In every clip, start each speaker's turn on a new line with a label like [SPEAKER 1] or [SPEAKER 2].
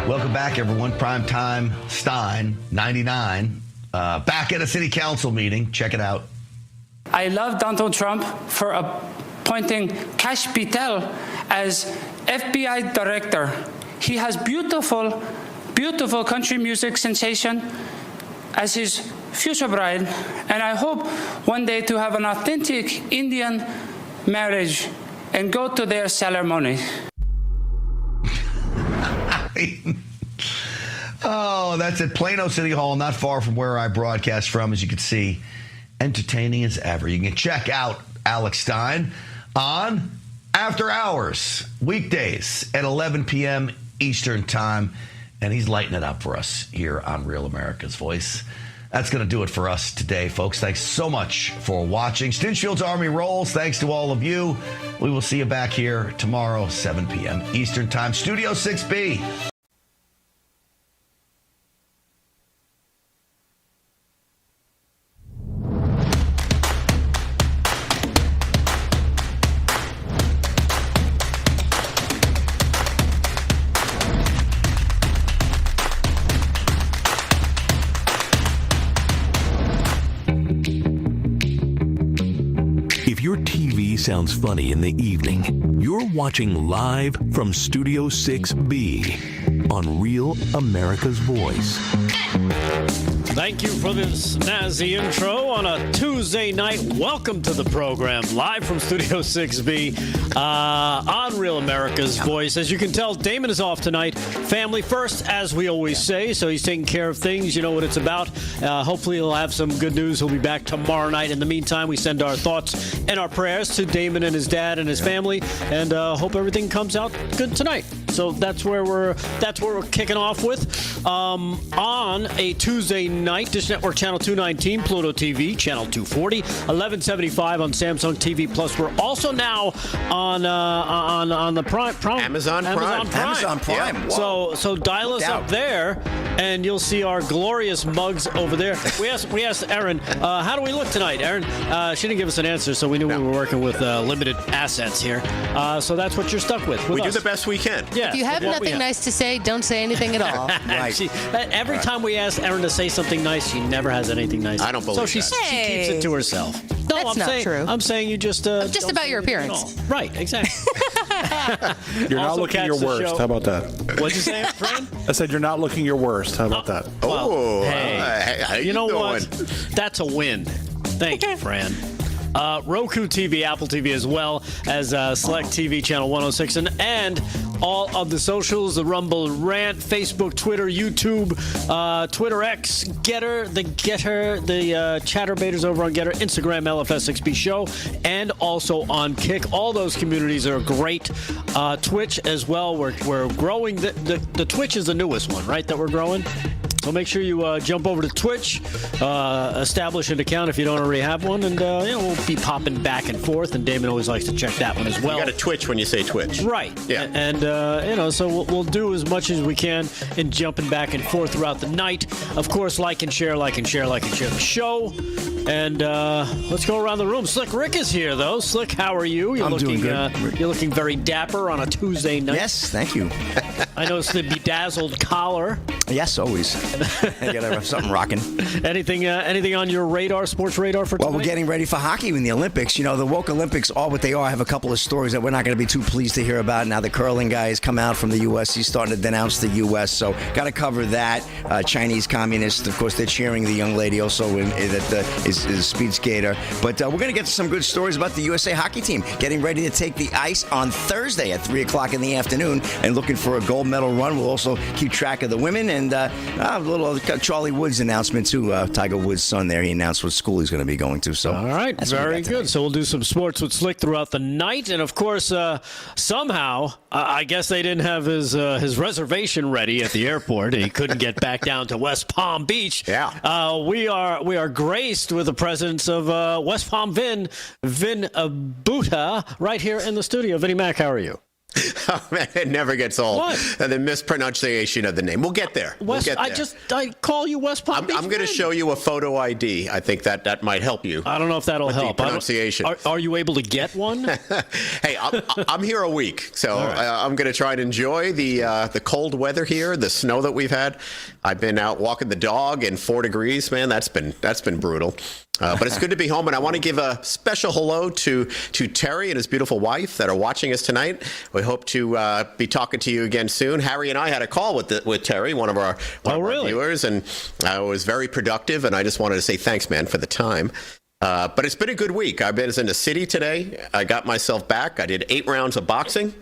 [SPEAKER 1] Welcome back, everyone. Primetime Stein, 99. Back at a city council meeting. Check it out.
[SPEAKER 2] I love Donald Trump for appointing Kash Patel as FBI director. He has beautiful, beautiful country music sensation as his future bride. And I hope one day to have an authentic Indian marriage and go to their ceremony.
[SPEAKER 1] Oh, that's at Plano City Hall, not far from where I broadcast from, as you can see. Entertaining as ever. You can check out Alex Stein on After Hours, weekdays at 11 p.m. Eastern Time. And he's lighting it up for us here on Real America's Voice. That's going to do it for us today, folks. Thanks so much for watching. Stinchfield's Army rolls. Thanks to all of you. We will see you back here tomorrow, 7 p.m. Eastern Time. Studio 6B.
[SPEAKER 3] If your TV sounds funny in the evening, you're watching live from Studio 6B on Real America's Voice.
[SPEAKER 4] Thank you for this snazzy intro on a Tuesday night. Welcome to the program, live from Studio 6B on Real America's Voice. As you can tell, Damon is off tonight. Family first, as we always say, so he's taking care of things. You know what it's about. Hopefully he'll have some good news. He'll be back tomorrow night. In the meantime, we send our thoughts and our prayers to Damon and his dad and his family, and hope everything comes out good tonight. So that's where we're kicking off with on a Tuesday night. Dish Network Channel 219, Pluto TV Channel 240, 1175 on Samsung TV Plus. We're also now on the
[SPEAKER 5] Amazon Prime.
[SPEAKER 4] Yeah. So dial us up there, and you'll see our glorious mugs over there. We asked Erin, how do we look tonight? Erin, she didn't give us an answer, so we knew we were working with limited assets here. So that's what you're stuck with.
[SPEAKER 5] We do the best we can.
[SPEAKER 4] Yeah.
[SPEAKER 6] If you have nothing nice to say, don't say anything at all.
[SPEAKER 4] Right. Every time we ask Erin to say something nice, she never has anything nice.
[SPEAKER 5] I don't believe
[SPEAKER 4] so she keeps it to herself. No,
[SPEAKER 6] That's not true.
[SPEAKER 4] I'm saying you just
[SPEAKER 6] just about your appearance.
[SPEAKER 4] Right, exactly.
[SPEAKER 7] You're not looking your worst. How about that?
[SPEAKER 4] What'd you say, friend?
[SPEAKER 7] I said you're not looking your worst. How about that?
[SPEAKER 5] Oh,
[SPEAKER 4] hey,
[SPEAKER 5] how
[SPEAKER 4] you know
[SPEAKER 5] doing?
[SPEAKER 4] what? That's a win. Thank you, Fran. Roku TV, Apple TV, as well as Select TV Channel 106, and all of the socials, the Rumble Rant, Facebook, Twitter, YouTube, Twitter X, Getter, the Chatterbaiters over on Getter, Instagram, LFS6B Show, and also on Kick. All those communities are great. Twitch as well. We're growing. The Twitch is the newest one, right, that we're growing? So make sure you jump over to Twitch, establish an account if you don't already have one, and we'll be popping back and forth, and Damon always likes to check that one as well.
[SPEAKER 5] You got to Twitch when you say Twitch.
[SPEAKER 4] Right.
[SPEAKER 5] Yeah.
[SPEAKER 4] And, so we'll do as much as we can in jumping back and forth throughout the night. Of course, like and share the show. And let's go around the room. Slick Rick is here, though. Slick, how are you?
[SPEAKER 8] I'm doing good.
[SPEAKER 4] You're looking very dapper on a Tuesday night.
[SPEAKER 8] Yes, thank you.
[SPEAKER 4] I noticed the bedazzled collar.
[SPEAKER 8] Yes, always. I gotta have something rocking.
[SPEAKER 4] Anything on your sports radar for tonight?
[SPEAKER 8] Well, we're getting ready for hockey in the Olympics. You know, the woke Olympics are what they are. I have a couple of stories that we're not going to be too pleased to hear about. Now, the curling guy has come out from the U.S. He's starting to denounce the U.S., so got to cover that. Chinese communists, of course, they're cheering the young lady also that is a speed skater. But we're going to get to some good stories about the USA hockey team getting ready to take the ice on Thursday at 3 o'clock in the afternoon and looking for a gold medal run. We'll also keep track of the women and a little Charlie Woods announcement, too. Tiger Woods' son there. He announced what school he's going to be going to. So
[SPEAKER 4] all right, very good. So we'll do some sports with Slick throughout the night. And, of course, somehow, I guess they didn't have his reservation ready at the airport. He couldn't get back down to West Palm Beach.
[SPEAKER 5] Yeah.
[SPEAKER 4] We are graced with the presence of West Palm Vin Buta right here in the studio. Vinny Mac, how are you?
[SPEAKER 5] Oh, man, it never gets old.
[SPEAKER 4] What?
[SPEAKER 5] And the mispronunciation of the name. We'll get there. We'll get there.
[SPEAKER 4] I call you West Palm Beach.
[SPEAKER 5] I'm going to show you a photo ID. I think that might help you.
[SPEAKER 4] I don't know if that'll
[SPEAKER 5] with
[SPEAKER 4] help.
[SPEAKER 5] The pronunciation.
[SPEAKER 4] Are you able to get one?
[SPEAKER 5] Hey, I'm here a week, so right. I'm going to try and enjoy the cold weather here, the snow that we've had. I've been out walking the dog in 4 degrees. Man, that's been brutal. But it's good to be home, and I want to give a special hello to Terry and his beautiful wife that are watching us tonight. We hope to be talking to you again soon. Harry and I had a call with Terry, one of our viewers, and it was very productive, and I just wanted to say thanks, man, for the time. But it's been a good week. I was in the city today. I got myself back. I did 8 rounds of boxing.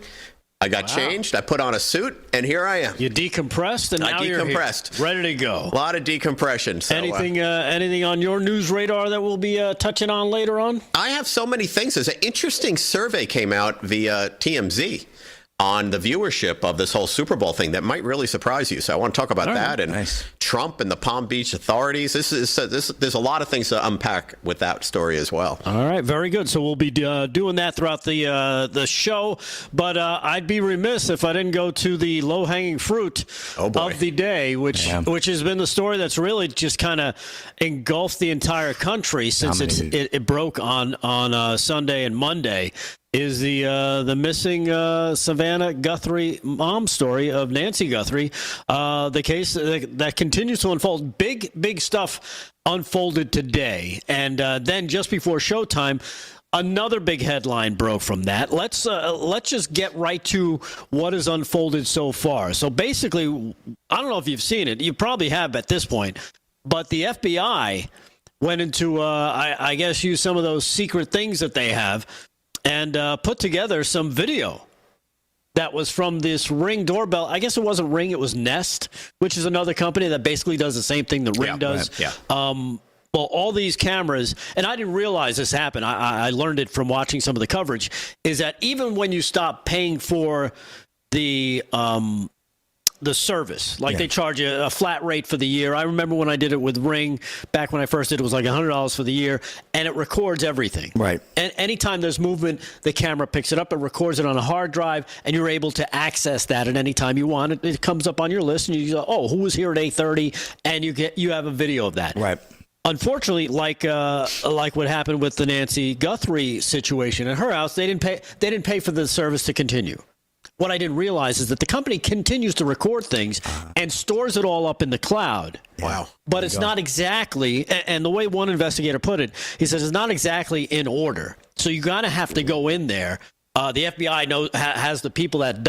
[SPEAKER 5] I got changed. I put on a suit, and here I am.
[SPEAKER 4] You decompressed, and now you're here, ready to go.
[SPEAKER 5] A lot of decompression. So,
[SPEAKER 4] anything on your news radar that we'll be touching on later on?
[SPEAKER 5] I have so many things. There's an interesting survey came out via TMZ on the viewership of this whole Super Bowl thing that might really surprise you. So I want to talk about that and Trump and the Palm Beach authorities. There's a lot of things to unpack with that story as well.
[SPEAKER 4] All right, very good. So we'll be doing that throughout the show. But I'd be remiss if I didn't go to the low-hanging fruit of the day, which has been the story that's really just kind of engulfed the entire country since it broke on Sunday and Monday. Is the missing Savannah Guthrie mom story of Nancy Guthrie, the case that continues to unfold. Big stuff unfolded today, and then just before showtime, another big headline broke from that. Let's just get right to what has unfolded so far. So basically, I don't know if you've seen it. You probably have at this point, but the FBI went into I guess use some of those secret things that they have. And put together some video that was from this Ring doorbell. I guess it wasn't Ring, it was Nest, which is another company that basically does the same thing that Ring does. Yeah. Well, all these cameras, and I didn't realize this happened. I learned it from watching some of the coverage, is that even when you stop paying for the service, like they charge you a flat rate for the year. I remember when I did it with Ring, back when I first did it was like $100 for the year, and it records everything. Right. And anytime there's movement, the camera picks it up and records it on a hard drive, and you're able to access that at any time you want. It comes up on your list, and you go, oh, who was here at 8:30? And you have a video of that. Right. Unfortunately, like what happened with the Nancy Guthrie situation at her house, they didn't pay for the service to continue. What I didn't realize is that the company continues to record things and stores it all up in the cloud. Wow. But it's not exactly, and the way one investigator put it, he says it's not exactly in order. So you got to have to go in there. The FBI has the people that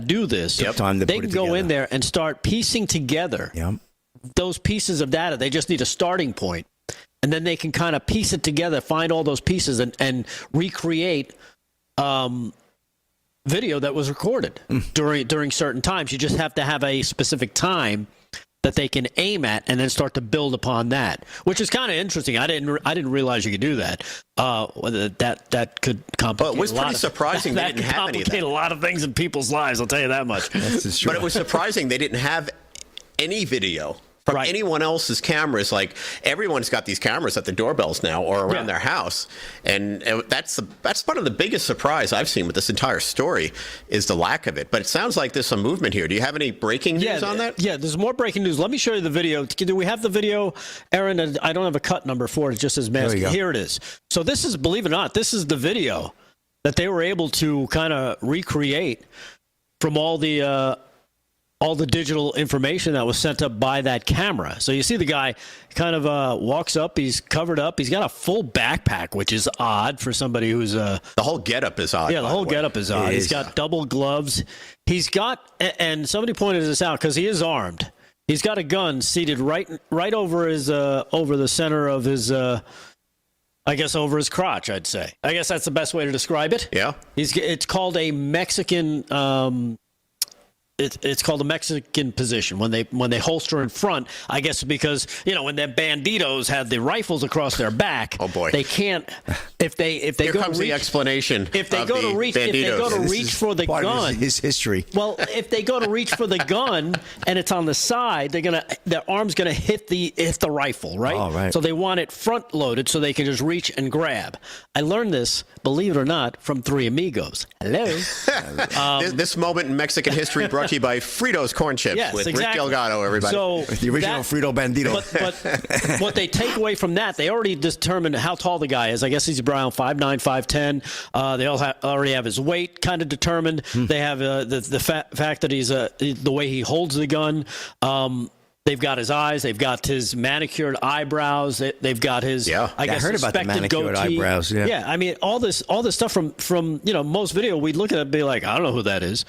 [SPEAKER 4] do this. Yep. They can go in there and start piecing together those pieces of data. They just need a starting point. And then they can kind of piece it together, find all those pieces and recreate video that was recorded during certain times. You just have to have a specific time that they can aim at and then start to build upon that, which is kind of interesting. I didn't realize you could do that. That could complicate. Well,
[SPEAKER 5] it was pretty surprising they didn't have any of that.
[SPEAKER 4] Complicate a lot of things in people's lives. I'll tell you that much.
[SPEAKER 5] But it was surprising they didn't have any video from anyone else's cameras. Like, everyone's got these cameras at the doorbells now or around their house, and that's one of the biggest surprise I've seen with this entire story is the lack of it. But it sounds like there's some movement here. Do you have any breaking news on that?
[SPEAKER 4] Yeah, there's more breaking news. Let me show you the video. Do we have the video, Aaron? I don't have a cut number for it. It just says mask. Here it is. So this is, believe it or not, this is the video that they were able to kind of recreate from all the digital information that was sent up by that camera. So you see the guy kind of walks up. He's covered up. He's got a full backpack, which is odd for somebody who's the
[SPEAKER 5] whole getup is odd.
[SPEAKER 4] Yeah, the whole getup is odd. He's got double gloves. He's got, and somebody pointed this out because he is armed. He's got a gun seated right over his over the center of his. I guess over his crotch, I'd say. I guess that's the best way to describe it.
[SPEAKER 5] Yeah.
[SPEAKER 4] It's called a Mexican. it's called a Mexican position when they holster in front. I guess because when the banditos have the rifles across their back.
[SPEAKER 5] Oh boy,
[SPEAKER 4] they can't. If they
[SPEAKER 5] Here
[SPEAKER 4] go
[SPEAKER 5] comes
[SPEAKER 4] to reach,
[SPEAKER 5] the explanation.
[SPEAKER 4] If they
[SPEAKER 5] of
[SPEAKER 4] go
[SPEAKER 5] the
[SPEAKER 4] to reach,
[SPEAKER 5] banditos.
[SPEAKER 4] if they go to reach for the gun,
[SPEAKER 8] his history.
[SPEAKER 4] Well, if they go to reach for the gun and it's on the side, their arm's gonna hit the rifle, right?
[SPEAKER 8] Oh, right.
[SPEAKER 4] So they want it front loaded so they can just reach and grab. I learned this, believe it or not, from Three Amigos. Hello.
[SPEAKER 5] This moment in Mexican history brought to you by Fritos corn chips with Rick Delgado, everybody.
[SPEAKER 4] So
[SPEAKER 8] The original Frito Bandito.
[SPEAKER 4] But what they take away from that, they already determined how tall the guy is. I guess he's around 5'9", 5'10". They already have his weight kind of determined. They have the fact that he's the way he holds the gun. They've got his eyes. They've got his manicured eyebrows. They've got his.
[SPEAKER 8] I
[SPEAKER 4] guess
[SPEAKER 8] heard about the
[SPEAKER 4] suspected
[SPEAKER 8] manicured
[SPEAKER 4] goatee.
[SPEAKER 8] eyebrows. Yeah.
[SPEAKER 4] I mean, all this stuff from most video, we'd look at it and be like, I don't know who that is.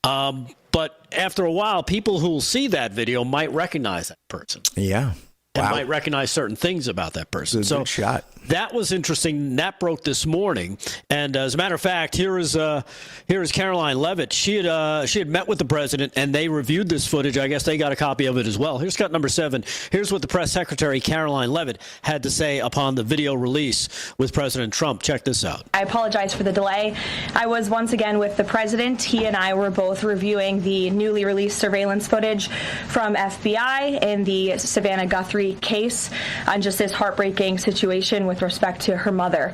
[SPEAKER 4] But after a while, people who will see that video might recognize that person.
[SPEAKER 8] Yeah.
[SPEAKER 4] And
[SPEAKER 8] Wow.
[SPEAKER 4] might recognize certain things about that person.
[SPEAKER 8] It's a good shot.
[SPEAKER 4] That was interesting. That broke this morning. And as a matter of fact, here is Caroline Levitt. She had met with the president, and they reviewed this footage. I guess they got a copy of it as well. Here's cut number 7. Here's what the press secretary, Caroline Levitt, had to say upon the video release with President Trump. Check this out.
[SPEAKER 9] I apologize for the delay. I was once again with the president. He and I were both reviewing the newly released surveillance footage from FBI in the Savannah Guthrie case on just this heartbreaking situation with respect to her mother.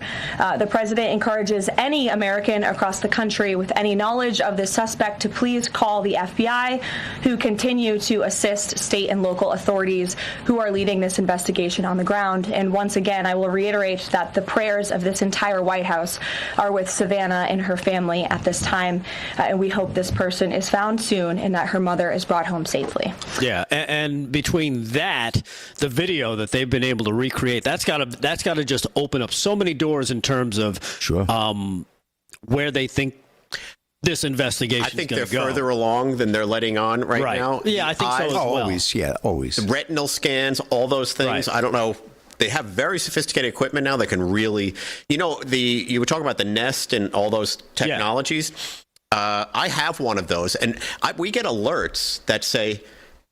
[SPEAKER 9] The president encourages any American across the country with any knowledge of this suspect to please call the FBI, who continue to assist state and local authorities who are leading this investigation on the ground. And once again, I will reiterate that the prayers of this entire White House are with Savannah and her family at this time. And we hope this person is found soon and that her mother is brought home safely.
[SPEAKER 4] Yeah, and between that, the video that they've been able to recreate, that's got to just open up so many doors in terms of where they think this investigation is going to go.
[SPEAKER 5] I think they're further along than they're letting on right now.
[SPEAKER 4] Yeah, I think so as well.
[SPEAKER 8] Always, yeah, always.
[SPEAKER 5] The retinal scans, all those things.
[SPEAKER 4] Right.
[SPEAKER 5] I don't know. They have very sophisticated equipment now that can really, you were talking about the Nest and all those technologies. Yeah. I have one of those, and we get alerts that say,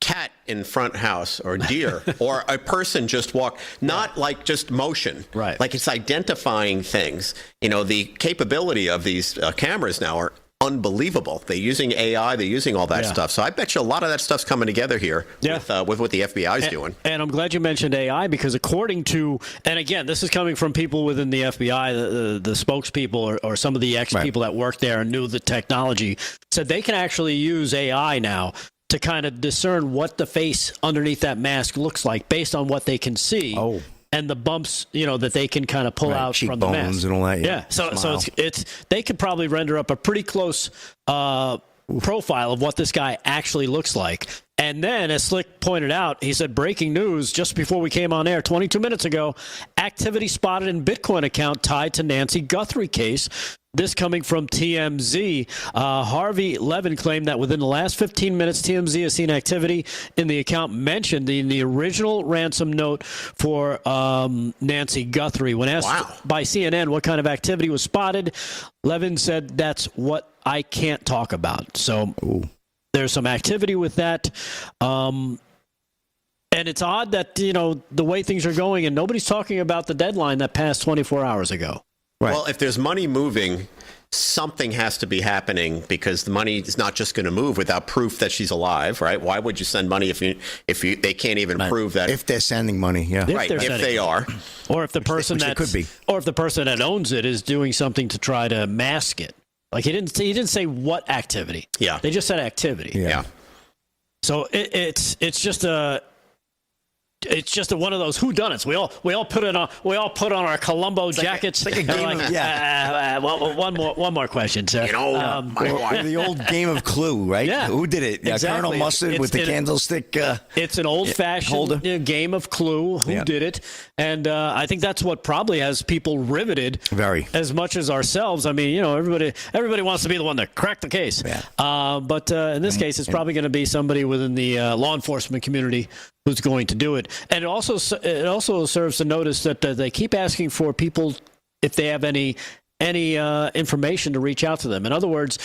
[SPEAKER 5] cat in front house or deer or a person just walk, not like just motion,
[SPEAKER 4] right?
[SPEAKER 5] Like it's identifying things. The capability of these cameras now are unbelievable. They're using AI, they're using all that stuff. So I bet you a lot of that stuff's coming together here with what the FBI is doing.
[SPEAKER 4] And I'm glad you mentioned AI because according to, and again, this is coming from people within the FBI, the spokespeople or some of the ex-people that worked there and knew the technology, said they can actually use AI now to kind of discern what the face underneath that mask looks like based on what they can see. Oh. And the bumps, that they can kind of pull out from the mask.
[SPEAKER 8] And all that.
[SPEAKER 4] Yeah. So it's they could probably render up a pretty close profile of what this guy actually looks like. And then, as Slick pointed out, he said, breaking news just before we came on air 22 minutes ago, activity spotted in Bitcoin account tied to Nancy Guthrie case. This coming from TMZ. Harvey Levin claimed that within the last 15 minutes, TMZ has seen activity in the account mentioned in the original ransom note for Nancy Guthrie. When asked by CNN what kind of activity was spotted, Levin said, that's what I can't talk about. So there's some activity with that. And it's odd that, the way things are going and nobody's talking about the deadline that passed 24 hours ago.
[SPEAKER 5] Right. Well, if there's money moving, something has to be happening because the money is not just going to move without proof that she's alive, right? Why would you send money if they can't even prove that?
[SPEAKER 8] If they're sending money, yeah.
[SPEAKER 5] If they are.
[SPEAKER 4] Or if the person that owns it is doing something to try to mask it. Like he didn't say what activity.
[SPEAKER 5] Yeah.
[SPEAKER 4] They just said activity.
[SPEAKER 5] Yeah.
[SPEAKER 4] So it's just one of those whodunits. We all put on our Columbo jackets.
[SPEAKER 8] It's like a game of
[SPEAKER 4] one more question, sir.
[SPEAKER 8] The old game of Clue, right?
[SPEAKER 4] Yeah,
[SPEAKER 8] who did it?
[SPEAKER 4] Exactly.
[SPEAKER 8] Colonel Mustard with the candlestick.
[SPEAKER 4] It's an old-fashioned game of Clue. Who did it? And I think that's what probably has people riveted as much as ourselves. I mean, everybody wants to be the one that cracked the case.
[SPEAKER 8] Yeah.
[SPEAKER 4] But in this case, it's probably going to be somebody within the law enforcement community who's going to do it. And it also serves to notice that they keep asking for people if they have any information to reach out to them. In other words,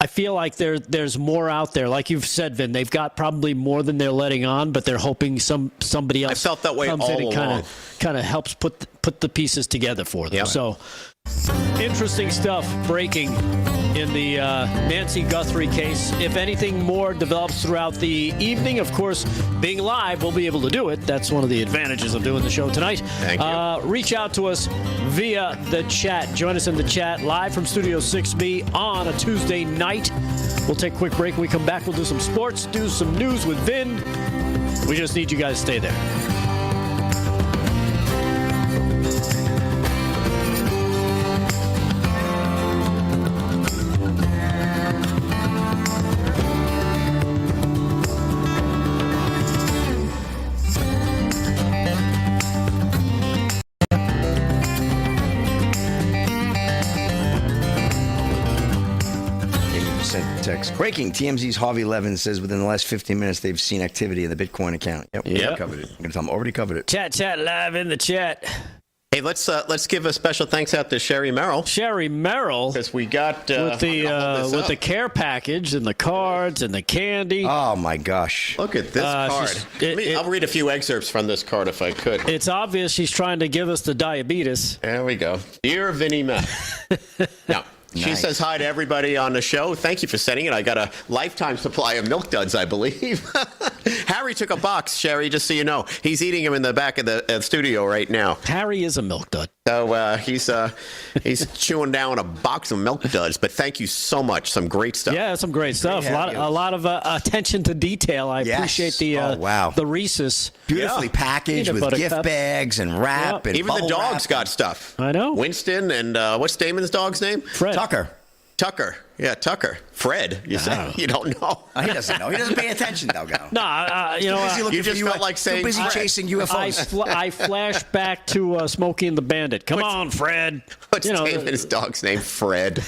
[SPEAKER 4] I feel like there's more out there. Like you've said, Vin, they've got probably more than they're letting on, but they're hoping somebody else.
[SPEAKER 5] I felt that way
[SPEAKER 4] comes
[SPEAKER 5] all
[SPEAKER 4] in and
[SPEAKER 5] along.
[SPEAKER 4] Kind of helps put the pieces together for them.
[SPEAKER 5] Yep.
[SPEAKER 4] So interesting stuff breaking in the Nancy Guthrie case. If anything more develops throughout the evening, of course, being live, we'll be able to do it. That's one of the advantages of doing the show tonight.
[SPEAKER 5] Thank you.
[SPEAKER 4] Reach out to us via the chat. Join us in the chat live from Studio 6B on a Tuesday night. We'll take a quick break. When we come back, we'll do some sports, do some news with Vin. We just need you guys to stay there.
[SPEAKER 8] Text. Breaking. TMZ's Harvey Levin says within the last 15 minutes they've seen activity in the Bitcoin account. Yep.
[SPEAKER 4] Yep.
[SPEAKER 8] Covered it. I'm going to tell them already covered it.
[SPEAKER 4] Chat live in the chat.
[SPEAKER 5] Hey, let's give a special thanks out to Sherry Merrill.
[SPEAKER 4] Sherry Merrill,
[SPEAKER 5] because we got
[SPEAKER 4] with the care package and the cards and the candy.
[SPEAKER 8] Oh my gosh!
[SPEAKER 5] Look at this card. I'll read a few excerpts from this card if I could.
[SPEAKER 4] It's obvious she's trying to give us the diabetes.
[SPEAKER 5] There we go. Dear Vinnie Mac. Now, she says hi to everybody on the show. Thank you for sending it. I got a lifetime supply of Milk Duds, I believe. Harry took a box, Sherry, just so you know. He's eating them in the back of the studio right now.
[SPEAKER 4] Harry is a Milk Dud.
[SPEAKER 5] So he's chewing down a box of Milk Duds. But thank you so much. Some great stuff.
[SPEAKER 4] Yeah, some great stuff. A lot of attention to detail. I appreciate the Reese's.
[SPEAKER 8] Beautifully packaged with gift bags and wrap. And
[SPEAKER 5] even the dogs got stuff.
[SPEAKER 4] I know.
[SPEAKER 5] Winston and what's Damon's dog's name?
[SPEAKER 4] Fred.
[SPEAKER 5] Tucker. Yeah, Tucker. Fred, you say? You don't know.
[SPEAKER 8] He doesn't know. He doesn't pay attention, though, Gal.
[SPEAKER 4] No, you know,
[SPEAKER 5] you just felt like saying
[SPEAKER 8] too busy
[SPEAKER 5] Fred.
[SPEAKER 8] chasing UFOs.
[SPEAKER 4] I flash back to Smokey and the Bandit. Come on, Fred.
[SPEAKER 5] What's Damon's dog's name? Fred.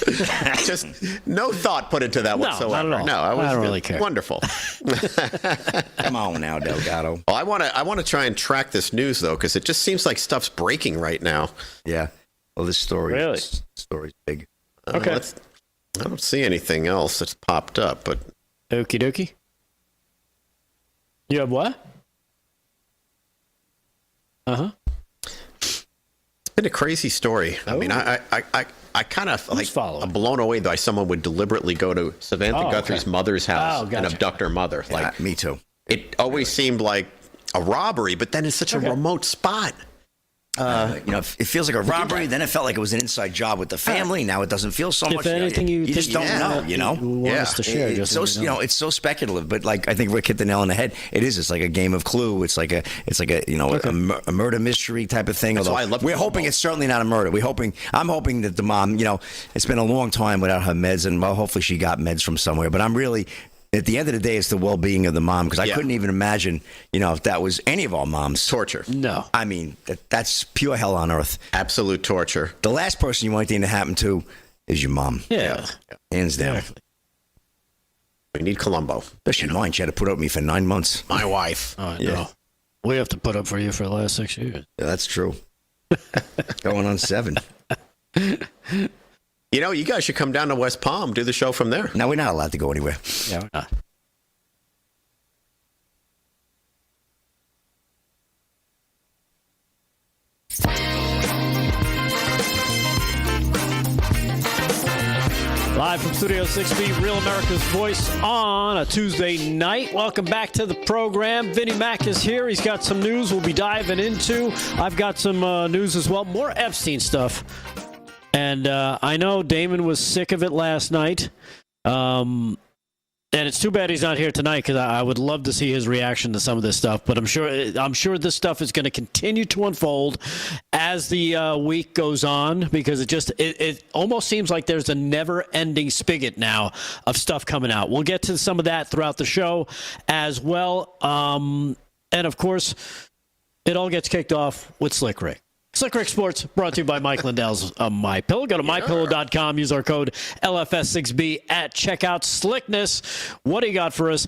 [SPEAKER 5] Just no thought put into that whatsoever.
[SPEAKER 4] Not at all.
[SPEAKER 5] No,
[SPEAKER 4] I don't really care.
[SPEAKER 5] Wonderful.
[SPEAKER 8] Come on now, Delgado.
[SPEAKER 5] Well, I want to try and track this news though, because it just seems like stuff's breaking right now.
[SPEAKER 8] Yeah. Well, this story's big.
[SPEAKER 4] Okay.
[SPEAKER 5] I don't see anything else that's popped up, but
[SPEAKER 4] okie dokie. You have what?
[SPEAKER 5] It's been a crazy story. I mean, I kind of I'm blown away by someone would deliberately go to Samantha Guthrie's mother's house and abduct her mother. Like
[SPEAKER 8] me too.
[SPEAKER 5] It always seemed like a robbery, but then it's such a remote spot.
[SPEAKER 8] It feels like a robbery. Then it felt like it was an inside job with the family. Now it doesn't feel so much.
[SPEAKER 4] If anything, you
[SPEAKER 8] just don't know. You know,
[SPEAKER 4] want us to share.
[SPEAKER 8] It's so it's so speculative. But like I think Rick hit the nail on the head. It is. It's like a game of Clue. It's like a a murder mystery type of thing.
[SPEAKER 5] That's why I love
[SPEAKER 8] we're hoping it's certainly not a murder. I'm hoping that the mom. It's been a long time without her meds, and hopefully she got meds from somewhere. But I'm really. At the end of the day, it's the well-being of the mom, because I couldn't even imagine, if that was any of our moms.
[SPEAKER 5] Torture.
[SPEAKER 4] No.
[SPEAKER 8] I mean, that's pure hell on earth.
[SPEAKER 5] Absolute torture.
[SPEAKER 8] The last person you want anything to happen to is your mom.
[SPEAKER 4] Yeah.
[SPEAKER 8] Hands down.
[SPEAKER 4] Exactly.
[SPEAKER 5] We need Columbo.
[SPEAKER 8] Especially mine. She had to put up with me for 9 months.
[SPEAKER 5] My wife.
[SPEAKER 4] Oh, no. We have to put up for you for the last 6 years.
[SPEAKER 8] Yeah, that's true. Going on 7.
[SPEAKER 5] You guys should come down to West Palm, do the show from there.
[SPEAKER 8] No, we're not allowed to go anywhere.
[SPEAKER 4] Yeah, we're not. Live from Studio 6B, Real America's Voice on a Tuesday night. Welcome back to the program. Vinnie Mac is here. He's got some news we'll be diving into. I've got some news as well. More Epstein stuff. And I know Damon was sick of it last night. And it's too bad he's not here tonight, because I would love to see his reaction to some of this stuff. But I'm sure this stuff is going to continue to unfold as the week goes on, because it almost seems like there's a never-ending spigot now of stuff coming out. We'll get to some of that throughout the show as well. And, of course, it all gets kicked off with Slick Rick. Slick Rick Sports brought to you by Mike Lindell's MyPillow. Go to mypillow.com. Use our code LFS6B at checkout. Slickness, what do you got for us?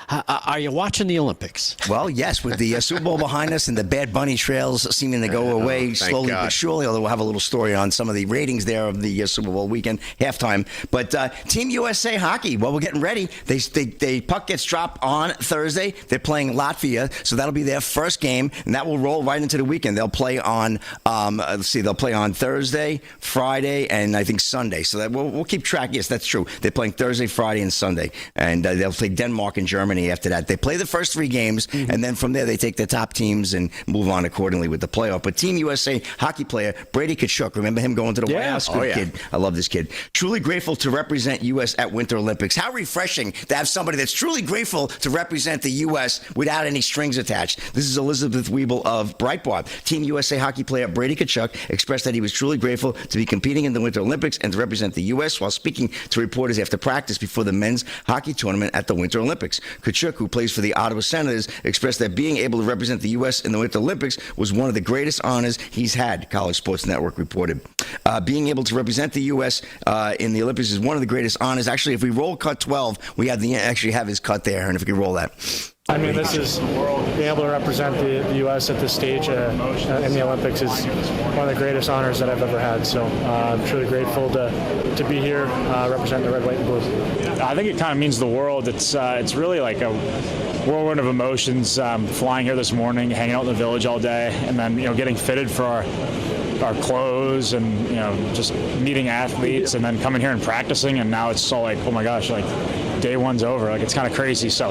[SPEAKER 4] Are you watching the Olympics?
[SPEAKER 8] Well, yes, with the Super Bowl behind us and the Bad Bunny trails seeming to go away slowly but surely, although we'll have a little story on some of the ratings there of the Super Bowl weekend, halftime. But Team USA Hockey, well, we're getting ready. They puck gets dropped on Thursday. They're playing Latvia, so that'll be their first game, and that will roll right into the weekend. They'll play on they'll play on Thursday, Friday, and I think Sunday. So that we'll keep track. Yes, that's true. They're playing Thursday, Friday, and Sunday, and they'll play Denmark and Germany after that. They play the first 3 games, and then from there they take the top teams and move on accordingly with the playoff. But Team USA hockey player Brady Tkachuk, remember him going to the White House? Good kid. I love this kid. Truly grateful to represent U.S. at Winter Olympics. How refreshing to have somebody that's truly grateful to represent the U.S. without any strings attached. This is Elizabeth Wiebel of Breitbart. Team USA hockey player Brady Tkachuk expressed that he was truly grateful to be competing in the Winter Olympics and to represent the U.S. while speaking to reporters after practice before the men's hockey tournament at the Winter Olympics. Tkachuk, who plays for the Ottawa Senators, expressed that being able to represent the U.S. in the Winter Olympics was one of the greatest honors he's had, College Sports Network reported. Being able to represent the U.S. In the Olympics is one of the greatest honors. Actually, if we roll cut 12, we have actually have his cut there, and if we can roll that.
[SPEAKER 10] I mean, this is being able to represent the U.S. at this stage in the Olympics is one of the greatest honors that I've ever had. So I'm truly grateful to be here representing the red, white, and blue.
[SPEAKER 11] I think it kind of means the world. It's really like a whirlwind of emotions. Flying here this morning, hanging out in the village all day, and then getting fitted for our clothes and just meeting athletes, and then coming here and practicing, and now it's all like, oh my gosh, like day one's over. Like, it's kind of crazy. So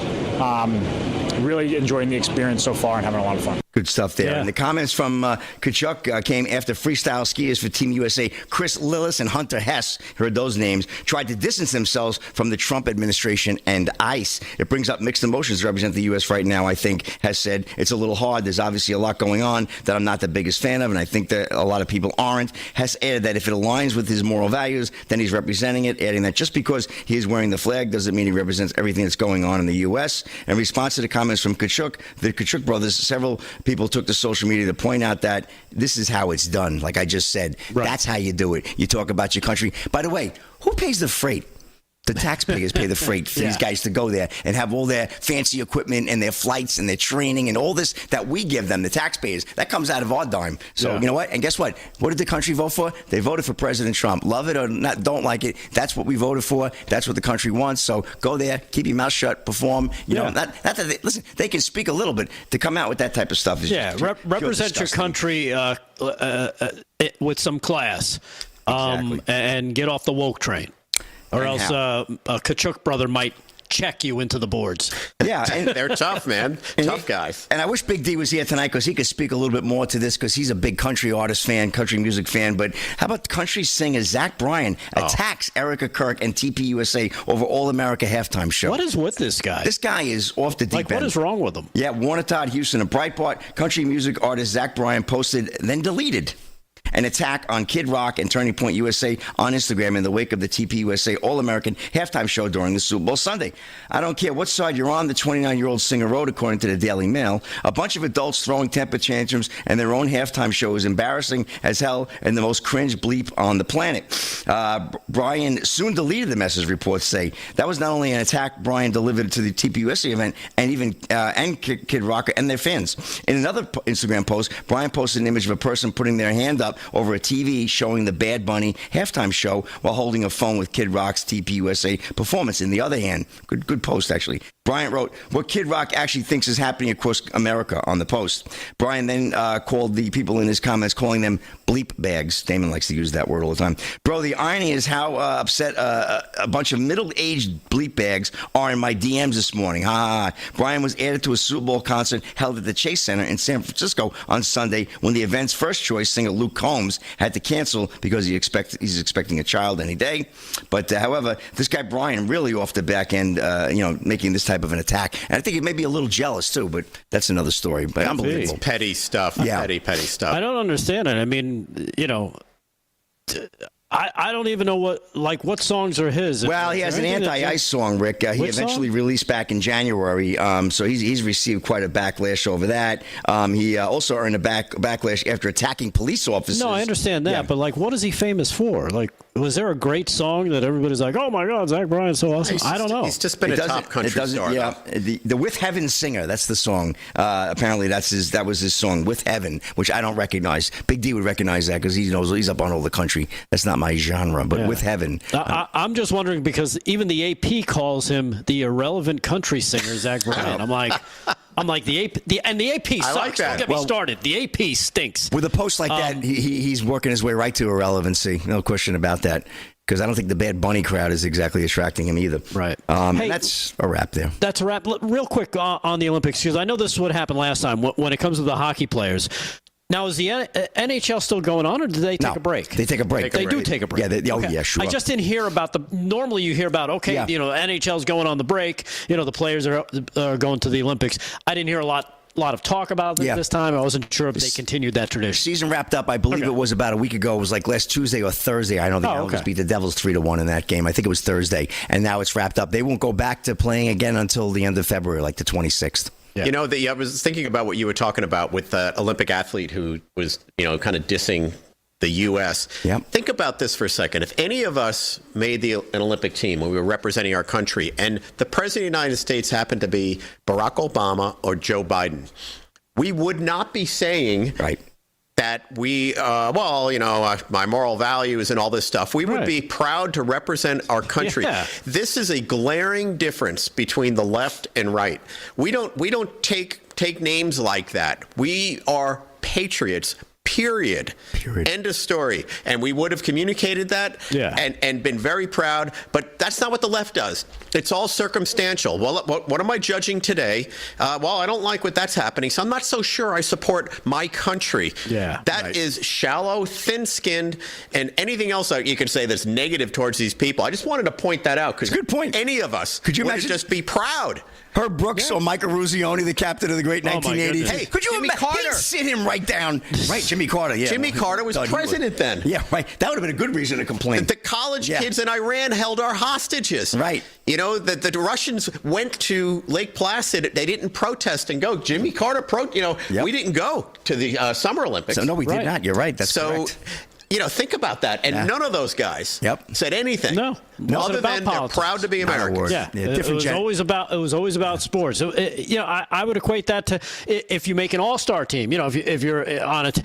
[SPEAKER 11] really enjoying the experience so far and having a lot of fun.
[SPEAKER 8] Good stuff there. Yeah. And the comments from Tkachuk came after freestyle skiers for Team USA Chris Lillis and Hunter Hess, heard those names, tried to distance themselves from the Trump administration and ICE. It brings up mixed emotions to represent the U.S. right now, I think. Hess said, it's a little hard. There's obviously a lot going on that I'm not the biggest fan of, and I think that a lot of people aren't. Hess added that if it aligns with his moral values, then he's representing it, adding that just because he is wearing the flag doesn't mean he represents everything that's going on in the U.S. In response to the comments from Tkachuk, the Tkachuk brothers, several people took to social media to point out that this is how it's done. Like I just said, That's how you do it. You talk about your country. By the way, who pays the freight? The taxpayers pay the freight for these guys to go there and have all their fancy equipment and their flights and their training and all this that we give them, the taxpayers. That comes out of our dime. So you know what? And guess what? What did the country vote for? They voted for President Trump. Love it or not, don't like it. That's what we voted for. That's what the country wants. So go there, keep your mouth shut, perform. You know, not that listen, they can speak a little, but to come out with that type of stuff is
[SPEAKER 4] represent your country with some class, and get off the woke train. Or else a Tkachuk brother might check you into the boards.
[SPEAKER 8] Yeah, and
[SPEAKER 5] they're tough, man. Tough guys.
[SPEAKER 8] And I wish Big D was here tonight because he could speak a little bit more to this because he's a big country artist fan, country music fan. But how about country singer Zach Bryan attacks Erica Kirk and TPUSA over All America halftime show?
[SPEAKER 4] What is with this guy?
[SPEAKER 8] This guy is off the deep end.
[SPEAKER 4] What is wrong with him?
[SPEAKER 8] Yeah, Warner Todd Houston, a Breitbart country music artist Zach Bryan posted, then deleted an attack on Kid Rock and Turning Point USA on Instagram in the wake of the TPUSA All-American halftime show during the Super Bowl Sunday. I don't care what side you're on, the 29-year-old singer wrote, according to the Daily Mail. A bunch of adults throwing temper tantrums and their own halftime show is embarrassing as hell and the most cringe bleep on the planet. Bryan soon deleted the message, reports say. That was not only an attack Bryan delivered to the TPUSA event and even Kid Rock and their fans. In another Instagram post, Bryan posted an image of a person putting their hand up over a TV showing the Bad Bunny halftime show while holding a phone with Kid Rock's TPUSA performance in the other hand. Good post, actually. Bryan wrote what Kid Rock actually thinks is happening across America on the post. Bryan then called the people in his comments, calling them bleep bags. Damon likes to use that word all the time. Bro, the irony is how upset a bunch of middle-aged bleep bags are in my DMs this morning. Bryan was added to a Super Bowl concert held at the Chase Center in San Francisco on Sunday when the event's first choice singer Luke Combs had to cancel because he's expecting a child any day. But however, this guy Bryan really off the back end, making this type of an attack. And I think he may be a little jealous too, but that's another story. But unbelievable.
[SPEAKER 5] Petty stuff.
[SPEAKER 8] Yeah.
[SPEAKER 5] Petty stuff.
[SPEAKER 4] I don't understand it. I mean, I don't even know what songs are his.
[SPEAKER 8] Well, he has an anti-ice song, Rick. He eventually released back in January. So he's received quite a backlash over that. He also earned a backlash after attacking police officers.
[SPEAKER 4] No, I understand that, but what is he famous for? Was there a great song that everybody's like, "Oh my God, Zach Bryan's so awesome"? I don't know.
[SPEAKER 5] He's just been a top country star.
[SPEAKER 8] Yeah, the With Heaven singer. That's the song. Apparently, that was his song, With Heaven, which I don't recognize. Big D would recognize that because he knows he's up on all the country. That's not my genre, but With Heaven.
[SPEAKER 4] I'm just wondering because even the AP calls him the irrelevant country singer, Zach Bryan. I'm like the AP sucks.
[SPEAKER 5] I like that.
[SPEAKER 4] Don't get me started. The AP stinks.
[SPEAKER 8] With a post like that, he's working his way right to irrelevancy. No question about that. Because I don't think the Bad Bunny crowd is exactly attracting him either.
[SPEAKER 4] Right.
[SPEAKER 8] Hey, that's a wrap there.
[SPEAKER 4] That's a wrap. Real quick on the Olympics, because I know this is what happened last time when it comes to the hockey players. Now, is the NHL still going on, or did they take a break?
[SPEAKER 8] They take a break.
[SPEAKER 4] They do take a break.
[SPEAKER 8] Yeah, yeah, sure.
[SPEAKER 4] I just didn't hear about normally you hear about, NHL's going on the break. The players are going to the Olympics. I didn't hear a lot of talk about it this time. I wasn't sure if they continued that tradition.
[SPEAKER 8] Season wrapped up, I believe it was about a week ago. It was like last Tuesday or Thursday. I know the Islanders beat the Devils 3-1 in that game. I think it was Thursday. And now it's wrapped up. They won't go back to playing again until the end of February, like the 26th.
[SPEAKER 5] Yeah. I was thinking about what you were talking about with the Olympic athlete who was, kind of dissing the U.S.
[SPEAKER 8] Yep.
[SPEAKER 5] Think about this for a second. If any of us made an Olympic team when we were representing our country and the president of the United States happened to be Barack Obama or Joe Biden, we would not be saying that we, my moral values and all this stuff. We would be proud to represent our country.
[SPEAKER 4] Yeah.
[SPEAKER 5] This is a glaring difference between the left and right. We don't take names like that. We are patriots. Period. End of story. And we would have communicated that and been very proud. But that's not what the left does. It's all circumstantial. Well, what am I judging today? I don't like what that's happening, so I'm not so sure I support my country.
[SPEAKER 4] Yeah,
[SPEAKER 5] that is shallow, thin-skinned, and anything else you could say that's negative towards these people. I just wanted to point that out because
[SPEAKER 8] good point.
[SPEAKER 5] Any of us
[SPEAKER 8] could imagine
[SPEAKER 5] just be proud.
[SPEAKER 8] Herb Brooks or Michael Ruzioni, the captain of the great 1980s.
[SPEAKER 5] Hey,
[SPEAKER 8] could you
[SPEAKER 5] Jimmy
[SPEAKER 8] imagine?
[SPEAKER 5] Carter.
[SPEAKER 8] Sit him right down. Right, Jimmy Carter. Yeah,
[SPEAKER 5] Jimmy Carter was president then.
[SPEAKER 8] Yeah, right. That would have been a good reason to complain.
[SPEAKER 5] The college kids in Iran held our hostages.
[SPEAKER 8] Right.
[SPEAKER 5] The Russians went to Lake Placid. They didn't protest and go. Jimmy Carter, we didn't go to the Summer Olympics.
[SPEAKER 8] So, no, we did not. You're right. That's correct.
[SPEAKER 5] Think about that. And none of those guys said anything.
[SPEAKER 4] No.
[SPEAKER 5] Other than they're proud to be Americans.
[SPEAKER 4] Yeah. It was always about sports. I would equate that to if you make an all-star team, if you're on it.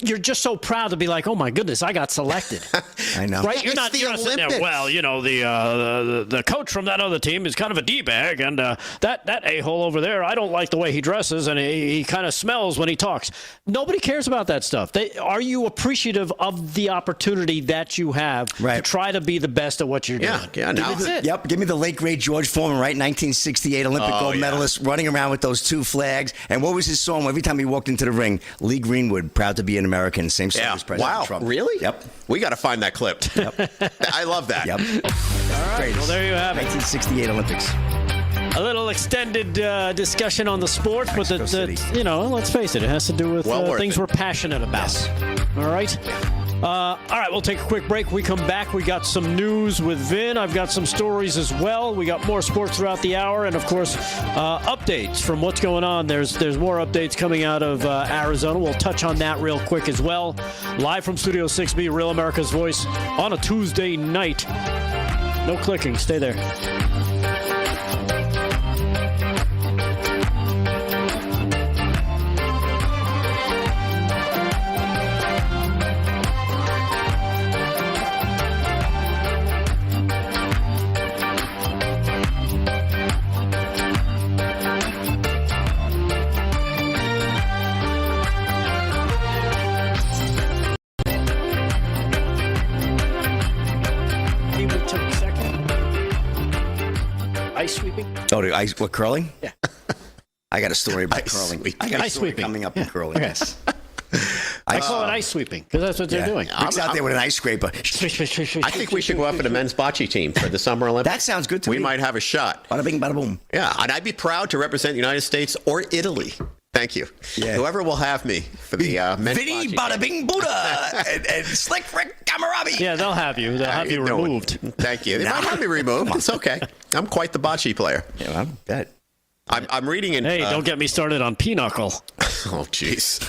[SPEAKER 4] You're just so proud to be like, oh my goodness, I got selected.
[SPEAKER 8] I know,
[SPEAKER 4] right? You're not sitting there. Well, the coach from that other team is kind of a d-bag, and that a-hole over there, I don't like the way he dresses, and he kind of smells when he talks. Nobody cares about that stuff. Are you appreciative of the opportunity that you have to try to be the best at what you're doing?
[SPEAKER 5] Yeah.
[SPEAKER 8] That's it. Yep. Give me the late great George Foreman, right? 1968 Olympic gold medalist, running around with those two flags. And what was his song every time he walked into the ring? Lee Greenwood, proud to be an American, same song as President Trump.
[SPEAKER 5] Really?
[SPEAKER 8] Yep.
[SPEAKER 5] We got to find that clip. Yep. I love that.
[SPEAKER 8] Yep.
[SPEAKER 4] All right. Well, there you have it.
[SPEAKER 8] 1968 Olympics.
[SPEAKER 4] A little extended discussion on the sport, but let's face it, it has to do with things we're passionate about. Yes. All right. All right, we'll take a quick break. We come back. We got some news with Vin. I've got some stories as well. We got more sports throughout the hour, and of course, updates from what's going on. There's more updates coming out of Arizona. We'll touch on that real quick as well. Live from Studio 6B, Real America's Voice on a Tuesday night. No clicking. Stay there. Ice sweeping?
[SPEAKER 8] Oh, the ice, what, curling?
[SPEAKER 4] Yeah.
[SPEAKER 8] I got a story about curling. I got a story coming up in curling.
[SPEAKER 4] Okay. I call it ice sweeping because that's what they're doing.
[SPEAKER 8] Rick's out there with an ice scraper.
[SPEAKER 5] I think we should go after the men's bocce team for the Summer Olympics.
[SPEAKER 8] That sounds good to me.
[SPEAKER 5] We might have a shot.
[SPEAKER 8] Bada bing, bada boom.
[SPEAKER 5] Yeah, and I'd be proud to represent the United States or Italy. Thank you.
[SPEAKER 8] Yeah.
[SPEAKER 5] Whoever will have me for the men's
[SPEAKER 8] Vinny
[SPEAKER 5] bocce
[SPEAKER 8] Bada
[SPEAKER 5] game.
[SPEAKER 8] Bing Buddha and Slick Rick Gamarabi.
[SPEAKER 4] Yeah, they'll have you. They'll have you removed.
[SPEAKER 5] Thank you. They might have me removed. It's okay. I'm quite the bocce player.
[SPEAKER 8] Yeah, I bet.
[SPEAKER 5] I'm reading in.
[SPEAKER 4] Hey, don't get me started on Pinochle.
[SPEAKER 5] Oh, jeez.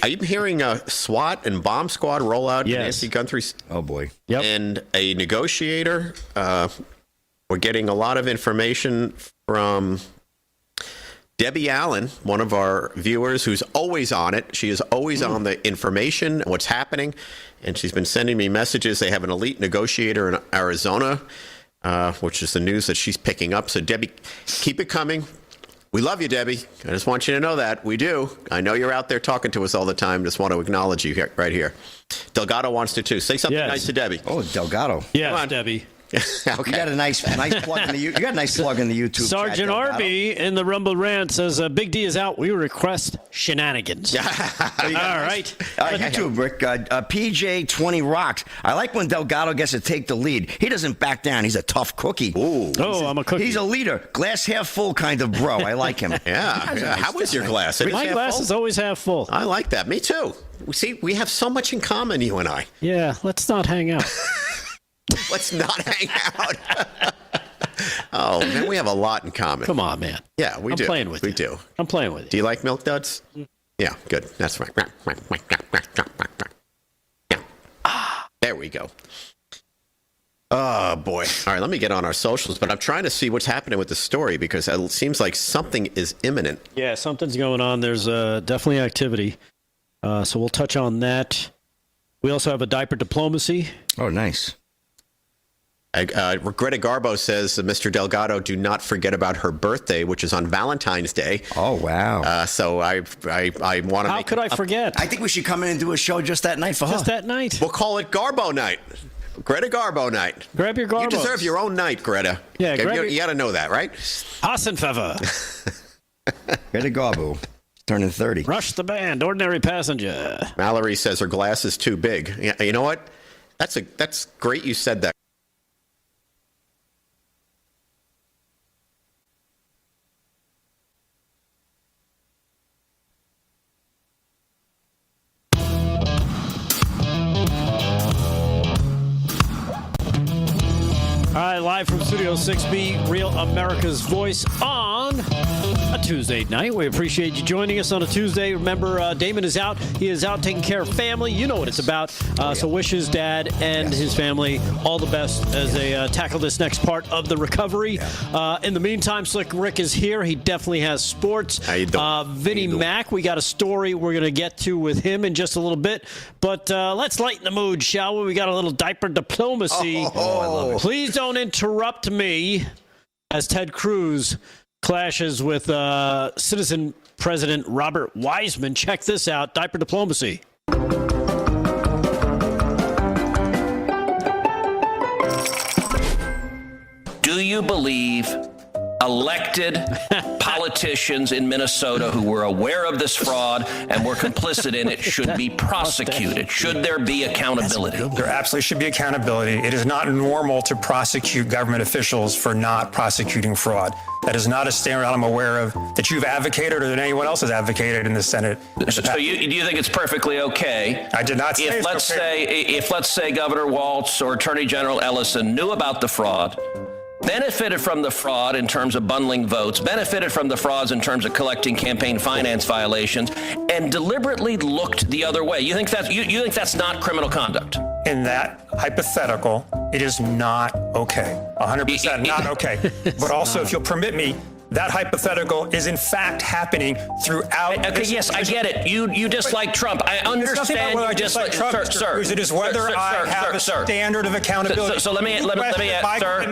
[SPEAKER 5] I'm hearing a SWAT and bomb squad roll out in Nancy Guthrie's.
[SPEAKER 8] Oh, boy.
[SPEAKER 4] Yep.
[SPEAKER 5] And a negotiator. We're getting a lot of information from Debbie Allen, one of our viewers who's always on it. She is always on the information, what's happening. And she's been sending me messages. They have an elite negotiator in Arizona, which is the news that she's picking up. So, Debbie, keep it coming. We love you, Debbie. I just want you to know that. We do. I know you're out there talking to us all the time. Just want to acknowledge you here, right here. Delgado wants to, too. Say something nice to Debbie.
[SPEAKER 8] Oh, Delgado.
[SPEAKER 4] Yes, Debbie.
[SPEAKER 5] Okay.
[SPEAKER 8] You got a nice plug in the you got a nice plug in the YouTube.
[SPEAKER 4] Sergeant Arby in the Rumble Rant says Big D is out. We request shenanigans. All right.
[SPEAKER 8] You too, Rick. PJ20 rocks. I like when Delgado gets to take the lead. He doesn't back down. He's a tough cookie.
[SPEAKER 5] Ooh.
[SPEAKER 4] I'm a cookie.
[SPEAKER 8] He's a leader. Glass half full kind of bro. I like him.
[SPEAKER 5] Yeah. How is your glass?
[SPEAKER 4] My glass is always half full.
[SPEAKER 5] I like that. Me too. See, we have so much in common, you and I.
[SPEAKER 4] Yeah, let's not hang out.
[SPEAKER 5] Let's not hang out. Oh, man, we have a lot in common.
[SPEAKER 4] Come on, man.
[SPEAKER 5] Yeah, we do.
[SPEAKER 4] I'm playing with you.
[SPEAKER 5] We do.
[SPEAKER 4] I'm playing with you.
[SPEAKER 5] Do you like Milk Duds? Yeah, good. That's right. Yeah. There we go. Oh, boy. All right, let me get on our socials, but I'm trying to see what's happening with the story because it seems like something is imminent.
[SPEAKER 4] Yeah, something's going on. There's definitely activity. So we'll touch on that. We also have a diaper diplomacy.
[SPEAKER 8] Oh, nice.
[SPEAKER 5] Greta Garbo says, Mr. Delgado, do not forget about her birthday, which is on Valentine's Day.
[SPEAKER 8] Oh, wow.
[SPEAKER 5] So I want to
[SPEAKER 4] How could I forget?
[SPEAKER 8] I think we should come in and do a show just that night for her.
[SPEAKER 4] Just that night.
[SPEAKER 5] We'll call it Garbo Night. Greta Garbo Night.
[SPEAKER 4] Grab your Garbos.
[SPEAKER 5] You deserve your own night, Greta.
[SPEAKER 4] Yeah,
[SPEAKER 5] you got to know that, right?
[SPEAKER 4] Hassenpfeffer.
[SPEAKER 8] Greta Garbo. Turning 30.
[SPEAKER 4] Rush the band. Ordinary passenger.
[SPEAKER 5] Mallory says her glass is too big. Yeah, you know what? That's great you said that.
[SPEAKER 4] All right, live from Studio 6B, Real America's Voice on a Tuesday night. We appreciate you joining us on a Tuesday. Remember, Damon is out. He is out taking care of family. You know what it's about. So wish his dad and his family all the best as they tackle this next part of the recovery. In the meantime, Slick Rick is here. He definitely has sports.
[SPEAKER 5] How you doing?
[SPEAKER 4] Vinnie Mac, we got a story we're going to get to with him in just a little bit. But let's lighten the mood, shall we? We got a little diaper diplomacy.
[SPEAKER 8] Oh, I love it.
[SPEAKER 4] Please don't interrupt me as Ted Cruz clashes with citizen President Robert Wiseman. Check this out. Diaper diplomacy.
[SPEAKER 12] Do you believe elected politicians in Minnesota who were aware of this fraud and were complicit in it should be prosecuted? Should there be accountability?
[SPEAKER 13] There absolutely should be accountability. It is not normal to prosecute government officials for not prosecuting fraud. That is not a standard I'm aware of that you've advocated or that anyone else has advocated in the Senate.
[SPEAKER 12] So do you think it's perfectly okay?
[SPEAKER 13] I did not say
[SPEAKER 12] if let's say Governor Walz or Attorney General Ellison knew about the fraud, benefited from the fraud in terms of bundling votes, benefited from the frauds in terms of collecting campaign finance violations, and deliberately looked the other way. You think that's not criminal conduct?
[SPEAKER 13] In that hypothetical, it is not okay. 100% not okay. But also, if you'll permit me, that hypothetical is in fact happening throughout.
[SPEAKER 12] Okay, yes, I get it. You dislike Trump. I understand.
[SPEAKER 13] Whether I dislike Trump,
[SPEAKER 12] sir.
[SPEAKER 13] It is whether I have a standard of accountability.
[SPEAKER 12] So let me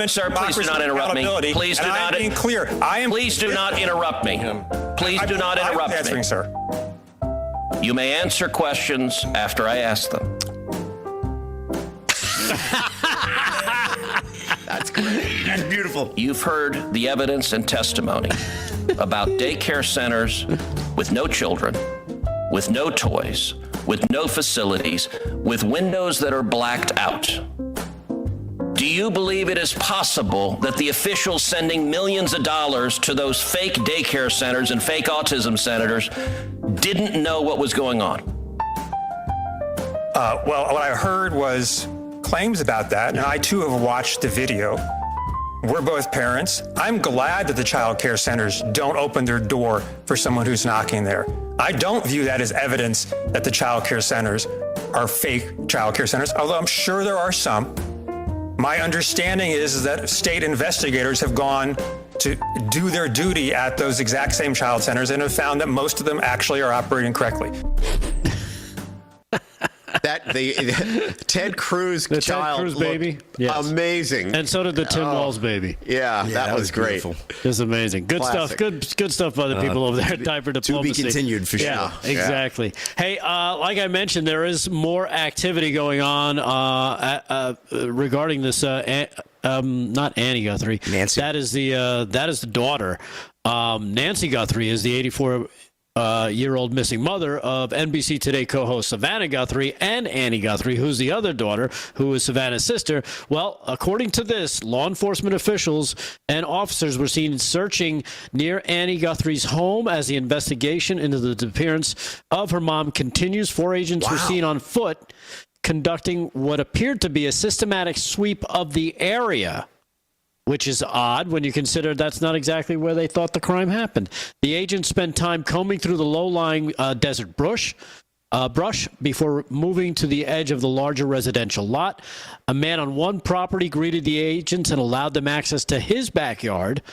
[SPEAKER 12] sir, please do not interrupt me. Please do not.
[SPEAKER 13] Being clear.
[SPEAKER 12] Please do not interrupt me. Please do not interrupt me.
[SPEAKER 13] Answering, sir.
[SPEAKER 12] You may answer questions after I ask them.
[SPEAKER 8] That's great. That's beautiful.
[SPEAKER 12] You've heard the evidence and testimony about daycare centers with no children, with no toys, with no facilities, with windows that are blacked out. Do Do you believe it is possible that the officials sending millions of dollars to those fake daycare centers and fake autism centers didn't know what was going on?
[SPEAKER 13] Well, what I heard was claims about that, and I too have watched the video. We're both parents. I'm glad that the child care centers don't open their door for someone who's knocking there. I don't view that as evidence that the child care centers are fake child care centers, although I'm sure there are some. My understanding is that state investigators have gone to do their duty at those exact same child centers and have found that most of them actually are operating correctly.
[SPEAKER 5] That the Ted Cruz
[SPEAKER 4] the
[SPEAKER 5] child
[SPEAKER 4] Ted Cruz baby, yes.
[SPEAKER 5] Amazing,
[SPEAKER 4] and so did the Tim Walz baby.
[SPEAKER 5] Yeah, that was great.
[SPEAKER 8] Beautiful.
[SPEAKER 4] It was amazing. Good
[SPEAKER 5] Classic.
[SPEAKER 4] stuff. Good stuff by the people over there at Diaper Diplomacy.
[SPEAKER 8] To be continued for sure.
[SPEAKER 4] Yeah, exactly. Hey, like I mentioned, there is more activity going on regarding this. Not Annie Guthrie.
[SPEAKER 8] Nancy.
[SPEAKER 4] That is the daughter. Nancy Guthrie is the 84-year-old missing mother of NBC Today co-host Savannah Guthrie and Annie Guthrie, who's the other daughter, who is Savannah's sister. Well, according to this, law enforcement officials and officers were seen searching near Annie Guthrie's home as the investigation into the disappearance of her mom continues. 4 agents were seen on foot conducting what appeared to be a systematic sweep of the area, which is odd when you consider that's not exactly where they thought the crime happened. The agents spent time combing through the low-lying desert brush before moving to the edge of the larger residential lot. A man on one property greeted the agents and allowed them access to his backyard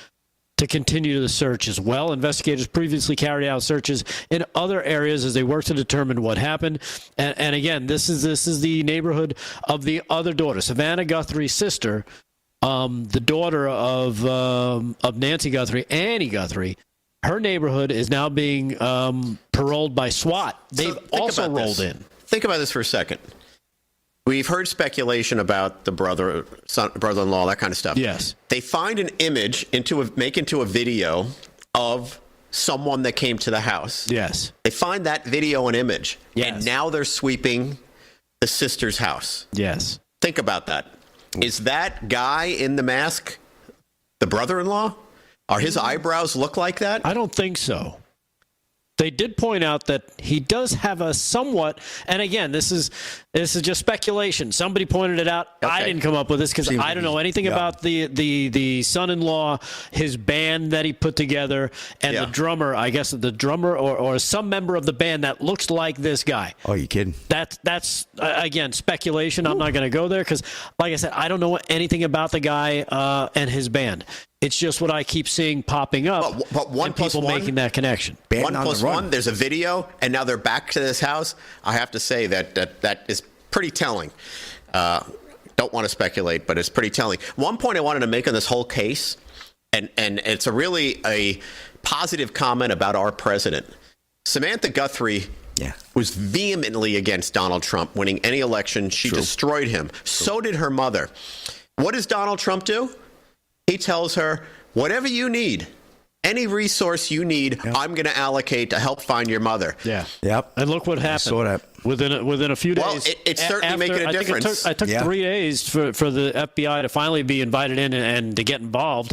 [SPEAKER 4] to continue the search as well. Investigators previously carried out searches in other areas as they worked to determine what happened. And again, this is the neighborhood of the other daughter, Savannah Guthrie's sister. The daughter of Nancy Guthrie, Annie Guthrie, her neighborhood is now being paroled by SWAT. They've also rolled in.
[SPEAKER 5] Think about this for a second. We've heard speculation about the brother-in-law, that kind of stuff.
[SPEAKER 4] Yes.
[SPEAKER 5] They find an image make into a video of someone that came to the house.
[SPEAKER 4] Yes.
[SPEAKER 5] They find that video and image.
[SPEAKER 4] Yes.
[SPEAKER 5] And now they're sweeping the sister's house.
[SPEAKER 4] Yes.
[SPEAKER 5] Think about that. Is that guy in the mask the brother-in-law? Are his eyebrows look like that?
[SPEAKER 4] I don't think so. They did point out that he does have a somewhat, and again, this is just speculation. Somebody pointed it out. Okay. I didn't come up with this because I don't know anything about the son-in-law, his band that he put together, and the drummer. I guess the drummer or some member of the band that looks like this guy.
[SPEAKER 8] Oh, you kidding?
[SPEAKER 4] That's again speculation. I'm not going to go there because, like I said, I don't know anything about the guy and his band. It's just what I keep seeing popping up,
[SPEAKER 5] but
[SPEAKER 4] and people making that connection.
[SPEAKER 5] 1+1, there's a video, and now they're back to this house. I have to say that is pretty telling. Don't want to speculate, but it's pretty telling. One point I wanted to make on this whole case, and it's a positive comment about our president. Samantha Guthrie was vehemently against Donald Trump winning any election. She destroyed him. So did her mother. What does Donald Trump do? He tells her, whatever you need, any resource you need, I'm going to allocate to help find your mother.
[SPEAKER 4] Yeah.
[SPEAKER 8] Yep.
[SPEAKER 4] And look what happened. I
[SPEAKER 8] saw that.
[SPEAKER 4] Within a few days.
[SPEAKER 5] Well, it's certainly making a difference.
[SPEAKER 4] I took 3 days for the FBI to finally be invited in and to get involved.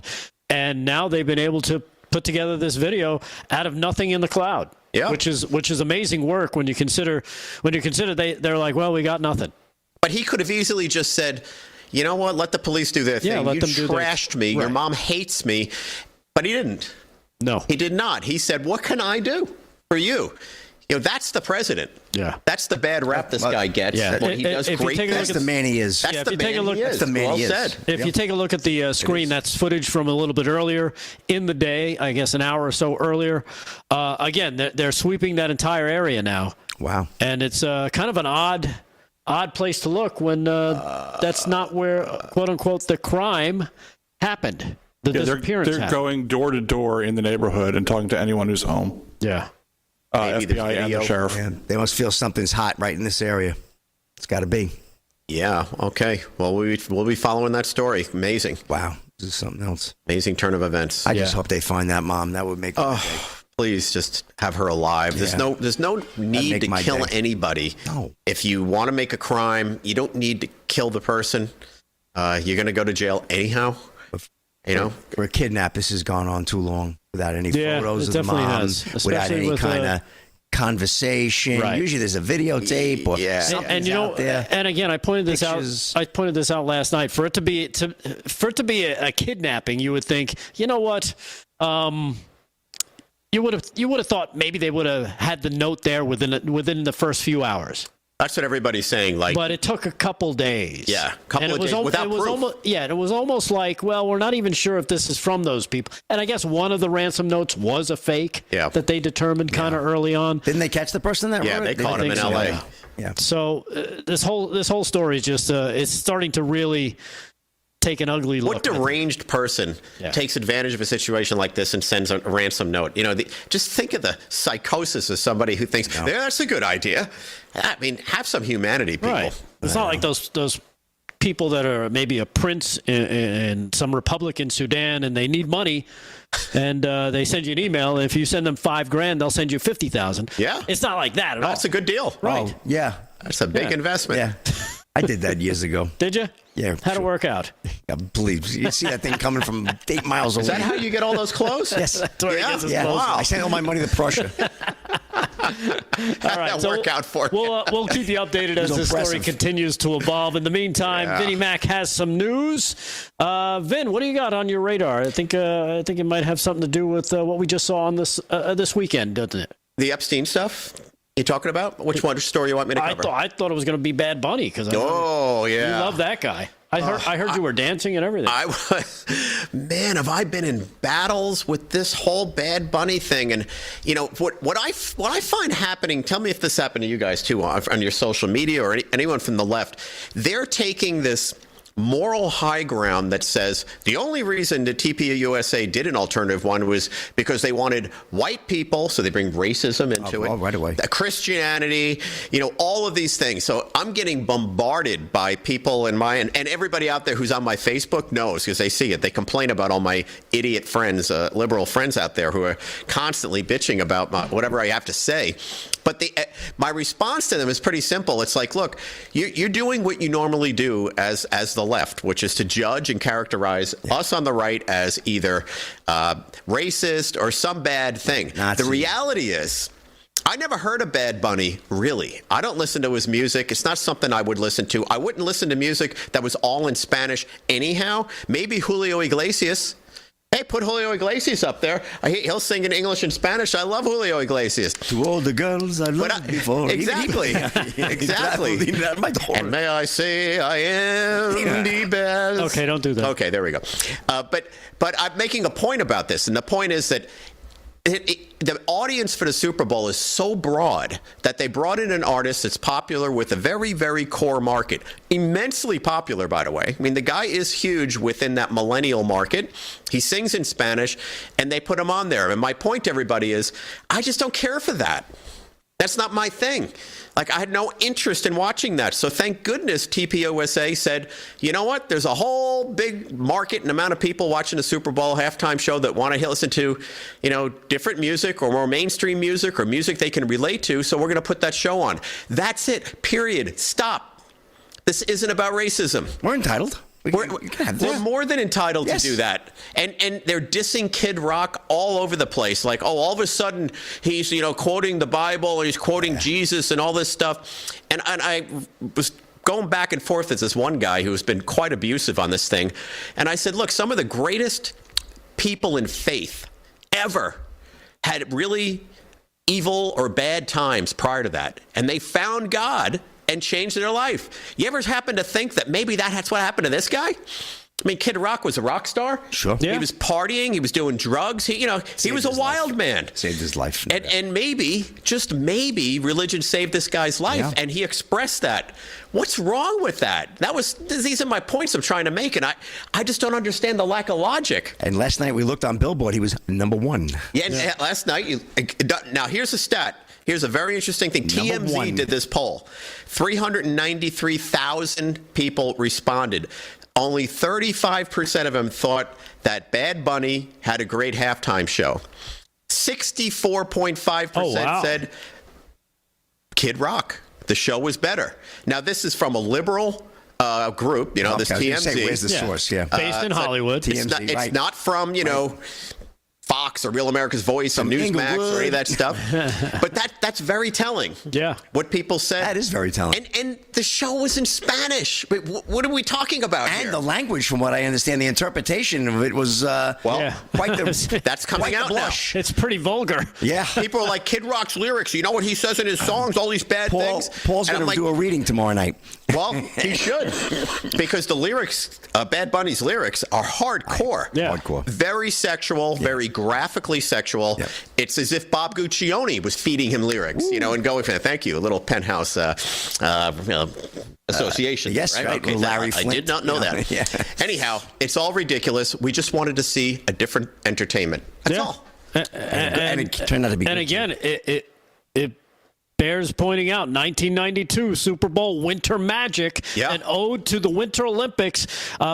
[SPEAKER 4] And now they've been able to put together this video out of nothing in the cloud. Yeah. Which is amazing work when you consider they're like, well, we got nothing.
[SPEAKER 5] But he could have easily just said, you know what? Let the police do their thing. You trashed me. Right. Your mom hates me. But he didn't.
[SPEAKER 4] No.
[SPEAKER 5] He did not. He said, what can I do for you? You know, that's the president.
[SPEAKER 4] Yeah.
[SPEAKER 5] That's the bad rap this guy gets.
[SPEAKER 4] Yeah.
[SPEAKER 5] He does great things.
[SPEAKER 8] That's the man he is.
[SPEAKER 5] That's the man he is.
[SPEAKER 4] If you take a look at the screen, that's footage from a little bit earlier in the day, I guess an hour or so earlier. Again, they're sweeping that entire area now.
[SPEAKER 8] Wow.
[SPEAKER 4] And it's kind of an odd place to look when that's not where, quote unquote, the crime happened. The disappearance
[SPEAKER 7] they're
[SPEAKER 4] happened.
[SPEAKER 7] going door to door in the neighborhood and talking to anyone who's home.
[SPEAKER 4] Yeah.
[SPEAKER 7] FBI and the sheriff.
[SPEAKER 8] Man, they must feel something's hot right in this area. It's got to be.
[SPEAKER 5] Yeah. Okay. Well, we'll be following that story. Amazing.
[SPEAKER 8] Wow. This is something else.
[SPEAKER 5] Amazing turn of events.
[SPEAKER 8] I just hope they find that mom. That would make my day.
[SPEAKER 5] Please just have her alive. There's no need to kill anybody.
[SPEAKER 8] No.
[SPEAKER 5] If you want to make a crime, you don't need to kill the person. you're going to go to jail anyhow. You know,
[SPEAKER 8] where a kidnap, this has gone on too long without any photos of the
[SPEAKER 4] definitely
[SPEAKER 8] mom,
[SPEAKER 4] has,
[SPEAKER 8] without any kind of conversation.
[SPEAKER 4] Right.
[SPEAKER 8] Usually there's a videotape or something
[SPEAKER 4] and you know,
[SPEAKER 8] out there.
[SPEAKER 4] and again, I pointed this
[SPEAKER 8] Pictures.
[SPEAKER 4] out. I pointed this out last night. For it to be a kidnapping, you would think, you know what? You would have thought maybe they would have had the note there within the first few hours.
[SPEAKER 5] That's what everybody's saying.
[SPEAKER 4] But it took a couple days.
[SPEAKER 5] Yeah, a couple of days without proof.
[SPEAKER 4] It was almost like, well, we're not even sure if this is from those people. And I guess one of the ransom notes was a fake that they determined kind of early on.
[SPEAKER 8] Didn't they catch the person that wrote it?
[SPEAKER 5] They caught him in L.A.
[SPEAKER 8] Yeah.
[SPEAKER 4] So this whole story is just it's starting to really take an ugly look.
[SPEAKER 5] What deranged person takes advantage of a situation like this and sends a ransom note? You know, just think of the psychosis of somebody who thinks, yeah, that's a good idea. I mean, have some humanity, people.
[SPEAKER 4] Right. It's not like those people that are maybe a prince in some republic in Sudan and they need money and they send you an email. If you send them $5,000, they'll send you $50,000.
[SPEAKER 5] Yeah.
[SPEAKER 4] It's not like that at all.
[SPEAKER 5] That's a good deal.
[SPEAKER 4] Right.
[SPEAKER 8] Oh, yeah.
[SPEAKER 5] That's a big investment.
[SPEAKER 8] Yeah. I did that years ago.
[SPEAKER 4] Did you?
[SPEAKER 8] Yeah.
[SPEAKER 4] How'd it work out?
[SPEAKER 8] I believe you see that thing coming from 8 miles away.
[SPEAKER 5] Is that how you get all those clothes?
[SPEAKER 8] Yes.
[SPEAKER 4] That's where he gets his
[SPEAKER 8] Yeah.
[SPEAKER 4] clothes.
[SPEAKER 8] Wow. I sent all my money to Prussia.
[SPEAKER 5] All right, work out for you.
[SPEAKER 4] We'll keep you updated as this story continues to evolve. In the meantime, Vinnie Mac has some news. Vin, what do you got on your radar? I think it might have something to do with what we just saw on this weekend, doesn't it?
[SPEAKER 5] The Epstein stuff you talking about? Which one story you want me to cover?
[SPEAKER 4] I thought it was going to be Bad Bunny because you love that guy. I heard you were dancing and everything.
[SPEAKER 5] Man, have I been in battles with this whole Bad Bunny thing? And you know what I find happening. Tell me if this happened to you guys too on your social media or anyone from the left. They're taking this moral high ground that says the only reason the TPUSA did an alternative one was because they wanted white people, so they bring racism into it.
[SPEAKER 8] Right away.
[SPEAKER 5] Christianity, all of these things. So I'm getting bombarded by people and everybody out there who's on my Facebook knows because they see it. They complain about all my idiot friends, liberal friends out there who are constantly bitching about whatever I have to say. But my response to them is pretty simple. It's like, look, you're doing what you normally do as the left, which is to judge and characterize us on the right as either racist or some bad thing.
[SPEAKER 8] Nazi.
[SPEAKER 5] The reality is, I never heard of Bad Bunny, really. I don't listen to his music. It's not something I would listen to. I wouldn't listen to music that was all in Spanish anyhow. Maybe Julio Iglesias. Hey, put Julio Iglesias up there. He'll sing in English and Spanish. I love Julio Iglesias.
[SPEAKER 8] To all the girls I loved before.
[SPEAKER 5] Exactly. Exactly. And may I say I am the best.
[SPEAKER 4] Okay, don't do that.
[SPEAKER 5] Okay, there we go. But I'm making a point about this, and the point is that the audience for the Super Bowl is so broad that they brought in an artist that's popular with a very, very core market. Immensely popular, by the way. I mean, the guy is huge within that millennial market. He sings in Spanish, and they put him on there. And my point to everybody is, I just don't care for that. That's not my thing. Like, I had no interest in watching that. So thank goodness TPUSA said, you know what? There's a whole big market and amount of people watching the Super Bowl halftime show that want to listen to, different music or more mainstream music or music they can relate to. So we're going to put that show on. That's it. Period. Stop. This isn't about racism.
[SPEAKER 8] We're entitled.
[SPEAKER 5] We're more than entitled to do that. And they're dissing Kid Rock all over the place. Like, all of a sudden he's, quoting the Bible or he's quoting Jesus and all this stuff. And I was going back and forth with this one guy who's been quite abusive on this thing. And I said, look, some of the greatest people in faith ever had really evil or bad times prior to that. And they found God and changed their life. You ever happen to think that maybe that's what happened to this guy? I mean, Kid Rock was a rock star.
[SPEAKER 8] Sure.
[SPEAKER 5] Yeah. He was partying. He was doing drugs. He was a wild man.
[SPEAKER 8] Saved his life.
[SPEAKER 5] And maybe, just maybe, religion saved this guy's life. Yeah. And he expressed that. What's wrong with that? These are my points I'm trying to make. And I just don't understand the lack of logic.
[SPEAKER 8] And last night we looked on Billboard. He was #1.
[SPEAKER 5] Yeah. And last night, now here's a stat. Here's a very interesting thing. TMZ did this poll. 393,000 people responded. Only 35% of them thought that Bad Bunny had a great halftime show. 64.5% said Kid Rock. The show was better. Now, this is from a liberal group, you know, this
[SPEAKER 8] Okay, I was
[SPEAKER 5] TMZ.
[SPEAKER 8] gonna say, where's the source? Yeah.
[SPEAKER 4] Based in Hollywood.
[SPEAKER 5] It's not from, you know, Fox or Real America's Voice or Newsmax or any of that stuff. But that's very telling.
[SPEAKER 4] Yeah.
[SPEAKER 5] What people said.
[SPEAKER 8] That is very telling.
[SPEAKER 5] And the show was in Spanish. But what are we talking about
[SPEAKER 8] And
[SPEAKER 5] here?
[SPEAKER 8] the language, from what I understand, the interpretation of it was quite the
[SPEAKER 5] that's coming out now.
[SPEAKER 4] It's pretty vulgar.
[SPEAKER 8] Yeah.
[SPEAKER 5] People are like, Kid Rock's lyrics. You know what he says in his songs? All these bad things.
[SPEAKER 8] Paul's going to do a reading tomorrow night.
[SPEAKER 5] Well, he should, because the lyrics, Bad Bunny's lyrics, are hardcore.
[SPEAKER 4] Yeah.
[SPEAKER 8] Hardcore.
[SPEAKER 5] Very sexual, very graphically sexual.
[SPEAKER 8] Yeah.
[SPEAKER 5] It's as if Bob Guccione was feeding him lyrics, you know, and going for thank you, a little Penthouse association.
[SPEAKER 8] Yes,
[SPEAKER 5] right?
[SPEAKER 8] right.
[SPEAKER 5] Okay,
[SPEAKER 8] Larry
[SPEAKER 5] I
[SPEAKER 8] Flint.
[SPEAKER 5] did not know that.
[SPEAKER 8] Yeah.
[SPEAKER 5] Anyhow, it's all ridiculous. We just wanted to see a different entertainment. That's all.
[SPEAKER 8] And it turned out to be
[SPEAKER 4] And
[SPEAKER 8] good,
[SPEAKER 4] again, it bears pointing out 1992 Super Bowl Winter Magic, an ode to the Winter Olympics,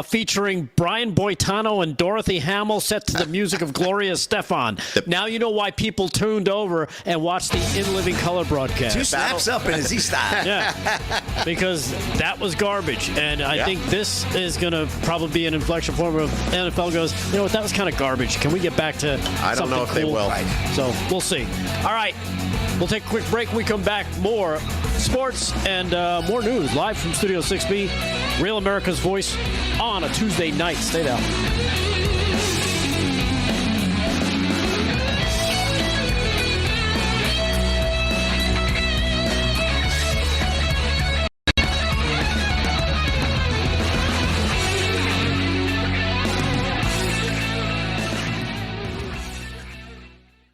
[SPEAKER 4] featuring Brian Boitano and Dorothy Hamill, set to the music of Gloria Estefan. Now you know why people tuned over and watched the In Living Color broadcast.
[SPEAKER 8] 2 snaps up in a Z style.
[SPEAKER 4] Yeah, because that was garbage. And I think this is going to probably be an inflection point where NFL goes, you know what, that was kind of garbage. Can we get back to
[SPEAKER 5] I don't know if they will.
[SPEAKER 4] Right. So we'll see. All right. We'll take a quick break. We come back, more sports and more news live from Studio 6B, Real America's Voice on a Tuesday night. Stay down.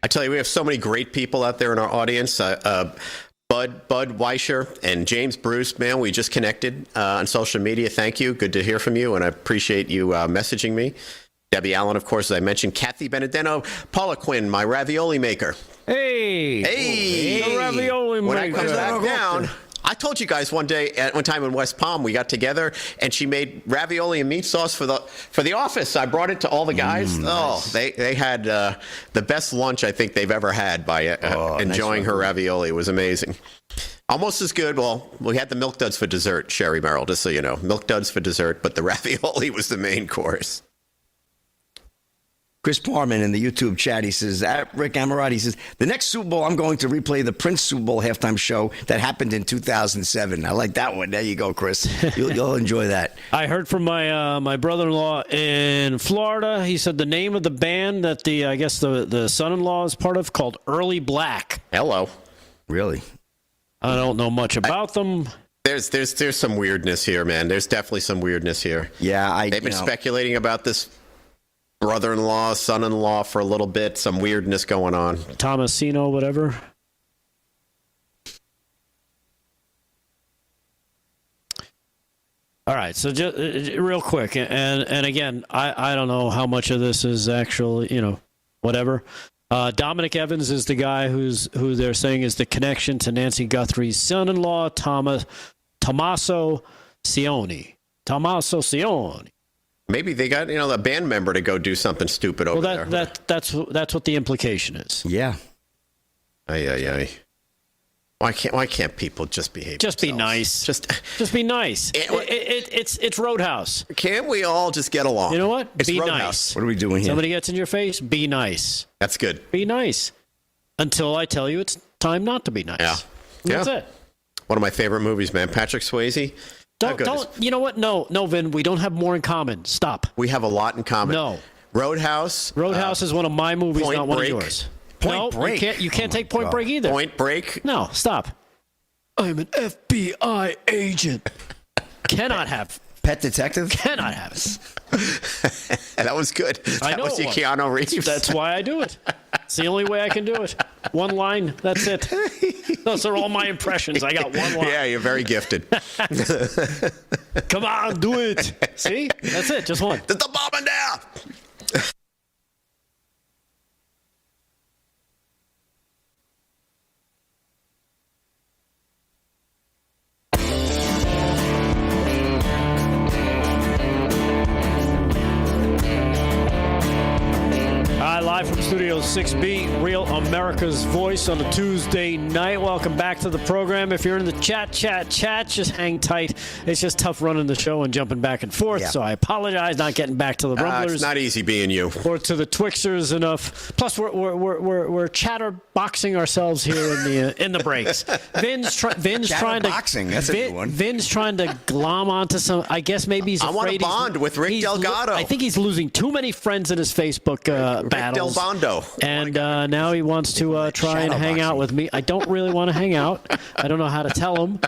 [SPEAKER 5] I tell you, we have so many great people out there in our audience. Bud Weischer and James Bruce, man, we just connected on social media. Thank you. Good to hear from you, and I appreciate you messaging me. Debbie Allen, of course, as I mentioned. Kathy Benedetto. Paula Quinn, my ravioli maker.
[SPEAKER 4] Hey! The ravioli
[SPEAKER 5] when
[SPEAKER 4] maker.
[SPEAKER 5] I come back down, I told you guys one time in West Palm, we got together and she made ravioli and meat sauce for the office. I brought it to all the guys.
[SPEAKER 8] Nice.
[SPEAKER 5] They had the best lunch I think they've ever had by enjoying her ravioli. It was amazing. Almost as good. Well, we had the milk duds for dessert, Sherry Merrill, just so you know. Milk duds for dessert, but the ravioli was the main course.
[SPEAKER 8] Chris Parman in the YouTube chat, he says, Rick Amorati, he says, the next Super Bowl, I'm going to replay the Prince Super Bowl halftime show that happened in 2007. I like that one. There you go, Chris. You'll enjoy that.
[SPEAKER 4] I heard from my brother-in-law in Florida. He said the name of the band that I guess the son-in-law is part of, called Early Black.
[SPEAKER 5] Hello.
[SPEAKER 8] Really?
[SPEAKER 4] I don't know much about them.
[SPEAKER 5] There's some weirdness here, man. There's definitely some weirdness here.
[SPEAKER 8] Yeah,
[SPEAKER 5] they've been speculating about this brother-in-law, son-in-law for a little bit. Some weirdness going on.
[SPEAKER 4] Tomasino, whatever. All right, so just real quick, and again, I don't know how much of this is actually, whatever. Dominic Evans is the guy who they're saying is the connection to Nancy Guthrie's son-in-law, Tommaso Cioni. Tommaso Cioni.
[SPEAKER 5] Maybe they got a band member to go do something stupid over there.
[SPEAKER 4] That's what the implication is.
[SPEAKER 8] Yeah.
[SPEAKER 5] Ay. Why can't people just behave?
[SPEAKER 4] Just
[SPEAKER 5] themselves?
[SPEAKER 4] Be nice.
[SPEAKER 5] Just
[SPEAKER 4] be nice. It's Roadhouse.
[SPEAKER 5] Can't we all just get along?
[SPEAKER 4] You know what?
[SPEAKER 5] It's
[SPEAKER 4] be
[SPEAKER 5] Roadhouse.
[SPEAKER 4] Nice.
[SPEAKER 8] What are we doing here?
[SPEAKER 4] Somebody gets in your face. Be nice.
[SPEAKER 5] That's good.
[SPEAKER 4] Be nice until I tell you it's time not to be nice.
[SPEAKER 5] Yeah.
[SPEAKER 4] That's it.
[SPEAKER 5] One of my favorite movies, man. Patrick Swayze.
[SPEAKER 4] Don't. You know what? No, Vin. We don't have more in common. Stop.
[SPEAKER 5] We have a lot in common.
[SPEAKER 4] No.
[SPEAKER 5] Roadhouse.
[SPEAKER 4] Roadhouse is one of my movies, not one of yours.
[SPEAKER 8] Point Break.
[SPEAKER 4] You can't take Point Break either.
[SPEAKER 5] Point Break.
[SPEAKER 4] No, stop. I'm an FBI agent. Cannot have.
[SPEAKER 8] Pet Detective?
[SPEAKER 4] Cannot have it.
[SPEAKER 5] That was good.
[SPEAKER 4] I know
[SPEAKER 5] was your Keanu Reeves.
[SPEAKER 4] That's why I do it. It's the only way I can do it. One line, that's it. Those are all my impressions. I got one line.
[SPEAKER 5] Yeah, you're very gifted.
[SPEAKER 4] Come on, do it. See? That's it. Just one.
[SPEAKER 5] There's the bomb in there.
[SPEAKER 4] Live from Studio 6B, Real America's Voice on a Tuesday night. Welcome back to the program. If you're in the chat, just hang tight. It's just tough running the show and jumping back and forth, so I apologize not getting back to the Rumblers.
[SPEAKER 5] It's not easy being you.
[SPEAKER 4] Or to the Twixters enough. Plus, we're chatterboxing ourselves here in the breaks. Vin's trying to
[SPEAKER 8] boxing. That's a good one.
[SPEAKER 4] Vin's trying to glom onto some. I guess maybe he's afraid.
[SPEAKER 5] I want to bond with Rick Delgado.
[SPEAKER 4] I think he's losing too many friends in his Facebook battles.
[SPEAKER 5] Rick Delbondo.
[SPEAKER 4] And now he wants to try and hang out with me. I don't really want to hang out. I don't know how to tell him.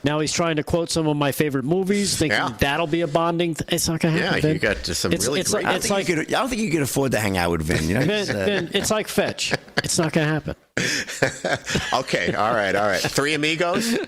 [SPEAKER 4] Now he's trying to quote some of my favorite movies, thinking that'll be a bonding. It's not going to happen.
[SPEAKER 5] Yeah, you got some really great.
[SPEAKER 8] I don't think you could afford to hang out with Vin. You know?
[SPEAKER 4] Vin, it's like Fetch. It's not going to happen.
[SPEAKER 5] Okay, all right. Three Amigos.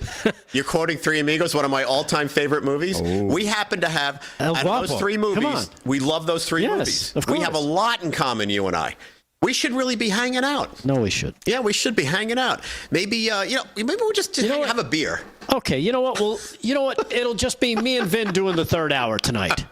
[SPEAKER 5] You're quoting Three Amigos, one of my all-time favorite movies. Oh. We happen to have those three movies. We love those three movies.
[SPEAKER 4] Of course.
[SPEAKER 5] We have a lot in common, you and I. We should really be hanging out.
[SPEAKER 4] No, we should.
[SPEAKER 5] Yeah, we should be hanging out. Maybe maybe we'll just have a beer.
[SPEAKER 4] Okay, you know what? Well, you know what? It'll just be me and Vin doing the third hour tonight.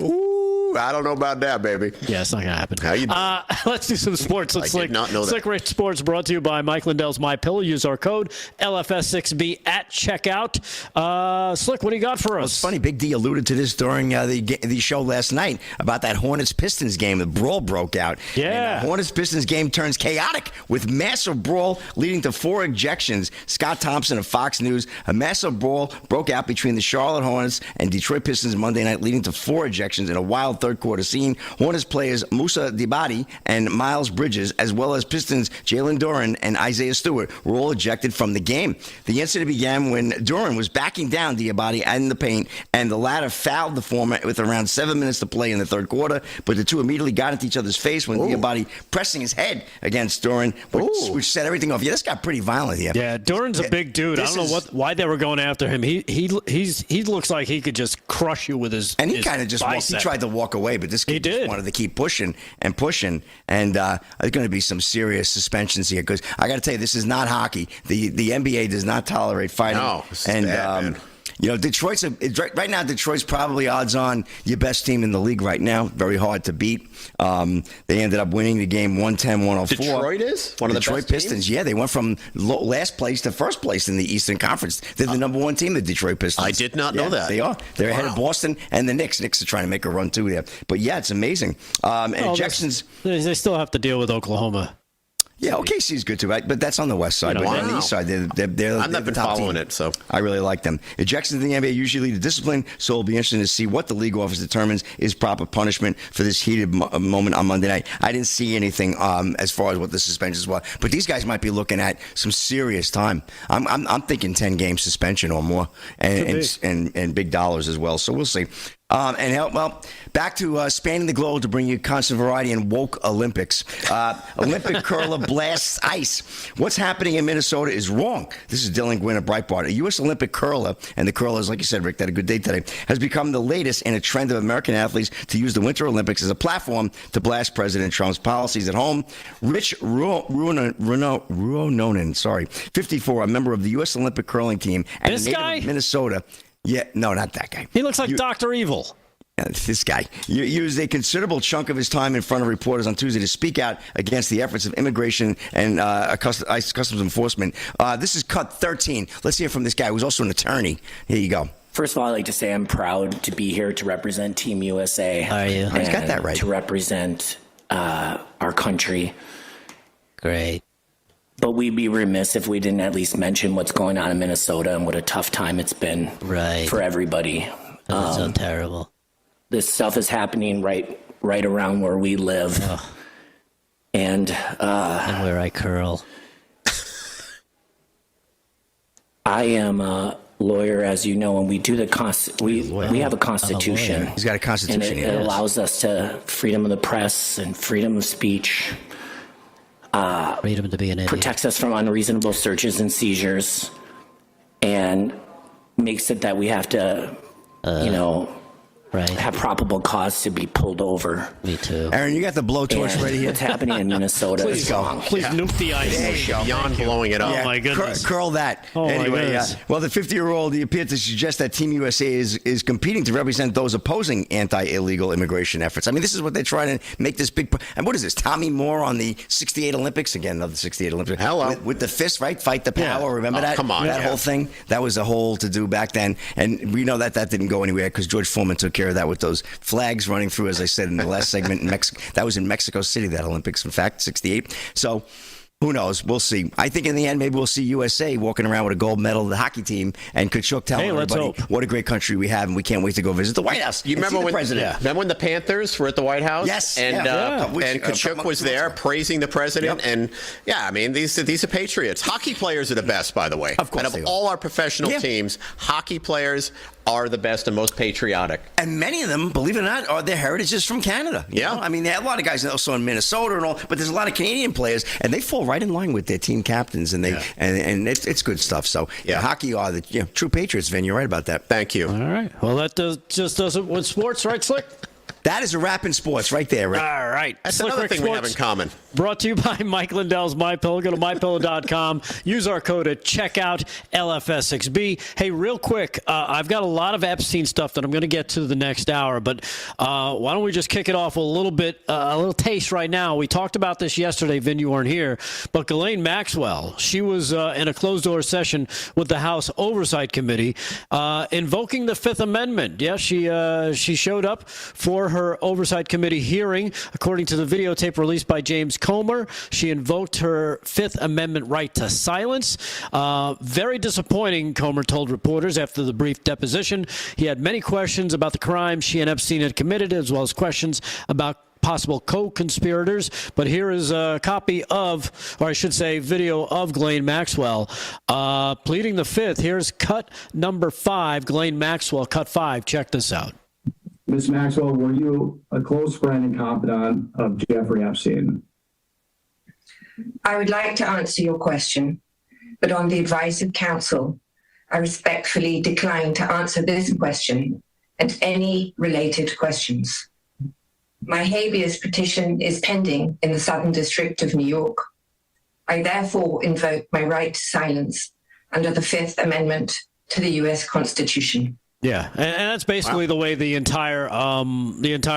[SPEAKER 5] Ooh, I don't know about that, baby.
[SPEAKER 4] Yeah, it's not going to happen.
[SPEAKER 5] How you doing?
[SPEAKER 4] Let's do some sports.
[SPEAKER 5] I did not know that.
[SPEAKER 4] Slick Rich Sports brought to you by Mike Lindell's MyPillow. Use our code LFS6B at checkout. Slick, what do you got for us?
[SPEAKER 8] Well, it's funny. Big D alluded to this during the show last night about that Hornets-Pistons game. The brawl broke out.
[SPEAKER 4] Yeah.
[SPEAKER 8] And Hornets-Pistons game turns chaotic with massive brawl leading to 4 ejections. Scott Thompson of Fox News. A massive brawl broke out between the Charlotte Hornets and Detroit Pistons Monday night, leading to 4 ejections in a wild third-quarter scene. Hornets players Musa Diabate and Miles Bridges, as well as Pistons Jalen Duren and Isaiah Stewart, were all ejected from the game. The incident began when Duren was backing down Diabate in the paint, and the latter fouled the former with around 7 minutes to play in the third quarter, but the two immediately got into each other's face when Diabate pressing his head against Duren, which set everything off. Yeah, this got pretty violent here.
[SPEAKER 4] Yeah, Duren's a big dude. I don't know why they were going after him. He looks like he could just crush you with his
[SPEAKER 8] And he kind of just he tried to walk away, but this kid just wanted to keep pushing. And there's going to be some serious suspensions here because I got to tell you, this is not hockey. The NBA does not tolerate fighting.
[SPEAKER 5] No, this is bad, man.
[SPEAKER 8] You know, right now. Detroit's probably odds-on your best team in the league right now. Very hard to beat. They ended up winning the game 110-104.
[SPEAKER 5] Detroit is one of the
[SPEAKER 8] Detroit
[SPEAKER 5] best
[SPEAKER 8] Pistons.
[SPEAKER 5] Teams?
[SPEAKER 8] Yeah, they went from last place to first place in the Eastern Conference. They're the number 1 team, the Detroit Pistons.
[SPEAKER 5] I did not know that.
[SPEAKER 8] They are. They're ahead of Boston and the Knicks. Knicks are trying to make a run too there. But yeah, it's amazing. Ejections.
[SPEAKER 4] They still have to deal with Oklahoma.
[SPEAKER 8] Yeah, OKC's good too, right? But that's on the west side. But on the east side, they're
[SPEAKER 5] I've not been following it, so
[SPEAKER 8] I really like them. Ejections in the NBA usually lead to discipline, so it'll be interesting to see what the league office determines is proper punishment for this heated moment on Monday night. I didn't see anything as far as what the suspensions were, but these guys might be looking at some serious time. I'm thinking 10-game suspension or more, and big dollars as well. So we'll see. Back to spanning the globe to bring you constant variety and woke Olympics. Olympic curler blasts ice. What's happening in Minnesota is wrong. This is Dylan Gwynn of Breitbart. A U.S. Olympic curler, and the curlers, like you said, Rick, had a good day today, has become the latest in a trend of American athletes to use the Winter Olympics as a platform to blast President Trump's policies at home. Rich Ruononen, 54, a member of the U.S. Olympic curling team, and a native of Minnesota. Yeah, no, not that guy.
[SPEAKER 4] He looks like Dr. Evil.
[SPEAKER 8] This guy used a considerable chunk of his time in front of reporters on Tuesday to speak out against the efforts of immigration and customs enforcement. This is cut 13. Let's hear from this guy who's also an attorney. Here you go.
[SPEAKER 14] First of all, I'd like to say I'm proud to be here to represent Team USA.
[SPEAKER 8] Are you? He's got that right.
[SPEAKER 14] To represent our country.
[SPEAKER 15] Great.
[SPEAKER 14] But we'd be remiss if we didn't at least mention what's going on in Minnesota and what a tough time it's been for everybody.
[SPEAKER 15] That's so terrible.
[SPEAKER 14] This stuff is happening right around where we live. And
[SPEAKER 15] where I curl.
[SPEAKER 14] I am a lawyer, as you know, and we do we have a constitution.
[SPEAKER 8] He's got a constitution.
[SPEAKER 14] And it allows us to freedom of the press and freedom of speech.
[SPEAKER 15] Freedom to be an idiot.
[SPEAKER 14] Protects us from unreasonable searches and seizures, and makes it that we have to, have probable cause to be pulled over.
[SPEAKER 15] Me too.
[SPEAKER 8] Aaron, you got the blowtorch
[SPEAKER 14] And
[SPEAKER 8] ready here?
[SPEAKER 14] what's happening in Minnesota
[SPEAKER 4] Please
[SPEAKER 14] is wrong.
[SPEAKER 4] Please nuke the ice.
[SPEAKER 8] There you go.
[SPEAKER 5] Beyond blowing it up.
[SPEAKER 4] Oh, my goodness.
[SPEAKER 8] Curl that.
[SPEAKER 4] Oh, my
[SPEAKER 8] anyway,
[SPEAKER 4] goodness.
[SPEAKER 8] well, the 50-year-old, he appeared to suggest that Team USA is competing to represent those opposing anti-illegal immigration efforts. I mean, this is what they're trying to make this big. And what is this? Tommy Moore on the '68 Olympics again? Another '68 Olympics.
[SPEAKER 5] Hello.
[SPEAKER 8] With the fist, right? Fight the power. Remember that?
[SPEAKER 5] Come on.
[SPEAKER 8] That whole thing. That was a whole to do back then, and we know that didn't go anywhere because George Foreman took care of that with those flags running through, as I said in the last segment in Mexico. That was in Mexico City, that Olympics, in fact, '68. So who knows? We'll see. I think in the end, maybe we'll see USA walking around with a gold medal, the hockey team, and Kachuk telling everybody what a great country we have, and we can't wait to go visit the White House.
[SPEAKER 5] You remember when the Panthers were at the White House?
[SPEAKER 8] Yes.
[SPEAKER 5] And Kachuk was there praising the president. Yep. And I mean, these are patriots. Hockey players are the best, by the way.
[SPEAKER 8] Of course.
[SPEAKER 5] Out of all our professional teams, hockey players are the best and most patriotic.
[SPEAKER 8] And many of them, believe it or not, are their heritage is from Canada. You know? I mean, they have a lot of guys also in Minnesota and all, but there's a lot of Canadian players, and they fall right in line with their team captains, and and it's good stuff. So hockey are the true patriots, Vin. You're right about that.
[SPEAKER 5] Thank you.
[SPEAKER 4] All right. Well, that just does it with sports, right, Slick?
[SPEAKER 8] That is a wrap in sports right there, Rick.
[SPEAKER 4] All right.
[SPEAKER 5] That's
[SPEAKER 4] Slick
[SPEAKER 5] another
[SPEAKER 4] Rick
[SPEAKER 5] thing
[SPEAKER 4] Sports,
[SPEAKER 5] we have in common.
[SPEAKER 4] Brought to you by Mike Lindell's MyPillow. Go to mypillow.com. Use our code at checkout, LFS6B. Hey, real quick, I've got a lot of Epstein stuff that I'm going to get to the next hour, but why don't we just kick it off with a little taste right now. We talked about this yesterday, Vin, you weren't here, but Ghislaine Maxwell, she was in a closed-door session with the House Oversight Committee invoking the Fifth Amendment. Yeah, she showed up for her Oversight Committee hearing. According to the videotape released by James Comer, she invoked her Fifth Amendment right to silence. Very disappointing, Comer told reporters after the brief deposition. He had many questions about the crime she and Epstein had committed, as well as questions about possible co-conspirators. But here is a copy of, or I should say, video of Ghislaine Maxwell pleading the Fifth. Here's cut number 5, Ghislaine Maxwell, cut 5. Check this out.
[SPEAKER 16] Ms. Maxwell, were you a close friend and confidant of Jeffrey Epstein?
[SPEAKER 17] I would like to answer your question, but on the advice of counsel, I respectfully decline to answer this question and any related questions. My habeas petition is pending in the Southern District of New York. I therefore invoke my right to silence under the Fifth Amendment to the U.S. Constitution.
[SPEAKER 4] Yeah, and that's basically the way the entire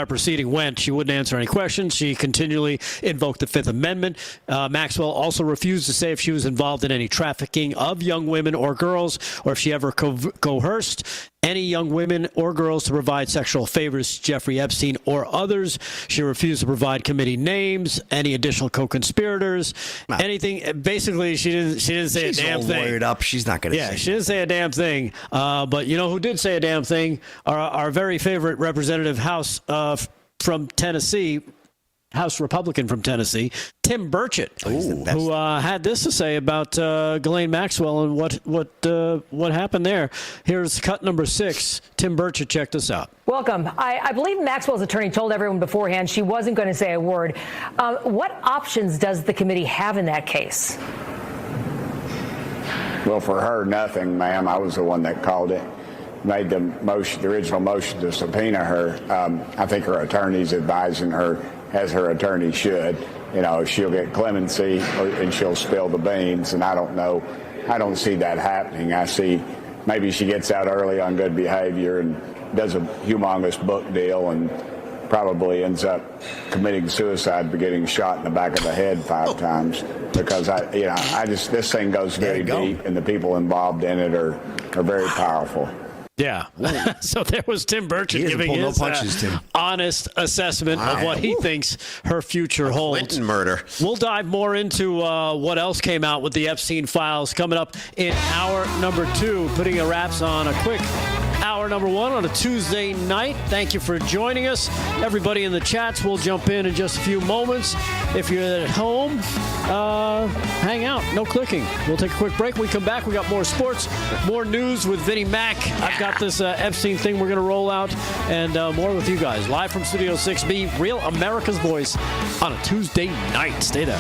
[SPEAKER 4] proceeding went. She wouldn't answer any questions. She continually invoked the Fifth Amendment. Maxwell also refused to say if she was involved in any trafficking of young women or girls, or if she ever coerced any young women or girls to provide sexual favors to Jeffrey Epstein or others. She refused to provide committee names, any additional co-conspirators, anything. Basically, she didn't say a damn thing.
[SPEAKER 8] She's all lawyered up. She's not going to say.
[SPEAKER 4] Yeah, she didn't say a damn thing. But you know who did say a damn thing? Our very favorite representative House from Tennessee, House Republican from Tennessee, Tim Burchett, who had this to say about Ghislaine Maxwell and what happened there. Here's cut number 6. Tim Burchett, check this out.
[SPEAKER 18] Welcome. I believe Maxwell's attorney told everyone beforehand she wasn't going to say a word. What options does the committee have in that case?
[SPEAKER 19] Well, for her, nothing, ma'am. I was the one that called it, made the original motion to subpoena her. I think her attorney's advising her, as her attorney should. You know, she'll get clemency and she'll spill the beans, and I don't know. I don't see that happening. I see maybe she gets out early on good behavior and does a humongous book deal and probably ends up committing suicide by getting shot in the back of the head 5 times. Because this thing goes very deep, and the people involved in it are very powerful.
[SPEAKER 4] Yeah. So there was Tim Burchett giving his honest assessment of what he thinks her future holds.
[SPEAKER 5] Clinton murder.
[SPEAKER 4] We'll dive more into what else came out with the Epstein files coming up in hour number 2, putting a wraps on a quick hour number 1 on a Tuesday night. Thank you for joining us. Everybody in the chats, we'll jump in just a few moments. If you're at home, hang out. No clicking. We'll take a quick break. When we come back, we got more sports, more news with Vinnie Mac. I've got this Epstein thing we're going to roll out, and more with you guys. Live from Studio 6B, Real America's Voice on a Tuesday night. Stay there.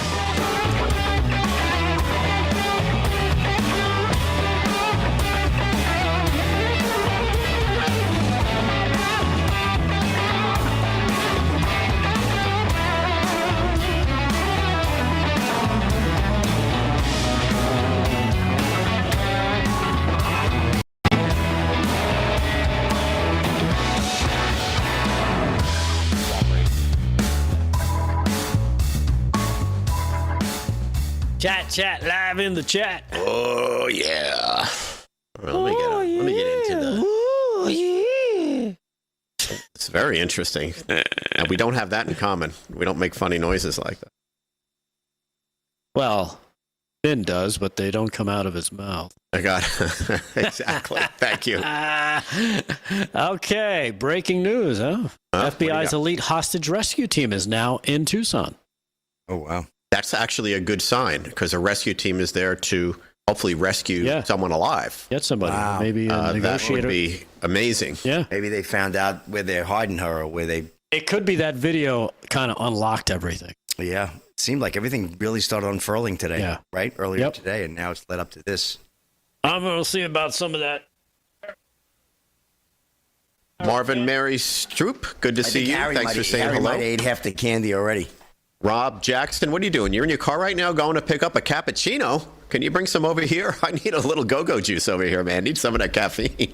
[SPEAKER 4] Chat, live in the chat.
[SPEAKER 5] Oh, yeah. Well, let me get into that.
[SPEAKER 4] Oh, yeah.
[SPEAKER 5] It's very interesting. And we don't have that in common. We don't make funny noises like that.
[SPEAKER 4] Well, Finn does, but they don't come out of his mouth.
[SPEAKER 5] I got it. Exactly. Thank you.
[SPEAKER 4] Okay, breaking news, huh? FBI's elite hostage rescue team is now in Tucson.
[SPEAKER 8] Oh, wow.
[SPEAKER 5] That's actually a good sign because a rescue team is there to hopefully rescue someone alive.
[SPEAKER 4] Get somebody. Wow. Maybe a negotiator.
[SPEAKER 5] That would be amazing.
[SPEAKER 4] Yeah.
[SPEAKER 8] Maybe they found out where they're hiding her or where they...
[SPEAKER 4] It could be that video kind of unlocked everything.
[SPEAKER 8] Yeah. It seemed like everything really started unfurling today, right? Earlier today, and now it's led up to this.
[SPEAKER 4] I'm going to see about some of that.
[SPEAKER 5] Marvin Mary Stroop, good to see you. Thanks for saying hello.
[SPEAKER 8] I ate half the candy already.
[SPEAKER 5] Rob Jackson, what are you doing? You're in your car right now going to pick up a cappuccino. Can you bring some over here? I need a little go-go juice over here, man. Need some of that caffeine.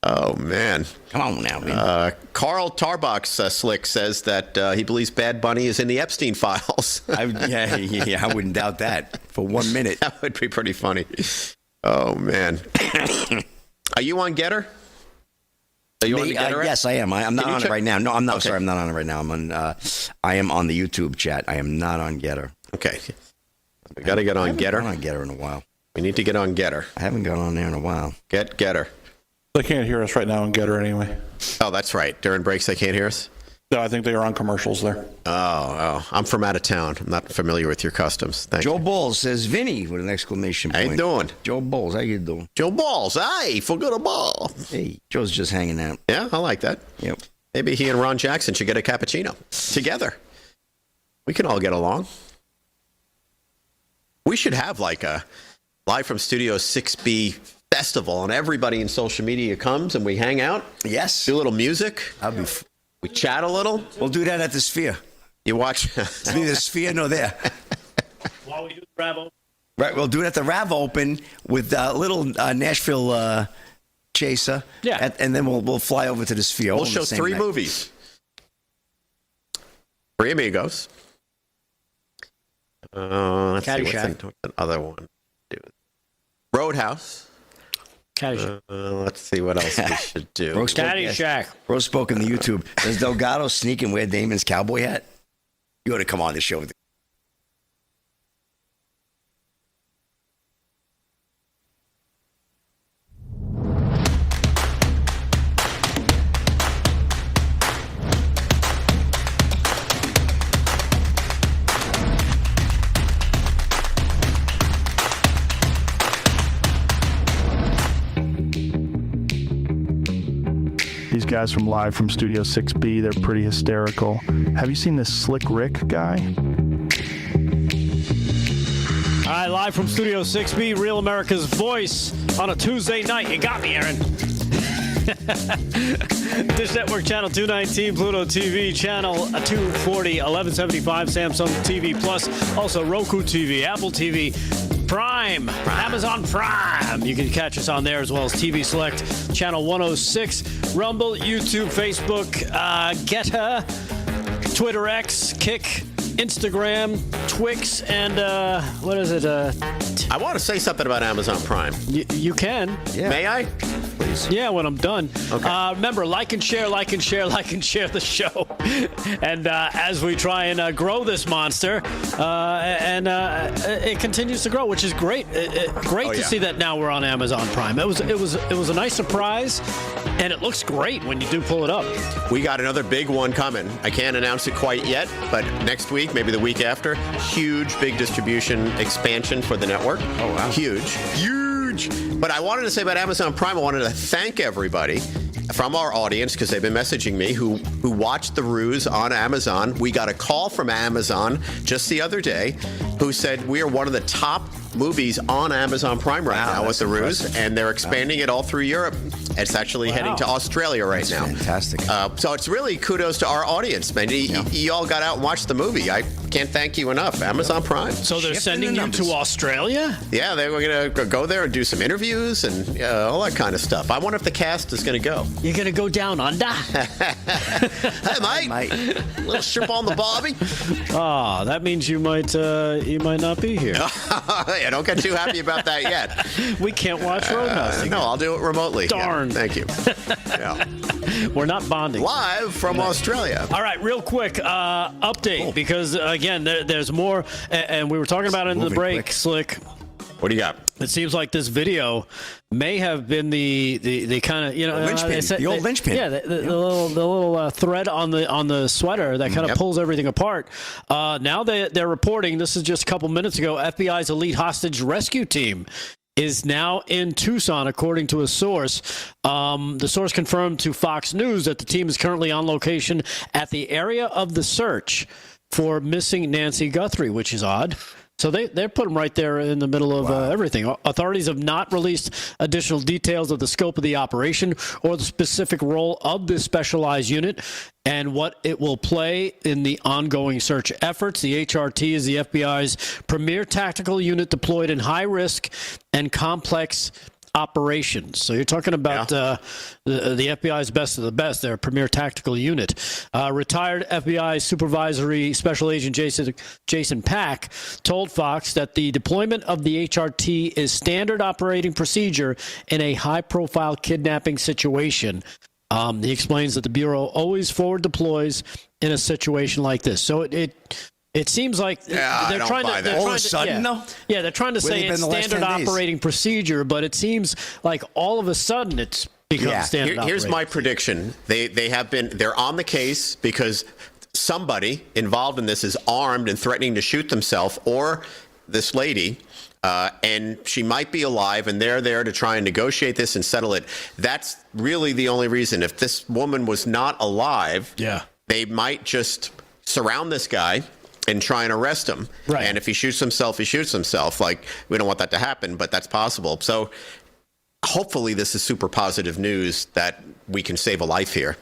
[SPEAKER 5] Oh, man.
[SPEAKER 8] Come on now, man.
[SPEAKER 5] Carl Tarbox Slick says that he believes Bad Bunny is in the Epstein files.
[SPEAKER 8] I wouldn't doubt that for 1 minute.
[SPEAKER 5] That would be pretty funny. Oh, man. Are you on Getter? Are you on the Getter?
[SPEAKER 8] Yes, I am. I'm not on it right now. No, I'm not. Okay. Sorry, I'm not on it right now. I'm on. I am on the YouTube chat. I am not on Getter.
[SPEAKER 5] Okay. We got to get on Getter.
[SPEAKER 8] I haven't gone on Getter in a while.
[SPEAKER 5] We need to get on Getter.
[SPEAKER 8] I haven't gone on there in a while.
[SPEAKER 5] Get Getter.
[SPEAKER 7] They can't hear us right now on Getter anyway.
[SPEAKER 5] Oh, that's right. During breaks, they can't hear us?
[SPEAKER 7] No, I think they are on commercials there.
[SPEAKER 5] Oh. I'm from out of town. I'm not familiar with your customs. Thank
[SPEAKER 8] Joe
[SPEAKER 5] you.
[SPEAKER 8] Balls says, Vinny, with an exclamation point.
[SPEAKER 5] How you doing?
[SPEAKER 8] Joe Balls, how you doing?
[SPEAKER 5] Joe Balls, hey, forget a ball.
[SPEAKER 8] Hey, Joe's just hanging out.
[SPEAKER 5] Yeah, I like that.
[SPEAKER 8] Yep.
[SPEAKER 5] Maybe he and Ron Jackson should get a cappuccino together. We can all get along. We should have like a live from Studio 6B festival, and everybody in social media comes and we hang out.
[SPEAKER 8] Yes.
[SPEAKER 5] Do a little music. We chat a little.
[SPEAKER 8] We'll do that at the Sphere.
[SPEAKER 5] You watch?
[SPEAKER 8] It's neither Sphere nor there.
[SPEAKER 4] While we do the Rav Open.
[SPEAKER 8] Right, we'll do it at the Rav Open with little Nashville chaser.
[SPEAKER 4] Yeah.
[SPEAKER 8] And then we'll fly over to the Sphere.
[SPEAKER 5] We'll show 3 movies. 3 Amigos. Let's see what's the other one. Roadhouse. Let's see what else we should do.
[SPEAKER 4] Caddyshack.
[SPEAKER 8] Bro spoke in the YouTube. Does Delgado sneak and wear Damon's cowboy hat? You ought to come on the show with
[SPEAKER 20] These guys from live from Studio 6B, they're pretty hysterical. Have you seen this Slick Rick guy?
[SPEAKER 4] All right, live from Studio 6B, Real America's Voice on a Tuesday night. You got me, Aaron. Dish Network Channel 219, Pluto TV Channel 240, 1175, Samsung TV Plus, also Roku TV, Apple TV, Prime, Amazon Prime. You can catch us on there as well as TV Select, Channel 106, Rumble, YouTube, Facebook, Getter, Twitter X, Kick, Instagram, Twix, and what is it?
[SPEAKER 5] I want to say something about Amazon Prime.
[SPEAKER 4] You can.
[SPEAKER 5] Yeah. May I?
[SPEAKER 8] Please.
[SPEAKER 4] Yeah, when I'm done.
[SPEAKER 5] Okay.
[SPEAKER 4] Remember, like and share the show. And as we try and grow this monster, and it continues to grow, which is great. Great to see that now we're on Amazon Prime. It was a nice surprise, and it looks great when you do pull it up.
[SPEAKER 5] We got another big one coming. I can't announce it quite yet, but next week, maybe the week after, huge, big distribution expansion for the network.
[SPEAKER 8] Oh, wow.
[SPEAKER 5] Huge. But I wanted to say about Amazon Prime, I wanted to thank everybody from our audience, because they've been messaging me, who watched The Ruse on Amazon. We got a call from Amazon just the other day who said we are one of the top movies on Amazon Prime right now with The Ruse, and they're expanding it all through Europe. It's actually heading to Australia right now.
[SPEAKER 8] Fantastic.
[SPEAKER 5] So it's really kudos to our audience, man. You all got out and watched the movie. can't thank you enough. Amazon Prime.
[SPEAKER 4] So they're sending you to Australia?
[SPEAKER 5] Yeah, they were going to go there and do some interviews and all that kind of stuff. I wonder if the cast is going to go.
[SPEAKER 4] You're going to go down under?
[SPEAKER 5] Hey, mate. A little shrimp on the barbie.
[SPEAKER 4] Oh, that means you might not be here.
[SPEAKER 5] Yeah, don't get too happy about that yet.
[SPEAKER 4] We can't watch Roadhouse.
[SPEAKER 5] No, I'll do it remotely.
[SPEAKER 4] Darn.
[SPEAKER 5] Yeah, thank you. Yeah.
[SPEAKER 4] We're not bonding.
[SPEAKER 5] Live from Australia.
[SPEAKER 4] All right, real quick update, because, again, there's more, and we were talking about it in the break, quick. Slick.
[SPEAKER 5] What do you got?
[SPEAKER 4] It seems like this video may have been the kind of,
[SPEAKER 8] linchpin, the old linchpin.
[SPEAKER 4] Yeah, the little thread on the sweater that kind of pulls everything apart. Now they're reporting, this is just a couple minutes ago, FBI's elite hostage rescue team is now in Tucson, according to a source. The source confirmed to Fox News that the team is currently on location at the area of the search for missing Nancy Guthrie, which is odd. So they're put them right there in the middle of everything. Authorities have not released additional details of the scope of the operation or the specific role of this specialized unit and what it will play in the ongoing search efforts. The HRT is the FBI's premier tactical unit deployed in high-risk and complex operations. So you're talking about the FBI's best of the best, their premier tactical unit. Retired FBI supervisory special agent Jason Pack told Fox that the deployment of the HRT is standard operating procedure in a high-profile kidnapping situation. He explains that the Bureau always forward deploys in a situation like this. So it seems like they're trying to.
[SPEAKER 8] All of a sudden,
[SPEAKER 4] they're trying to say it's standard operating procedure, but it seems like all of a sudden it's become standard.
[SPEAKER 5] Here's my prediction: they're on the case because somebody involved in this is armed and threatening to shoot themselves, or this lady. And she might be alive, and they're there to try and negotiate this and settle it. That's really the only reason. If this woman was not alive, they might just surround this guy and try and arrest him. Right. And if he shoots himself, he shoots himself. Like, we don't want that to happen, but that's possible. So hopefully this is super positive news that we can save a life here,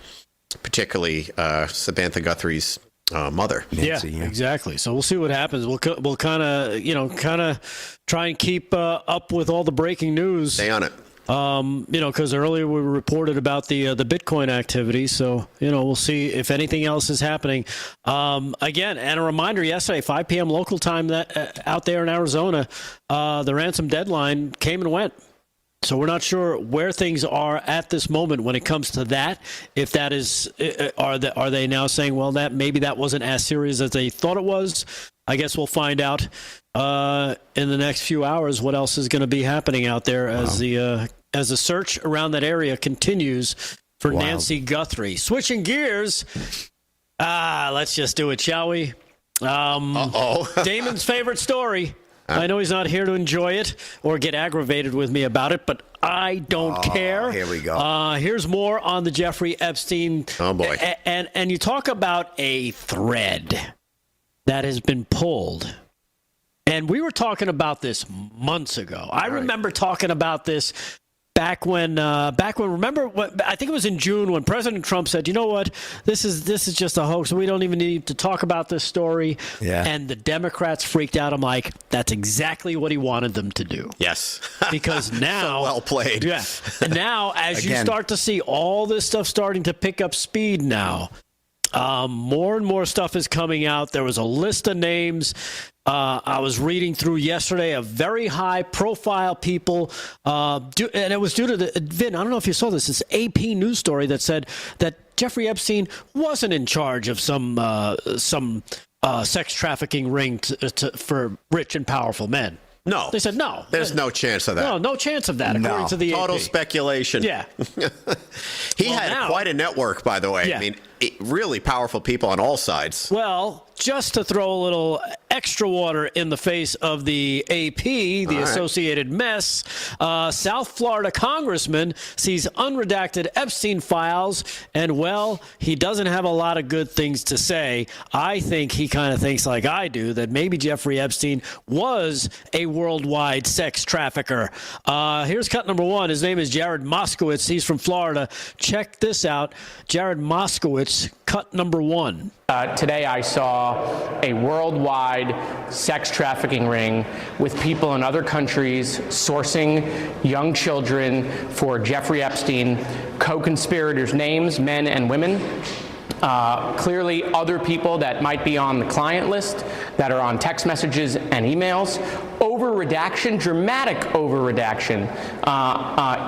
[SPEAKER 5] particularly Samantha Guthrie's mother.
[SPEAKER 4] Nancy, exactly. So we'll see what happens. We'll kind of try and keep up with all the breaking news.
[SPEAKER 5] Stay on it.
[SPEAKER 4] Because earlier we reported about the Bitcoin activity. So, we'll see if anything else is happening. Again, and a reminder, yesterday, 5 p.m. local time, that out there in Arizona, the ransom deadline came and went. So we're not sure where things are at this moment when it comes to that. If that is, are they now saying, well, that maybe that wasn't as serious as they thought it was? I guess we'll find out in the next few hours what else is going to be happening out there as the search around that area continues for Nancy Guthrie. Switching gears, let's just do it, shall we? Damon's favorite story. I know he's not here to enjoy it or get aggravated with me about it, but I don't care.
[SPEAKER 8] Here we go.
[SPEAKER 4] Here's more on the Jeffrey Epstein.
[SPEAKER 5] Oh, boy.
[SPEAKER 4] And you talk about a thread that has been pulled. And we were talking about this months ago. I remember talking about this back when remember what, I think it was in June when President Trump said, you know what, this is just a hoax. We don't even need to talk about this story. Yeah. And the Democrats freaked out. I'm like, that's exactly what he wanted them to do.
[SPEAKER 5] Yes.
[SPEAKER 4] Because now
[SPEAKER 5] so well played.
[SPEAKER 4] Yeah. And now as you start to see all this stuff starting to pick up speed now, more and more stuff is coming out. There was a list of names I was reading through yesterday of very high-profile people, and it was due to Vin, I don't know if you saw this AP news story that said that Jeffrey Epstein wasn't in charge of some sex trafficking ring for rich and powerful men.
[SPEAKER 5] No.
[SPEAKER 4] They said no.
[SPEAKER 5] There's no chance of that.
[SPEAKER 4] No chance of that, according to the
[SPEAKER 5] Total
[SPEAKER 4] AP.
[SPEAKER 5] Speculation.
[SPEAKER 4] Yeah.
[SPEAKER 5] He had quite a network, by the way.
[SPEAKER 4] Yeah.
[SPEAKER 5] I mean, really powerful people on all sides.
[SPEAKER 4] Well, just to throw a little extra water in the face of the AP, the Associated Mess, South Florida congressman sees unredacted Epstein files, and, well, he doesn't have a lot of good things to say. I think he kind of thinks like I do, that maybe Jeffrey Epstein was a worldwide sex trafficker. Here's cut number one. His name is Jared Moskowitz. He's from Florida. Check this out. Jared Moskowitz cut number 1.
[SPEAKER 21] Today I saw a worldwide sex trafficking ring with people in other countries sourcing young children for Jeffrey Epstein, co-conspirators' names, men and women. Clearly other people that might be on the client list that are on text messages and emails. Over redaction, dramatic over redaction.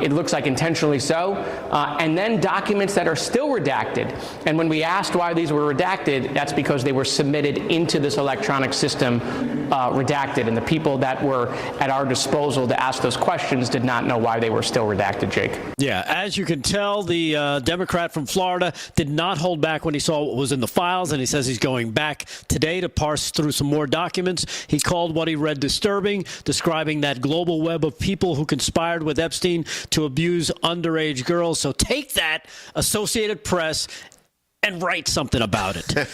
[SPEAKER 21] It looks like intentionally so. And then documents that are still redacted. And when we asked why these were redacted, that's because they were submitted into this electronic system redacted. And the people that were at our disposal to ask those questions did not know why they were still redacted, Jake.
[SPEAKER 4] Yeah, as you can tell, the Democrat from Florida did not hold back when he saw what was in the files, and he says he's going back today to parse through some more documents. He called what he read disturbing, describing that global web of people who conspired with Epstein to abuse underage girls. So take that, Associated Press, and write something about it.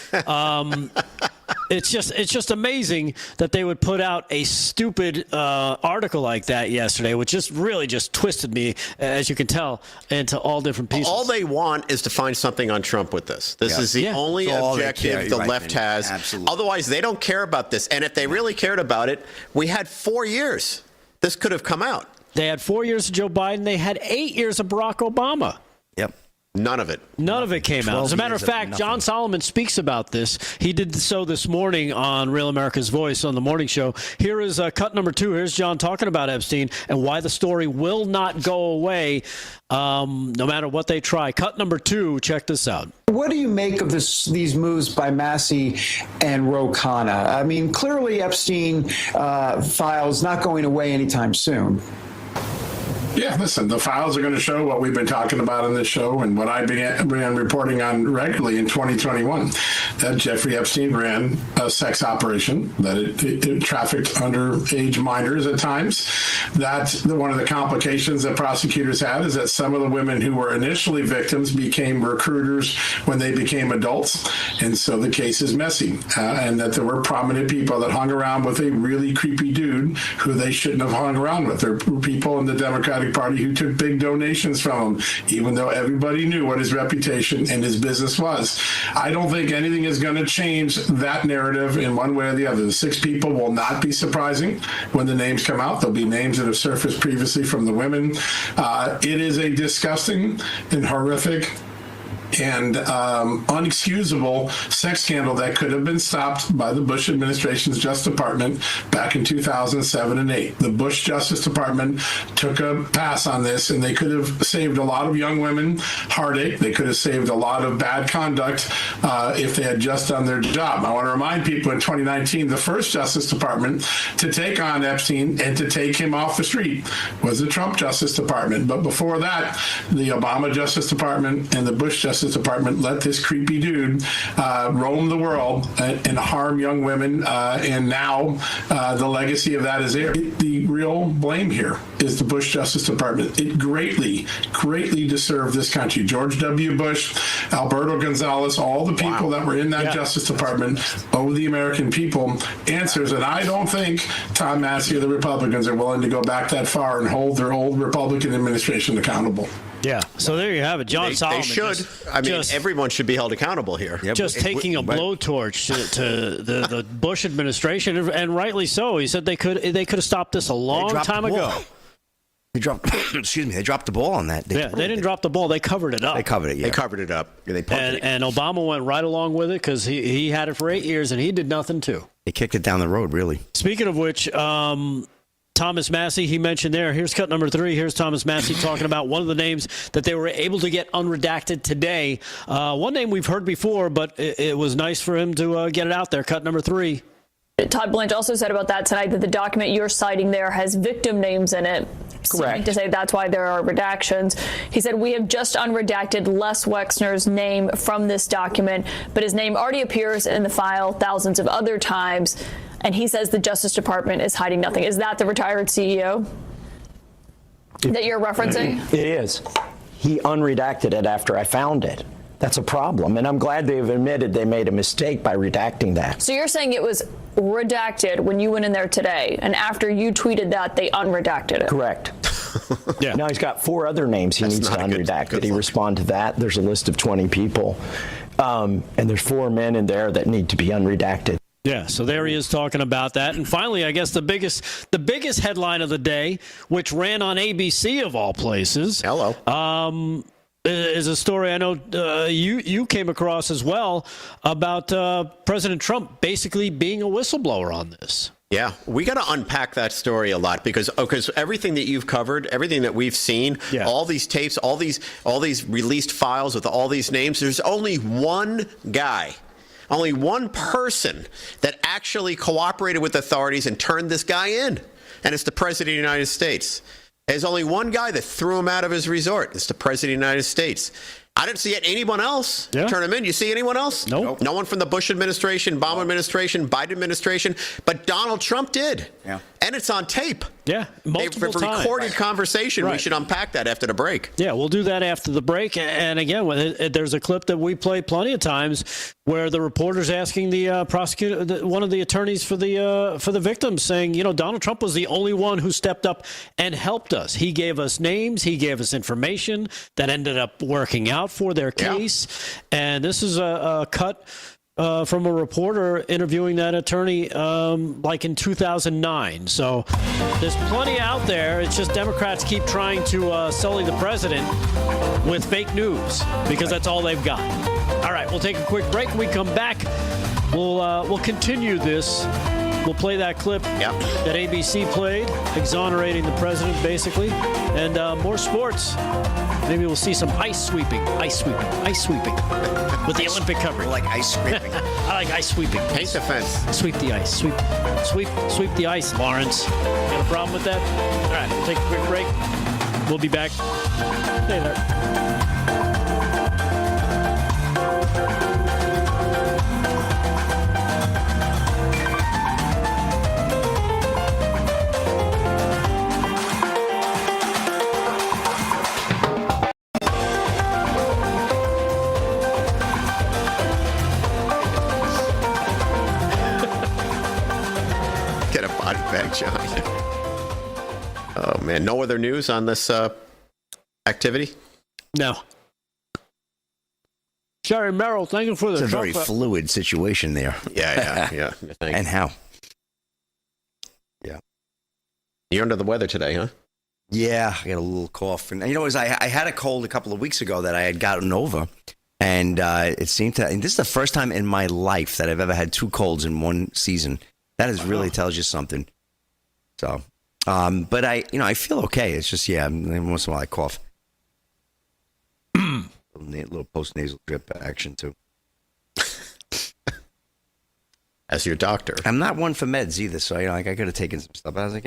[SPEAKER 4] It's just amazing that they would put out a stupid article like that yesterday, which just really just twisted me, as you can tell, into all different pieces.
[SPEAKER 5] All they want is to find something on Trump with this. This is the only objective the left has.
[SPEAKER 8] Absolutely.
[SPEAKER 5] Otherwise, they don't care about this. And if they really cared about it, we had 4 years. This could have come out.
[SPEAKER 4] They had 4 years of Joe Biden. They had 8 years of Barack Obama.
[SPEAKER 8] Yep.
[SPEAKER 5] None of it.
[SPEAKER 4] None of it came out. As a matter of fact, John Solomon speaks about this. He did so this morning on Real America's Voice on the morning show. Here is cut number 2. Here's John talking about Epstein and why the story will not go away no matter what they try. Cut number 2. Check this out.
[SPEAKER 22] What do you make of these moves by Massey and Ro Khanna? I mean, clearly Epstein files not going away anytime soon.
[SPEAKER 23] Yeah, listen, the files are going to show what we've been talking about in this show and what I began reporting on regularly in 2021, that Jeffrey Epstein ran a sex operation, that it trafficked underage minors at times. That one of the complications that prosecutors had is that some of the women who were initially victims became recruiters when they became adults. And so the case is messy. And that there were prominent people that hung around with a really creepy dude who they shouldn't have hung around with. There were people in the Democratic Party who took big donations from him, even though everybody knew what his reputation and his business was. I don't think anything is going to change that narrative in one way or the other. The 6 people will not be surprising when the names come out. There'll be names that have surfaced previously from the women. It is a disgusting and horrific and unexcusable sex scandal that could have been stopped by the Bush administration's Justice Department back in 2007 and 8. The Bush Justice Department took a pass on this, and they could have saved a lot of young women heartache. They could have saved a lot of bad conduct if they had just done their job. I want to remind people in 2019, the first Justice Department to take on Epstein and to take him off the street was the Trump Justice Department. But before that, the Obama Justice Department and the Bush Justice Department let this creepy dude roam the world and harm young women, and now the legacy of that is there. The real blame here is the Bush Justice Department. It greatly deserved this country. George W. Bush, Alberto Gonzales, all the people that were in that Justice Department owe the American people answers, and I don't think Tom Massey or the Republicans are willing to go back that far and hold their old Republican administration accountable.
[SPEAKER 4] Yeah, so there you have it. John Solomon.
[SPEAKER 5] They should. Everyone should be held accountable here.
[SPEAKER 4] Just taking a blowtorch to the Bush administration, and rightly so. He said they could have stopped this a long time ago.
[SPEAKER 8] They dropped. Excuse me. They dropped the ball on that.
[SPEAKER 4] They didn't drop the ball. They covered it up.
[SPEAKER 8] They covered it. Yeah.
[SPEAKER 5] They covered it up.
[SPEAKER 8] Yeah, they pumped it.
[SPEAKER 4] And Obama went right along with it because he had it for 8 years and he did nothing too.
[SPEAKER 8] They kicked it down the road, really.
[SPEAKER 4] Speaking of which. Thomas Massey, he mentioned there. Here's cut number 3. Here's Thomas Massey talking about one of the names that they were able to get unredacted today. One name we've heard before, but it was nice for him to get it out there. Cut number 3.
[SPEAKER 24] Todd Blanche also said about that tonight that the document you're citing there has victim names in it. Correct. To say that's why there are redactions. He said, we have just unredacted Les Wexner's name from this document, but his name already appears in the file thousands of other times. And he says the Justice Department is hiding nothing. Is that the retired CEO that you're referencing?
[SPEAKER 25] It is. He unredacted it after I found it. That's a problem. And I'm glad they've admitted they made a mistake by redacting that.
[SPEAKER 24] So you're saying it was redacted when you went in there today, and after you tweeted that, they unredacted it?
[SPEAKER 25] Correct.
[SPEAKER 4] Yeah.
[SPEAKER 25] Now he's got 4 other names he needs to unredact. Did he respond to that? There's a list of 20 people. And there's 4 men in there that need to be unredacted.
[SPEAKER 4] Yeah, so there he is talking about that. And finally, I guess the biggest headline of the day, which ran on ABC of all places.
[SPEAKER 5] Hello.
[SPEAKER 4] Is a story I know you came across as well about President Trump basically being a whistleblower on this.
[SPEAKER 5] Yeah, we got to unpack that story a lot because everything that you've covered, everything that we've seen, all these tapes, all these released files with all these names, there's only one guy, only one person that actually cooperated with authorities and turned this guy in, and it's the President of the United States. There's only one guy that threw him out of his resort. It's the President of the United States. I didn't see anyone else turn him in. You see anyone else?
[SPEAKER 4] Nope.
[SPEAKER 5] No one from the Bush administration, Obama administration, Biden administration, but Donald Trump did. Yeah. And it's on tape.
[SPEAKER 4] Yeah, multiple
[SPEAKER 5] times. A recorded conversation. Right. We should unpack that after the break.
[SPEAKER 4] Yeah, we'll do that after the break. And again, there's a clip that we play plenty of times where the reporter's asking the prosecutor, one of the attorneys for the victims, saying, Donald Trump was the only one who stepped up and helped us. He gave us names. He gave us information that ended up working out for their case. Yeah. And this is a cut from a reporter interviewing that attorney like in 2009. So there's plenty out there. It's just Democrats keep trying to sully the president with fake news because that's all they've got. All right, we'll take a quick break. When we come back, we'll continue this. We'll play that clip that ABC played, exonerating the president, basically, and more sports. Maybe we'll see some ice sweeping with the Olympic coverage.
[SPEAKER 8] I like ice sweeping.
[SPEAKER 4] I like ice sweeping.
[SPEAKER 5] Paint the fence.
[SPEAKER 4] Sweep the ice. Sweep the ice, Lawrence. Got a problem with that? All right, we'll take a quick break. We'll be back. Stay there.
[SPEAKER 5] Get a body bag, John. Oh, man. No other news on this activity?
[SPEAKER 4] No. Sherry Merrill, thank you for the
[SPEAKER 8] It's a very fluid situation there.
[SPEAKER 5] Yeah.
[SPEAKER 8] And how? Yeah.
[SPEAKER 5] You're under the weather today, huh?
[SPEAKER 8] Yeah, I got a little cough. And I had a cold a couple of weeks ago that I had gotten over. And it seemed to, and this is the first time in my life that I've ever had 2 colds in one season. That really tells you something. So, but I feel okay. It's just, once in a while I cough. Little post-nasal drip action, too.
[SPEAKER 5] As your doctor.
[SPEAKER 8] I'm not one for meds either, so I could have taken some stuff. I was like,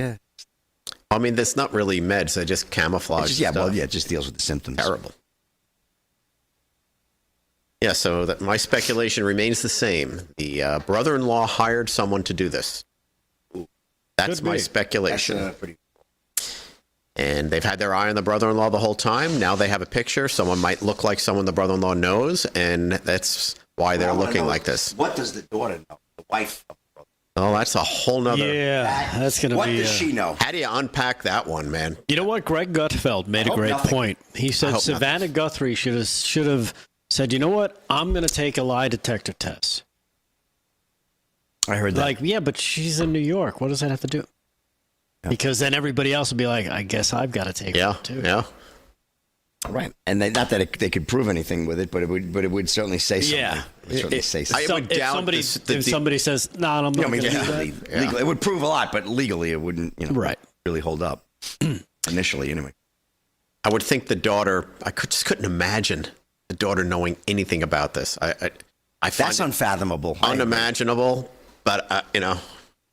[SPEAKER 5] I mean, that's not really meds. They're just camouflage stuff.
[SPEAKER 8] It just deals with the symptoms.
[SPEAKER 5] Terrible. Yeah, so my speculation remains the same. The brother-in-law hired someone to do this. That's my speculation. And they've had their eye on the brother-in-law the whole time. Now they have a picture. Someone might look like someone the brother-in-law knows, and that's why they're looking like this.
[SPEAKER 8] What does the daughter know? The wife of the brother?
[SPEAKER 5] Oh, that's a whole nother.
[SPEAKER 4] Yeah, that's going to be.
[SPEAKER 8] What does she know?
[SPEAKER 5] How do you unpack that one, man?
[SPEAKER 4] You know what? Greg Gutfeld made a great point. He said Savannah Guthrie should have said, you know what? I'm going to take a lie detector test.
[SPEAKER 8] I heard that.
[SPEAKER 4] But she's in New York. What does that have to do? Yeah. Because then everybody else will be like, I guess I've got to take it too.
[SPEAKER 5] Yeah.
[SPEAKER 8] Right. And not that they could prove anything with it, but it would certainly say something.
[SPEAKER 4] Yeah.
[SPEAKER 8] It would certainly say something.
[SPEAKER 5] I would doubt
[SPEAKER 4] if somebody says, no, I'm not going to do that.
[SPEAKER 8] Legally, it would prove a lot, but legally it wouldn't really hold up. Initially, anyway.
[SPEAKER 5] I would think the daughter, just couldn't imagine the daughter knowing anything about this. I find
[SPEAKER 8] that's unfathomable.
[SPEAKER 5] Unimaginable, but,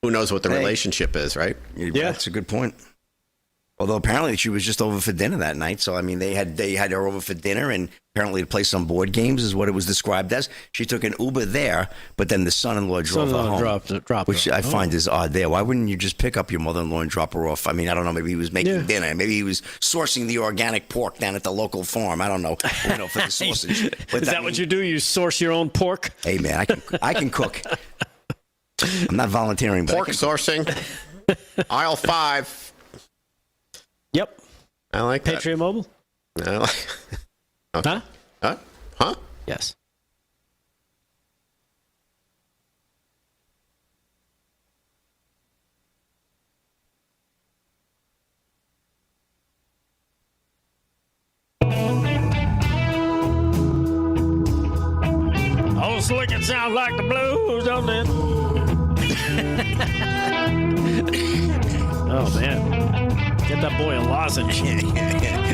[SPEAKER 5] who knows what the relationship is, right?
[SPEAKER 8] Yeah, that's a good point. Although apparently she was just over for dinner that night. So, I mean, they had her over for dinner and apparently to play some board games is what it was described as. She took an Uber there, but then the son-in-law drove her home. Which I find is odd there. Why wouldn't you just pick up your mother-in-law and drop her off? I mean, I don't know. Maybe he was making dinner. Maybe he was sourcing the organic pork down at the local farm. I don't know. For the sausage.
[SPEAKER 4] Is that what you do? You source your own pork?
[SPEAKER 8] Hey, man, I can cook. I'm not volunteering, but
[SPEAKER 5] pork sourcing. Aisle 5.
[SPEAKER 4] Yep.
[SPEAKER 5] I like
[SPEAKER 4] Patriot
[SPEAKER 5] that.
[SPEAKER 4] Mobile?
[SPEAKER 5] I like
[SPEAKER 4] okay.
[SPEAKER 5] Huh?
[SPEAKER 4] Yes. Oh, slick, it sounds like the blues, don't it? Oh, man. Get that boy a lozenge.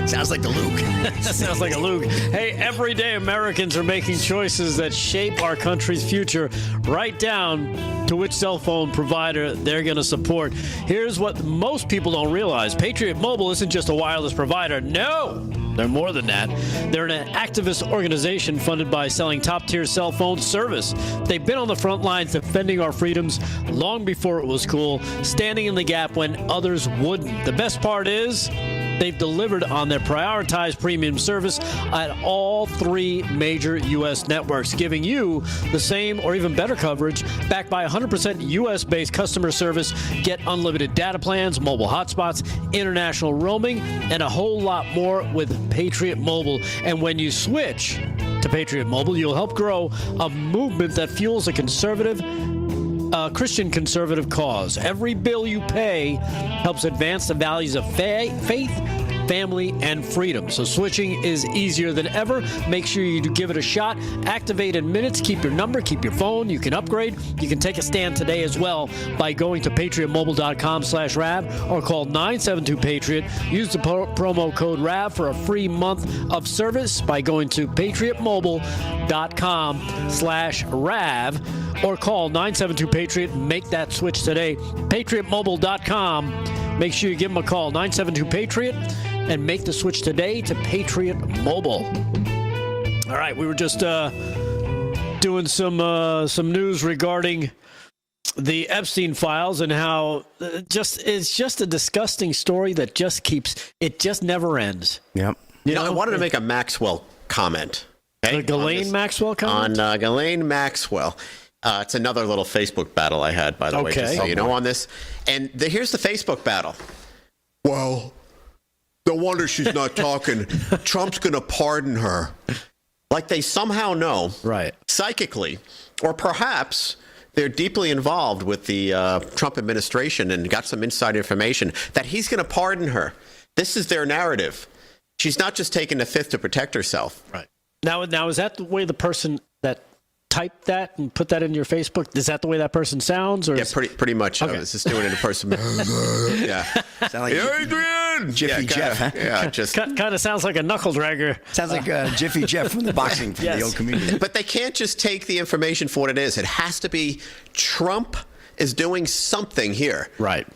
[SPEAKER 8] Sounds like the Luke.
[SPEAKER 4] That sounds like a Luke. Hey, everyday Americans are making choices that shape our country's future, right down to which cell phone provider they're going to support. Here's what most people don't realize. Patriot Mobile isn't just a wireless provider. No, they're more than that. They're an activist organization funded by selling top-tier cell phone service. They've been on the front lines defending our freedoms long before it was cool, standing in the gap when others wouldn't. The best part is they've delivered on their prioritized premium service at all 3 major U.S. networks, giving you the same or even better coverage backed by 100% U.S.-based customer service. Get unlimited data plans, mobile hotspots, international roaming, and a whole lot more with Patriot Mobile. And when you switch to Patriot Mobile, you'll help grow a movement that fuels a conservative Christian conservative cause. Every bill you pay helps advance the values of faith, family, and freedom. So switching is easier than ever. Make sure you give it a shot. Activate in minutes. Keep your number. Keep your phone. You can upgrade. You can take a stand today as well by going to patriotmobile.com/RAV or call 972-PATRIOT. Use the promo code RAV for a free month of service by going to patriotmobile.com/RAV or call 972-PATRIOT. Make that switch today. patriotmobile.com. Make sure you give them a call, 972-PATRIOT, and make the switch today to Patriot Mobile. All right, we were just doing some news regarding the Epstein files and how it's just a disgusting story that just never ends.
[SPEAKER 8] Yep.
[SPEAKER 5] You know, I wanted to make a Maxwell comment. Okay?
[SPEAKER 4] The Ghislaine Maxwell comment?
[SPEAKER 5] On Ghislaine Maxwell. It's another little Facebook battle I had, by the way, just so you know on this. And here's the Facebook battle. Well, no wonder she's not talking. Trump's going to pardon her. Like they somehow know,
[SPEAKER 4] right,
[SPEAKER 5] psychically, or perhaps they're deeply involved with the Trump administration and got some inside information that he's going to pardon her. This is their narrative. She's not just taking the Fifth to protect herself.
[SPEAKER 4] Right. Now, is that the way the person that typed that and put that in your Facebook? Is that the way that person sounds? Or
[SPEAKER 5] pretty much. Okay. I was just doing it in person. Yeah.
[SPEAKER 8] Sound like
[SPEAKER 5] Adrian!
[SPEAKER 8] Jiffy Jeff, huh?
[SPEAKER 5] Yeah, just
[SPEAKER 4] kind of sounds like a knuckle dragger.
[SPEAKER 8] Sounds like Jiffy Jeff from the boxing, from the old comedian.
[SPEAKER 5] But they can't just take the information for what it is. It has to be Trump is doing something here.
[SPEAKER 4] Right.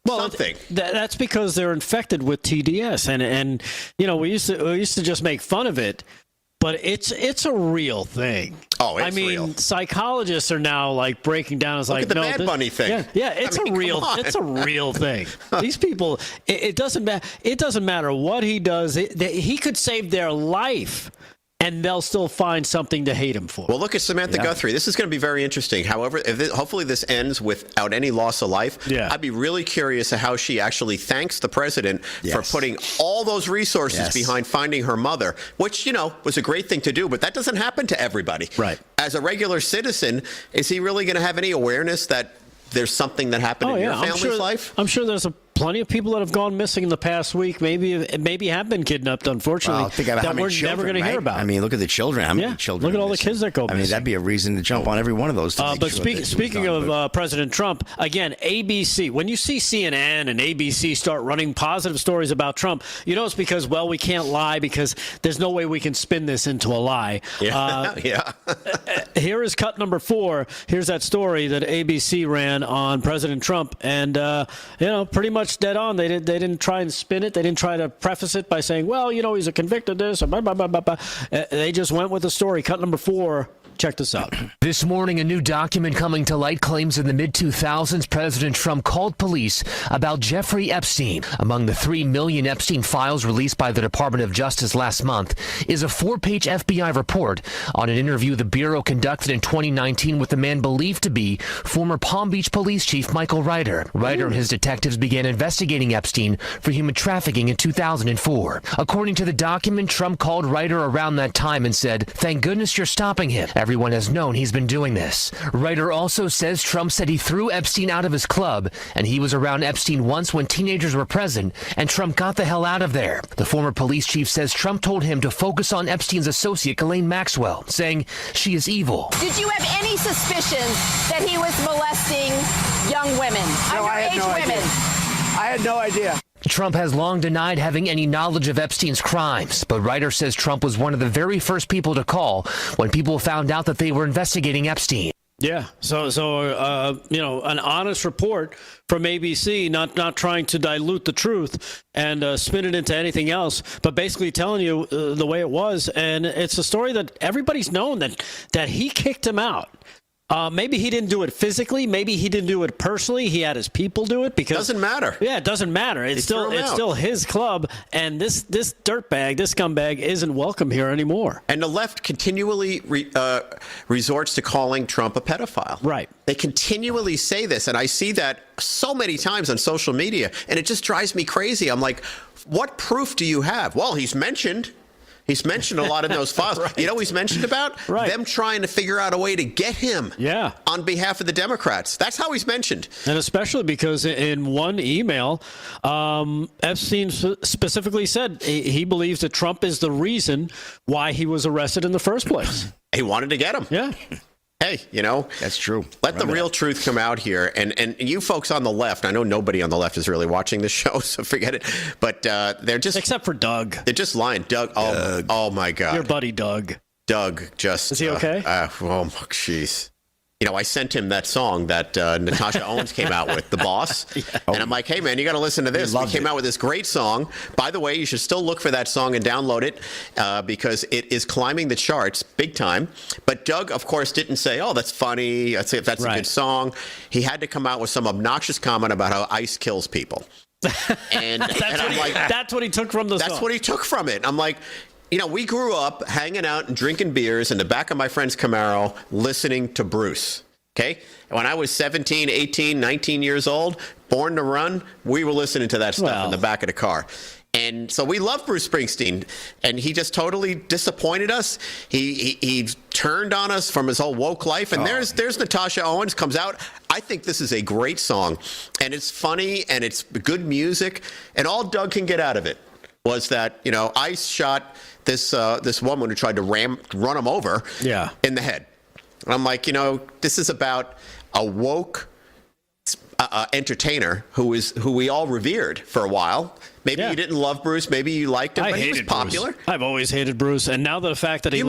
[SPEAKER 4] Well,
[SPEAKER 5] something.
[SPEAKER 4] That's because they're infected with TDS, and you know we used to just make fun of it. But it's a real thing.
[SPEAKER 5] Oh, it's real.
[SPEAKER 4] Psychologists are now like breaking down. It's like
[SPEAKER 5] the Bad Bunny thing.
[SPEAKER 4] Yeah, it's a real thing. These people, it doesn't matter. It doesn't matter what he does. He could save their life, and they'll still find something to hate him for.
[SPEAKER 5] Well, look at Samantha Guthrie. This is going to be very interesting. However, hopefully this ends without any loss of life.
[SPEAKER 4] Yeah.
[SPEAKER 5] I'd be really curious of how she actually thanks the president for putting all those resources behind finding her mother, which, was a great thing to do, but that doesn't happen to everybody.
[SPEAKER 4] Right.
[SPEAKER 5] As a regular citizen, is he really going to have any awareness that there's something that happened in your family's life?
[SPEAKER 4] I'm sure there's plenty of people that have gone missing in the past week, maybe have been kidnapped, unfortunately,
[SPEAKER 8] think about
[SPEAKER 4] that we're never going to hear about.
[SPEAKER 8] I mean, look at the children. How many children?
[SPEAKER 4] Look at all the kids that go missing.
[SPEAKER 8] I mean, that'd be a reason to jump on every one of those.
[SPEAKER 4] But speaking of President Trump, again, ABC, when you see CNN and ABC start running positive stories about Trump, it's because, we can't lie because there's no way we can spin this into a lie.
[SPEAKER 5] Yeah.
[SPEAKER 4] Here is cut number 4. Here's that story that ABC ran on President Trump, and pretty much dead on. They didn't try and spin it. They didn't try to preface it by saying, he's a convicted this. Blah, blah, blah, blah, blah. They just went with the story. Cut number 4. Check this out.
[SPEAKER 1] This morning, a new document coming to light claims in the mid-2000s, President Trump called police about Jeffrey Epstein. Among the 3 million Epstein files released by the Department of Justice last month is a 4-page FBI report on an interview the Bureau conducted in 2019 with the man believed to be former Palm Beach Police Chief Michael Ryder. Ryder and his detectives began investigating Epstein for human trafficking in 2004. According to the document, Trump called Ryder around that time and said, "Thank goodness you're stopping him. everyone has known he's been doing this. Ryder also says Trump said he threw Epstein out of his club, and he was around Epstein once when teenagers were present, and Trump got the hell out of there. The former police chief says Trump told him to focus on Epstein's associate, Ghislaine Maxwell, saying she is evil.
[SPEAKER 2] Did you have any suspicions that he was molesting young women, underage women?
[SPEAKER 3] I had no idea.
[SPEAKER 1] Trump has long denied having any knowledge of Epstein's crimes, but Ryder says Trump was one of the very first people to call when people found out that they were investigating Epstein.
[SPEAKER 4] Yeah, so an honest report from ABC, not trying to dilute the truth and spin it into anything else, but basically telling you the way it was. And it's a story that everybody's known that he kicked him out. Maybe he didn't do it physically. Maybe he didn't do it personally. He had his people do it because
[SPEAKER 5] doesn't matter.
[SPEAKER 4] Yeah, it doesn't matter. It's still his club, and this dirtbag, this scumbag, isn't welcome here anymore.
[SPEAKER 5] And the left continually resorts to calling Trump a pedophile.
[SPEAKER 4] Right.
[SPEAKER 5] They continually say this, and I see that so many times on social media, and it just drives me crazy. I'm like, what proof do you have? Well, he's mentioned a lot in those files. Right. You know, he's mentioned about them trying to figure out a way to get him on behalf of the Democrats. That's how he's mentioned.
[SPEAKER 4] And especially because in one email, Epstein specifically said he believes that Trump is the reason why he was arrested in the first place.
[SPEAKER 5] He wanted to get him.
[SPEAKER 4] Yeah.
[SPEAKER 5] Hey, that's true. Let the real truth come out here. And you folks on the left, I know nobody on the left is really watching this show, so forget it. But they're just...
[SPEAKER 4] Except for Doug.
[SPEAKER 5] They're just lying. Doug. Oh my God.
[SPEAKER 4] Your buddy, Doug.
[SPEAKER 5] Doug just...
[SPEAKER 4] Is he okay?
[SPEAKER 5] Oh, jeez. You know, I sent him that song that Natasha Owens came out with, The Boss. And I'm like, hey, man, you got to listen to this. We came out with this great song. By the way, you should still look for that song and download it because it is climbing the charts big time. But Doug, of course, didn't say, oh, that's funny. That's a good song. He had to come out with some obnoxious comment about how ice kills people. And
[SPEAKER 4] that's what he took from the song.
[SPEAKER 5] That's what he took from it. I'm like... You know, we grew up hanging out and drinking beers in the back of my friend's Camaro, listening to Bruce, okay? When I was 17, 18, 19 years old, Born to Run, we were listening to that stuff in the back of the car. And so we love Bruce Springsteen, and he just totally disappointed us. He turned on us from his whole woke life. And there's Natasha Owens comes out. I think this is a great song, and it's funny, and it's good music, and all Doug can get out of it was that, ICE shot this woman who tried to run him over in the head. And I'm like, this is about a woke entertainer who we all revered for a while. Maybe you didn't love Bruce. Maybe you liked him, but he was popular.
[SPEAKER 4] Bruce. I've always hated Bruce, and now the fact that he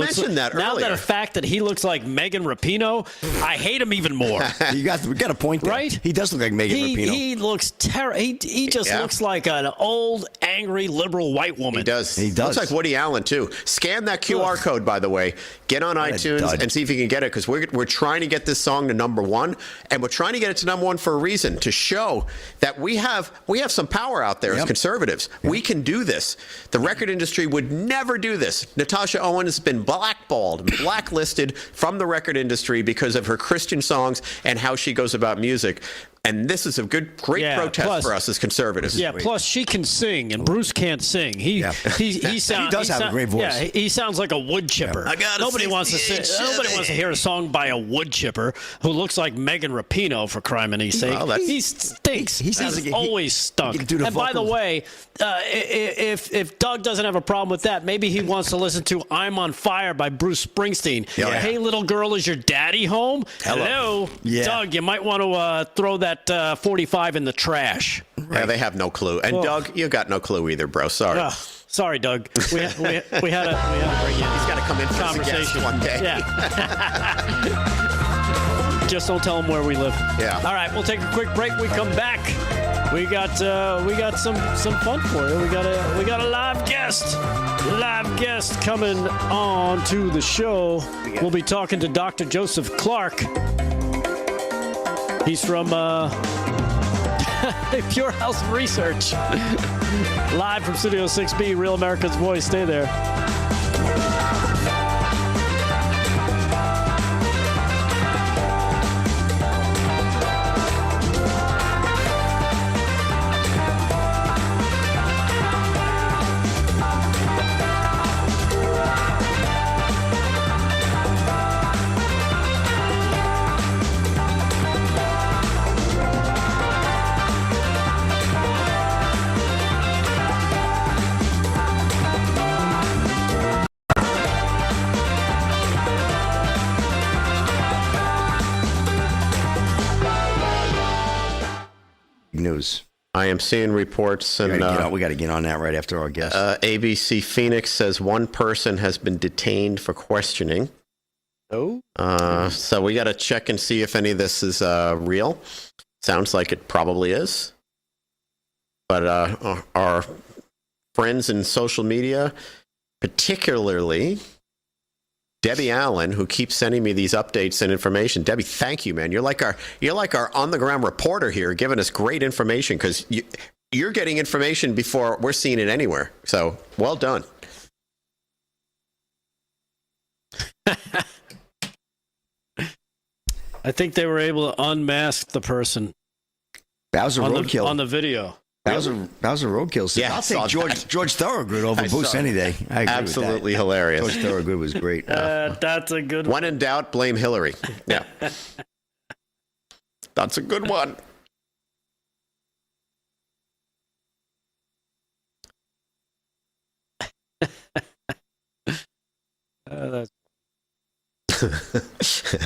[SPEAKER 4] looks like Megan Rapinoe, I hate him even more.
[SPEAKER 8] We got a point there.
[SPEAKER 4] Right?
[SPEAKER 8] He does look like Megan Rapinoe.
[SPEAKER 4] He looks terrible. He just looks like an old, angry, liberal white woman.
[SPEAKER 5] He does. Looks like Woody Allen, too. Scan that QR code, by the way. Get on iTunes and see if you can get it, because we're trying to get this song to #1, and we're trying to get it to #1 for a reason, to show that we have some power out there as conservatives. We can do this. The record industry would never do this. Natasha Owens has been blackballed, blacklisted from the record industry because of her Christian songs and how she goes about music. And this is a great protest for us as conservatives.
[SPEAKER 4] Yeah, plus she can sing, and Bruce can't sing. He does
[SPEAKER 8] have a great voice.
[SPEAKER 4] Yeah, he sounds like a wood chipper. Nobody wants to hear a song by a wood chipper who looks like Megan Rapinoe, for criminy sake. He stinks. He's always stunk. And by the way, if Doug doesn't have a problem with that, maybe he wants to listen to "I'm on Fire" by Bruce Springsteen. Yeah. Hey, little girl, is your daddy home? Hello? Yeah. Doug, you might want to throw that 45 in the trash.
[SPEAKER 5] Right. Yeah, they have no clue. And Doug, you got no clue either, bro. Sorry.
[SPEAKER 4] Sorry, Doug. We had to bring you.
[SPEAKER 5] He's got to come in for conversation one day.
[SPEAKER 4] Yeah. Just don't tell him where we live.
[SPEAKER 5] Yeah.
[SPEAKER 4] All right, we'll take a quick break. We come back. We got some fun for you. We got a live guest. Coming on to the show. We'll be talking to Dr. Joseph Clark. He's from Pure Health Research. Live from Studio 6B, Real America's Voice. Stay there.
[SPEAKER 8] news.
[SPEAKER 5] I am seeing reports, and
[SPEAKER 8] we got to get on that right after our guest.
[SPEAKER 5] ABC Phoenix says one person has been detained for questioning.
[SPEAKER 4] Oh.
[SPEAKER 5] So we got to check and see if any of this is real. Sounds like it probably is. But our friends in social media, particularly Debbie Allen, who keeps sending me these updates and information. Debbie, thank you, man. You're like our on the ground reporter here, giving us great information because you're getting information before we're seeing it anywhere. So well done.
[SPEAKER 4] I think they were able to unmask the person.
[SPEAKER 8] Bowser Roadkill
[SPEAKER 4] on the video.
[SPEAKER 8] Bowser Roadkill said,
[SPEAKER 5] Yeah,
[SPEAKER 8] I'll take George Thorogood over Boost any day. I agree
[SPEAKER 5] Absolutely
[SPEAKER 8] with that.
[SPEAKER 5] hilarious.
[SPEAKER 8] George Thorogood was great.
[SPEAKER 4] That's a good one.
[SPEAKER 5] When in doubt, blame Hillary. Yeah. That's a good one.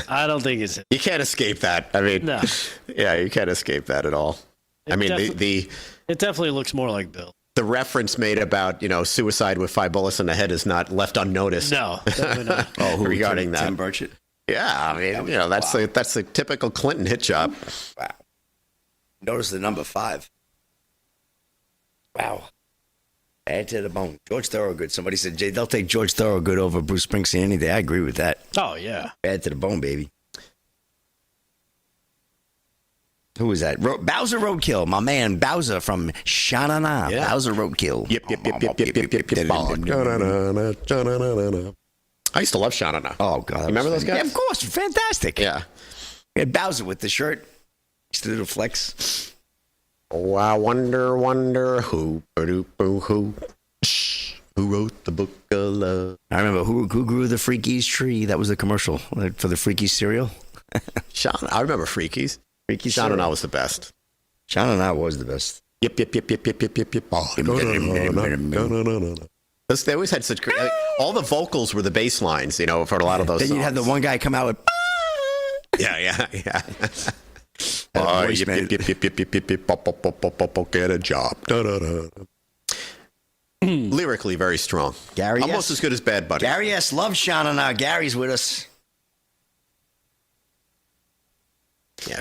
[SPEAKER 4] I don't think it's.
[SPEAKER 5] You can't escape that. I mean,
[SPEAKER 4] no.
[SPEAKER 5] Yeah, you can't escape that at all. I mean, it
[SPEAKER 4] definitely looks more like Bill.
[SPEAKER 5] The reference made about suicide with 5 bullets in the head is not left unnoticed.
[SPEAKER 4] No, definitely not.
[SPEAKER 5] Regarding that,
[SPEAKER 8] Tim Burchett.
[SPEAKER 5] Yeah, I mean, that's the typical Clinton hit job.
[SPEAKER 8] Wow. Notice the number 5. Wow. Add to the bone. George Thorogood. Somebody said, Jay, they'll take George Thorogood over Bruce Springsteen any day. I agree with that.
[SPEAKER 4] Oh, yeah.
[SPEAKER 8] Add to the bone, baby. Who is that? Bowser Roadkill, my man Bowser from Sha-Na-Na.
[SPEAKER 5] Yeah.
[SPEAKER 8] Bowser Roadkill.
[SPEAKER 5] Yep. I used to love Sha-Na-Na.
[SPEAKER 8] Oh, God.
[SPEAKER 5] Remember those guys?
[SPEAKER 8] Yeah, of course. Fantastic.
[SPEAKER 5] Yeah.
[SPEAKER 8] We had Bowser with the shirt. Used to do the flex.
[SPEAKER 5] Oh, I wonder who wrote the book of love.
[SPEAKER 8] I remember who grew the Freakies tree. That was the commercial for the Freakies cereal.
[SPEAKER 5] I remember Freakies. Sha-Na-Na was the best.
[SPEAKER 8] Sha-Na-Na was the best.
[SPEAKER 5] Yep. They always had such great. All the vocals were the bass lines, for a lot of those.
[SPEAKER 8] Then
[SPEAKER 5] songs.
[SPEAKER 8] you had the one guy come out with.
[SPEAKER 5] Yeah. Get a job. Lyrically very strong.
[SPEAKER 8] Gary
[SPEAKER 5] almost as good as Bad Buddy.
[SPEAKER 8] Gary S. loves Sha-Na-Na. Gary's with us.
[SPEAKER 5] Yeah,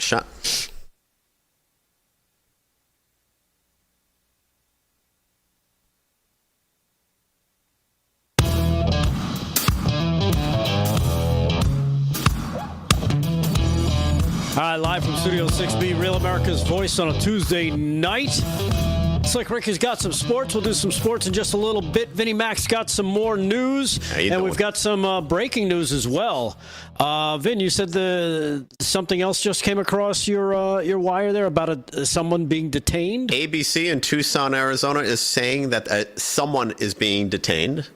[SPEAKER 4] All right, live from Studio 6B, Real America's Voice on a Tuesday night. Slick Rick has got some sports. We'll do some sports in just a little bit. Vinnie Mac's got some more news. And we've got some breaking news as well. Vin, you said something else just came across your wire there about someone being detained?
[SPEAKER 5] ABC in Tucson, Arizona is saying that someone is being detained.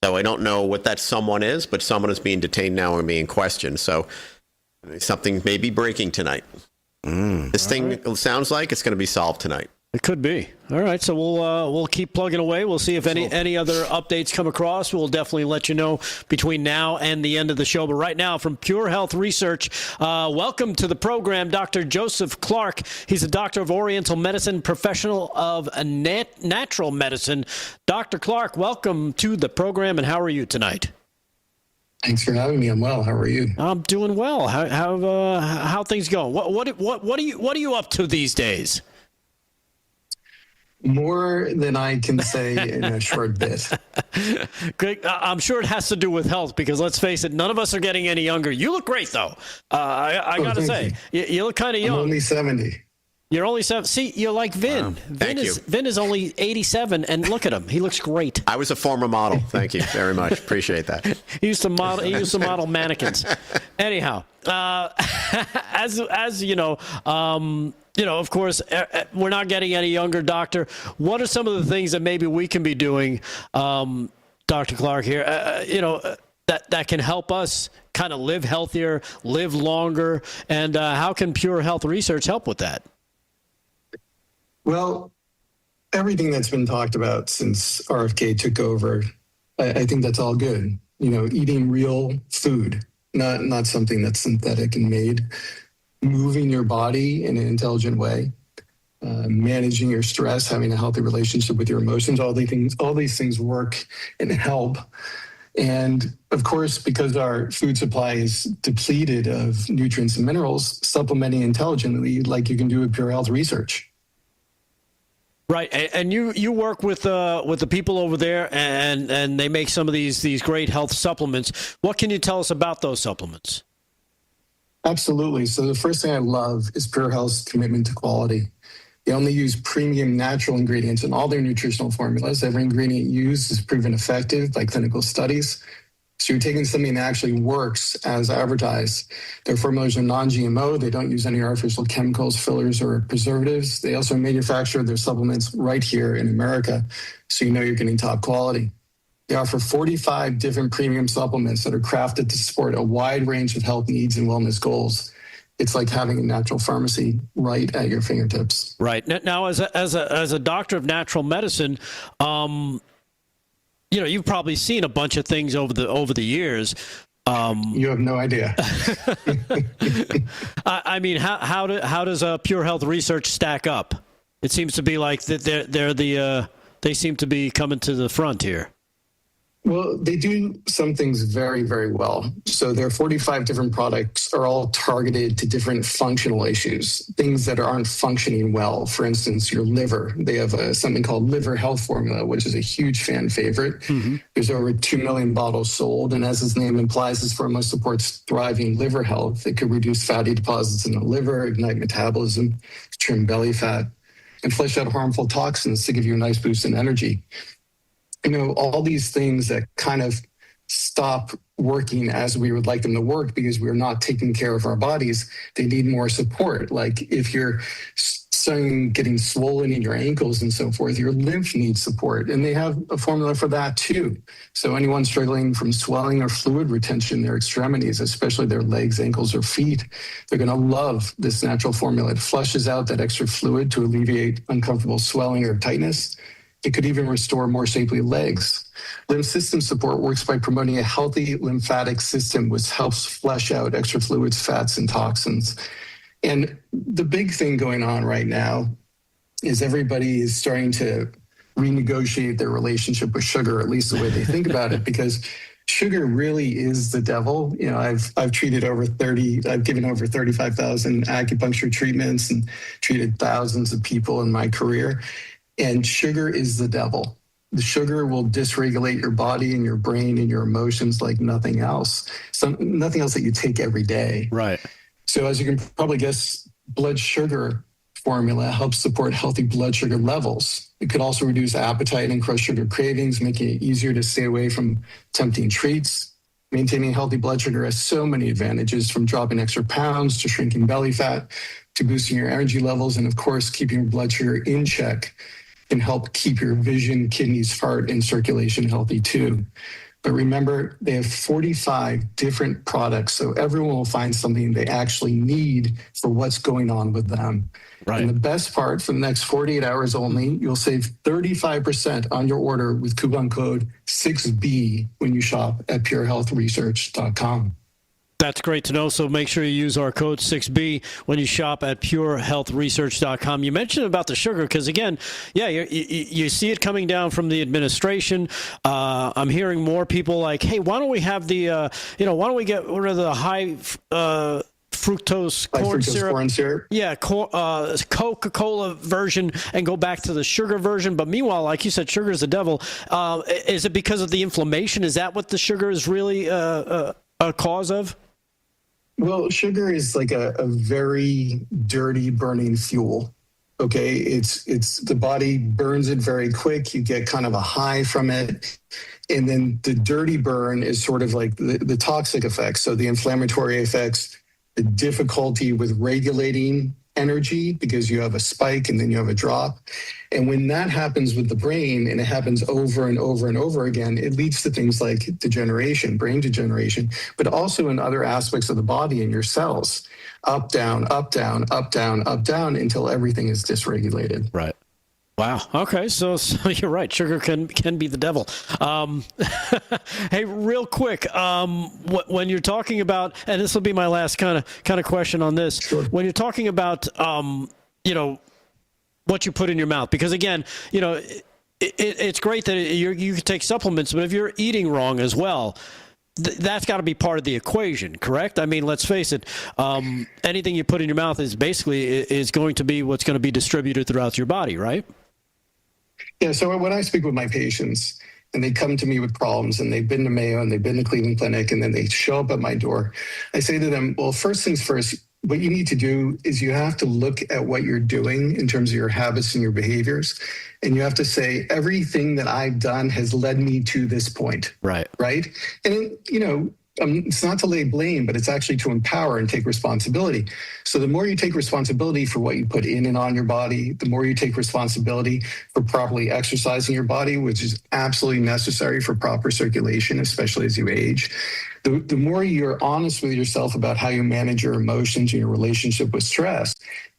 [SPEAKER 5] So I don't know what that someone is, but someone is being detained now and being questioned. So something may be breaking tonight. This thing sounds like it's going to be solved tonight.
[SPEAKER 4] It could be. All right, so we'll keep plugging away. We'll see if any other updates come across. We'll definitely let you know between now and the end of the show. But right now, from Pure Health Research, welcome to the program, Dr. Joseph Clark. He's a doctor of Oriental Medicine, professional of natural medicine. Dr. Clark, welcome to the program, and how are you tonight?
[SPEAKER 6] Thanks for having me. I'm well. How are you?
[SPEAKER 4] I'm doing well. How things going? What are you up to these days?
[SPEAKER 6] More than I can say in a short bit.
[SPEAKER 4] Great. I'm sure it has to do with health because let's face it, none of us are getting any younger. You look great though. I gotta say, you look kind of young.
[SPEAKER 6] I'm only 70.
[SPEAKER 4] You're only 7. See, you're like Vin.
[SPEAKER 5] Wow.
[SPEAKER 4] Vin is only 87, and look at him. He looks great.
[SPEAKER 5] I was a former model. Thank you very much. Appreciate that.
[SPEAKER 4] He used to model mannequins. Anyhow, as you know, of course, we're not getting any younger, Doctor. What are some of the things that maybe we can be doing, Dr. Clark here, that can help us kind of live healthier, live longer, and how can Pure Health Research help with that?
[SPEAKER 6] Well, everything that's been talked about since RFK took over, I think that's all good. Eating real food, not something that's synthetic and made, moving your body in an intelligent way. managing your stress, having a healthy relationship with your emotions. All these things work and help. And of course, because our food supply is depleted of nutrients and minerals, supplementing intelligently, like you can do with Pure Health Research.
[SPEAKER 4] Right, and you work with the people over there, and they make some of these great health supplements. What can you tell us about those supplements?
[SPEAKER 6] Absolutely. So the first thing I love is Pure Health's commitment to quality. They only use premium natural ingredients in all their nutritional formulas. Every ingredient used is proven effective by clinical studies. So you're taking something that actually works as advertised. Their formulas are non-GMO. They don't use any artificial chemicals, fillers, or preservatives. They also manufacture their supplements right here in America, so you know you're getting top quality. They offer 45 different premium supplements that are crafted to support a wide range of health needs and wellness goals. It's like having a natural pharmacy right at your fingertips.
[SPEAKER 4] Right. Now, as a doctor of natural medicine, you've probably seen a bunch of things over the years.
[SPEAKER 6] You have no idea.
[SPEAKER 4] I mean, how does Pure Health Research stack up? It seems to be like that they seem to be coming to the front here.
[SPEAKER 6] Well, they do some things very, very well. So their 45 different products are all targeted to different functional issues, things that aren't functioning well. For instance, your liver. They have something called Liver Health Formula, which is a huge fan favorite. Mm-hmm. There's over 2 million bottles sold. And as its name implies, this formula supports thriving liver health. It could reduce fatty deposits in the liver, ignite metabolism, trim belly fat, and flush out harmful toxins to give you a nice boost in energy. All these things that kind of stop working as we would like them to work because we're not taking care of our bodies, they need more support. Like if you're getting swollen in your ankles and so forth, your lymph needs support. And they have a formula for that too. So anyone struggling from swelling or fluid retention in their extremities, especially their legs, ankles, or feet, they're going to love this natural formula. It flushes out that extra fluid to alleviate uncomfortable swelling or tightness. It could even restore more shapely legs. Lymph system support works by promoting a healthy lymphatic system, which helps flush out extra fluids, fats, and toxins. And the big thing going on right now is everybody is starting to renegotiate their relationship with sugar, at least the way they think about it, because sugar really is the devil. I've treated I've given over 35,000 acupuncture treatments and treated thousands of people in my career. And sugar is the devil. The sugar will dysregulate your body and your brain and your emotions like nothing else. Nothing else that you take every day.
[SPEAKER 4] Right.
[SPEAKER 6] So as you can probably guess, blood sugar formula helps support healthy blood sugar levels. It could also reduce appetite and crush sugar cravings, making it easier to stay away from tempting treats. Maintaining healthy blood sugar has so many advantages, from dropping extra pounds to shrinking belly fat to boosting your energy levels. And of course, keeping your blood sugar in check can help keep your vision, kidneys, heart, and circulation healthy too. But remember, they have 45 different products, so everyone will find something they actually need for what's going on with them. Right. And the best part, for the next 48 hours only, you'll save 35% on your order with coupon code 6B when you shop at purehealthresearch.com.
[SPEAKER 4] That's great to know. So make sure you use our code 6B when you shop at purehealthresearch.com. You mentioned about the sugar because, again, you see it coming down from the administration. I'm hearing more people like, hey, why don't we have why don't we get rid of the high fructose corn syrup? Yeah, Coca-Cola version and go back to the sugar version. But meanwhile, like you said, sugar is the devil. Is it because of the inflammation? Is that what the sugar is really a cause of?
[SPEAKER 6] Well, sugar is like a very dirty burning fuel. Okay, it's the body burns it very quick. You get kind of a high from it. And then the dirty burn is sort of like the toxic effects. So the inflammatory effects, the difficulty with regulating energy because you have a spike and then you have a drop. And when that happens with the brain, and it happens over and over and over again, it leads to things like degeneration, brain degeneration, but also in other aspects of the body and your cells. Up, down, up, down, up, down, up, down, until everything is dysregulated.
[SPEAKER 4] Right. Wow. Okay. So you're right. Sugar can be the devil. Hey, real quick, when you're talking about, and this will be my last kind of question on this. Sure. When you're talking about, what you put in your mouth. Because, again, it's great that you can take supplements, but if you're eating wrong as well, that's got to be part of the equation, correct? I mean, let's face it. Anything you put in your mouth is going to be what's going to be distributed throughout your body, right?
[SPEAKER 6] Yeah. So when I speak with my patients and they come to me with problems and they've been to Mayo and they've been to Cleveland Clinic and then they show up at my door, I say to them, well, first things first, what you need to do is you have to look at what you're doing in terms of your habits and your behaviors. And you have to say, everything that I've done has led me to this point.
[SPEAKER 4] Right.
[SPEAKER 6] Right. And, it's not to lay blame, but it's actually to empower and take responsibility. So the more you take responsibility for what you put in and on your body, the more you take responsibility for properly exercising your body, which is absolutely necessary for proper circulation, especially as you age. The more you're honest with yourself about how you manage your emotions and your relationship with stress.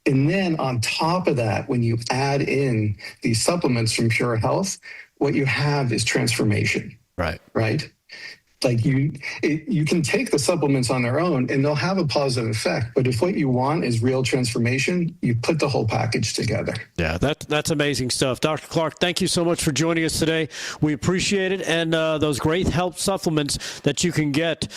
[SPEAKER 6] And then on top of that, when you add in these supplements from Pure Health, what you have is transformation.
[SPEAKER 4] Right.
[SPEAKER 6] Right. Like you can take the supplements on their own and they'll have a positive effect. But if what you want is real transformation, you put the whole package together.
[SPEAKER 4] Yeah, that's amazing stuff. Dr. Clark, thank you so much for joining us today. We appreciate it. And those great health supplements that you can get,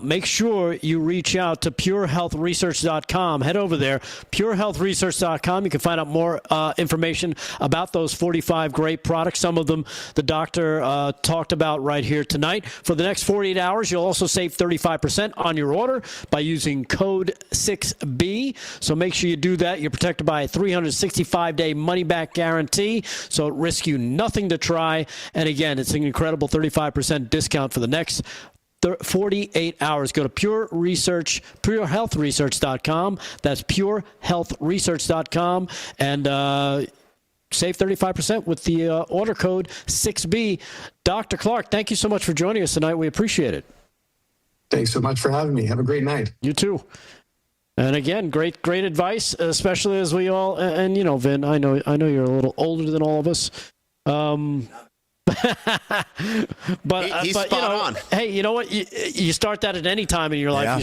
[SPEAKER 4] make sure you reach out to purehealthresearch.com. Head over there, purehealthresearch.com. You can find out more information about those 45 great products. Some of them the doctor talked about right here tonight. For the next 48 hours, you'll also save 35% on your order by using code 6B. So make sure you do that. You're protected by a 365-day money-back guarantee, so it risks you nothing to try. And again, it's an incredible 35% discount for the next 48 hours. Go to purehealthresearch.com. That's purehealthresearch.com. And save 35% with the order code 6B. Dr. Clark, thank you so much for joining us tonight. We appreciate it.
[SPEAKER 6] Thanks so much for having me. Have a great night.
[SPEAKER 4] You too. And again, great advice, especially as we all, and Vin, I know you're a little older than all of us. But
[SPEAKER 5] he's spot on.
[SPEAKER 4] Hey, you know what? You start that at any time in your life. Yeah.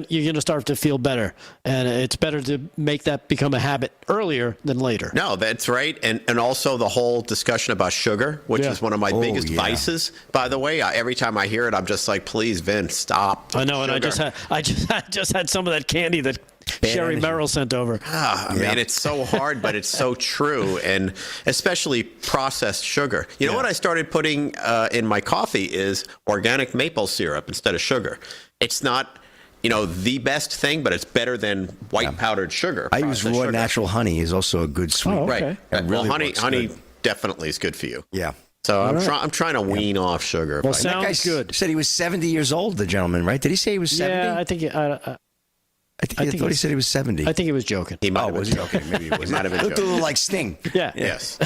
[SPEAKER 4] You're going to start to feel better, and it's better to make that become a habit earlier than later.
[SPEAKER 5] No, that's right, and also the whole discussion about sugar, which is one of my biggest vices. By the way, every time I hear it, I'm just like, please, Vin, stop.
[SPEAKER 4] I know, sugar. And I just had some of that candy that Sherry Merrill sent over.
[SPEAKER 5] I mean, it's so hard, but it's so true, and especially processed sugar. You know what I started putting in my coffee is organic maple syrup instead of sugar. It's not, the best thing, but it's better than white powdered sugar.
[SPEAKER 8] I use raw natural honey is also a good sweet.
[SPEAKER 5] Oh, okay. Right. Well, honey definitely is good for you.
[SPEAKER 8] Yeah.
[SPEAKER 5] So I'm trying to wean off sugar.
[SPEAKER 4] Well, sounds good.
[SPEAKER 8] Said he was 70 years old, the gentleman, right? Did he say he was 70?
[SPEAKER 4] Yeah, I think
[SPEAKER 8] I thought he said he was 70.
[SPEAKER 4] I think he was joking.
[SPEAKER 5] He might have
[SPEAKER 8] was
[SPEAKER 5] been
[SPEAKER 8] he? Okay, maybe he was.
[SPEAKER 5] He might have been joking.
[SPEAKER 8] A little like Sting.
[SPEAKER 4] Yeah.
[SPEAKER 5] Yes.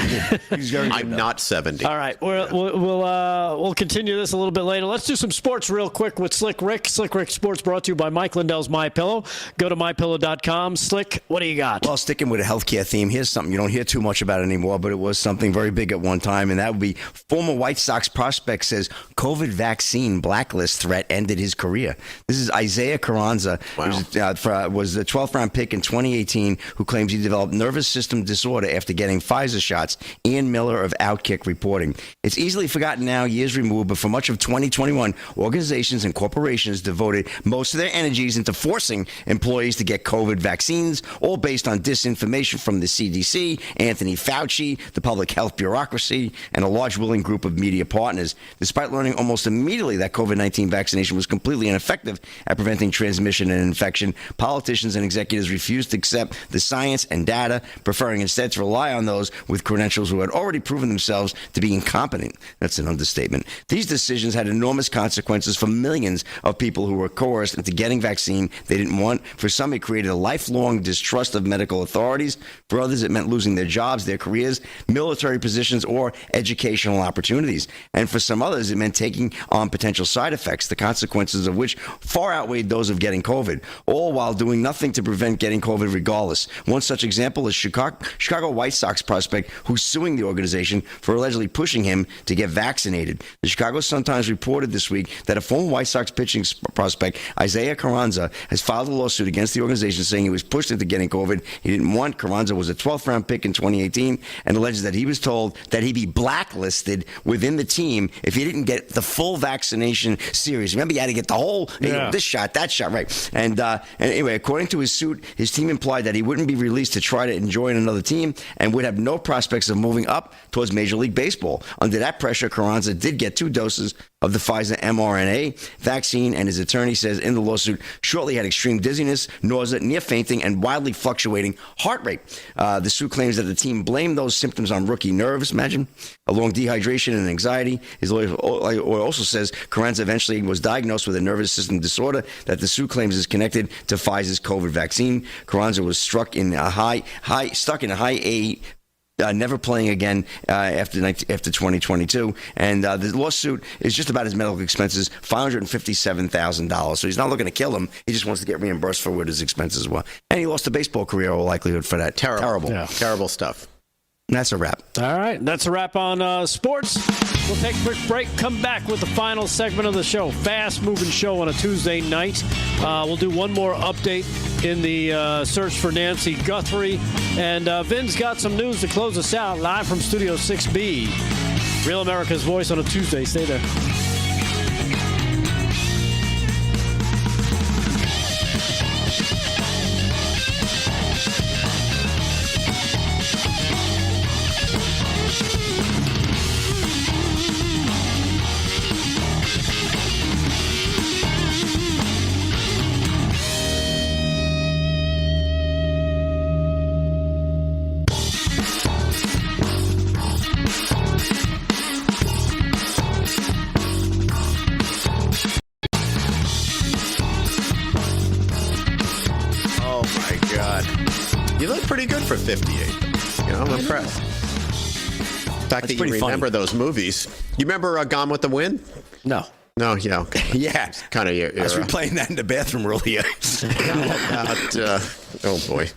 [SPEAKER 8] He's very
[SPEAKER 5] I'm not 70.
[SPEAKER 4] All right. We'll continue this a little bit later. Let's do some sports real quick with Slick Rick. Slick Rick Sports brought to you by Mike Lindell's MyPillow. Go to MyPillow.com. Slick, what do you got?
[SPEAKER 8] Well, sticking with a healthcare theme, here's something you don't hear too much about anymore, but it was something very big at one time, and that would be former White Sox prospect says COVID vaccine blacklist threat ended his career. This is Isaiah Carranza.
[SPEAKER 5] Wow.
[SPEAKER 8] Was the 12th round pick in 2018 who claims he developed nervous system disorder after getting Pfizer shots. Ian Miller of Outkick reporting. It's easily forgotten now, years removed, but for much of 2021, organizations and corporations devoted most of their energies into forcing employees to get COVID vaccines, all based on disinformation from the CDC, Anthony Fauci, the public health bureaucracy, and a large willing group of media partners. Despite learning almost immediately that COVID-19 vaccination was completely ineffective at preventing transmission and infection, politicians and executives refused to accept the science and data, preferring instead to rely on those with credentials who had already proven themselves to be incompetent. That's an understatement. These decisions had enormous consequences for millions of people who were coerced into getting vaccine they didn't want. For some, it created a lifelong distrust of medical authorities. For others, it meant losing their jobs, their careers, military positions, or educational opportunities. And for some others, it meant taking on potential side effects, the consequences of which far outweighed those of getting COVID, all while while doing nothing to prevent getting COVID regardless. One such example is Chicago White Sox prospect who's suing the organization for allegedly pushing him to get vaccinated. The Chicago Sun-Times reported this week that a former White Sox pitching prospect, Isaiah Carranza, has filed a lawsuit against the organization saying he was pushed into getting COVID. He didn't want. Carranza was a 12th round pick in 2018 and alleges that he was told that he'd be blacklisted within the team if he didn't get the full vaccination series. Remember, you had to get the whole, this shot, that shot, right. And anyway, according to his suit, his team implied that he wouldn't be released to try to join another team and would have no prospects of moving up towards Major League Baseball. Under that pressure, Carranza did get 2 doses of the Pfizer mRNA vaccine, and his attorney says in the lawsuit, shortly had extreme dizziness, nausea, near fainting, and wildly fluctuating heart rate. The suit claims that the team blamed those symptoms on rookie nerves, imagine, along dehydration and anxiety. His lawyer also says Carranza eventually was diagnosed with a nervous system disorder that the suit claims is connected to Pfizer's COVID vaccine. Carranza was stuck in a high A, never playing again after 2022. And the lawsuit is just about his medical expenses, $557,000. So he's not looking to kill him. He just wants to get reimbursed for what his expenses were. And he lost a baseball career, all likelihood for that. Terrible.
[SPEAKER 5] Yeah. Terrible stuff.
[SPEAKER 8] And that's a wrap.
[SPEAKER 4] All right. That's a wrap on sports. We'll take a quick break, come back with the final segment of the show. Fast-moving show on a Tuesday night. We'll do one more update in the search for Nancy Guthrie. And Vin's got some news to close us out live from Studio 6B. Real America's Voice on a Tuesday. Stay there.
[SPEAKER 5] You look pretty good for 58. I'm impressed. The fact that you remember those movies. You remember Gone with the Wind?
[SPEAKER 8] No.
[SPEAKER 5] No, yeah. Okay.
[SPEAKER 8] Yeah.
[SPEAKER 5] Kind of your era.
[SPEAKER 8] I was replaying that in the bathroom earlier.
[SPEAKER 5] Oh, boy.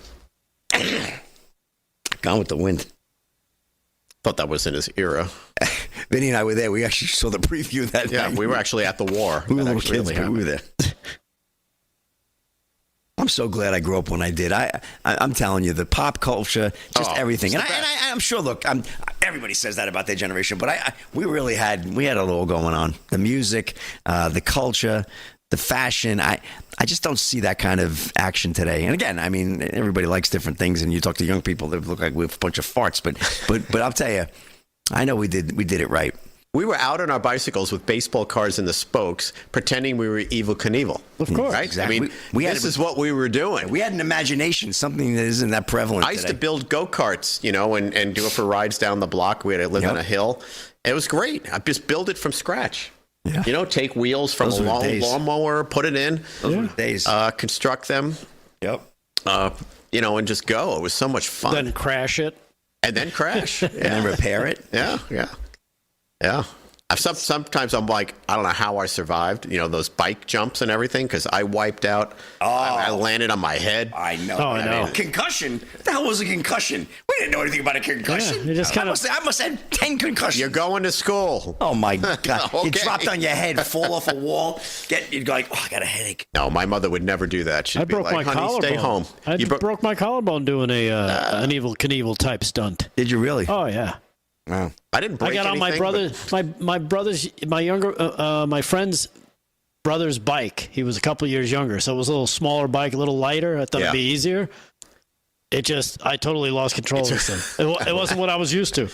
[SPEAKER 8] Gone with the Wind.
[SPEAKER 5] Thought that was in his era.
[SPEAKER 8] Vinny and I were there. We actually saw the preview that night.
[SPEAKER 5] Yeah, we were actually at the war.
[SPEAKER 8] We were little kids, but we were there. I'm so glad I grew up when I did. I'm telling you, the pop culture, just everything. And I'm sure. Look, everybody says that about their generation, but we had it all going on. The music, the culture, the fashion. I just don't see that kind of action today. And again, I mean, everybody likes different things, and you talk to young people, they look like we're a bunch of farts. But I'll tell you, I know we did it right.
[SPEAKER 5] We were out on our bicycles with baseball cards in the spokes, pretending we were Evel Knievel.
[SPEAKER 8] Of course.
[SPEAKER 5] Right?
[SPEAKER 8] Exactly.
[SPEAKER 5] I mean, this is what we were doing.
[SPEAKER 8] We had an imagination, something that isn't that prevalent
[SPEAKER 5] I used to build go-karts, and do it for rides down the block. We had to live on a hill. It was great. I just built it from scratch.
[SPEAKER 8] Yeah.
[SPEAKER 5] Take wheels from a lawnmower, put it in.
[SPEAKER 8] Those were the days.
[SPEAKER 5] Construct them.
[SPEAKER 8] Yep.
[SPEAKER 5] And just go. It was so much fun.
[SPEAKER 4] Then crash it.
[SPEAKER 5] And then crash.
[SPEAKER 8] And then repair it.
[SPEAKER 5] Yeah. Sometimes I'm like, I don't know how I survived, those bike jumps and everything, because I wiped out. I landed on my head.
[SPEAKER 8] I know.
[SPEAKER 4] Oh, I know.
[SPEAKER 8] Concussion? What the hell was a concussion? We didn't know anything about a concussion.
[SPEAKER 4] Yeah,
[SPEAKER 8] I must have had 10 concussions.
[SPEAKER 5] You're going to school.
[SPEAKER 8] Oh, my God.
[SPEAKER 5] Okay.
[SPEAKER 8] You dropped on your head, fall off a wall, you'd go like, I got a headache.
[SPEAKER 5] No, my mother would never do that. She'd
[SPEAKER 4] I
[SPEAKER 5] be
[SPEAKER 4] broke
[SPEAKER 5] like,
[SPEAKER 4] my
[SPEAKER 5] honey,
[SPEAKER 4] collarbone.
[SPEAKER 5] stay home.
[SPEAKER 4] I broke my collarbone doing an Evel Knievel type stunt.
[SPEAKER 8] Did you really?
[SPEAKER 4] Oh, yeah.
[SPEAKER 8] Wow.
[SPEAKER 5] I didn't break
[SPEAKER 4] I got on my friend's brother's bike. He was a couple years younger, so it was a little smaller bike, a little lighter. I thought it'd be easier. I totally lost control of this thing. It wasn't what I was used to.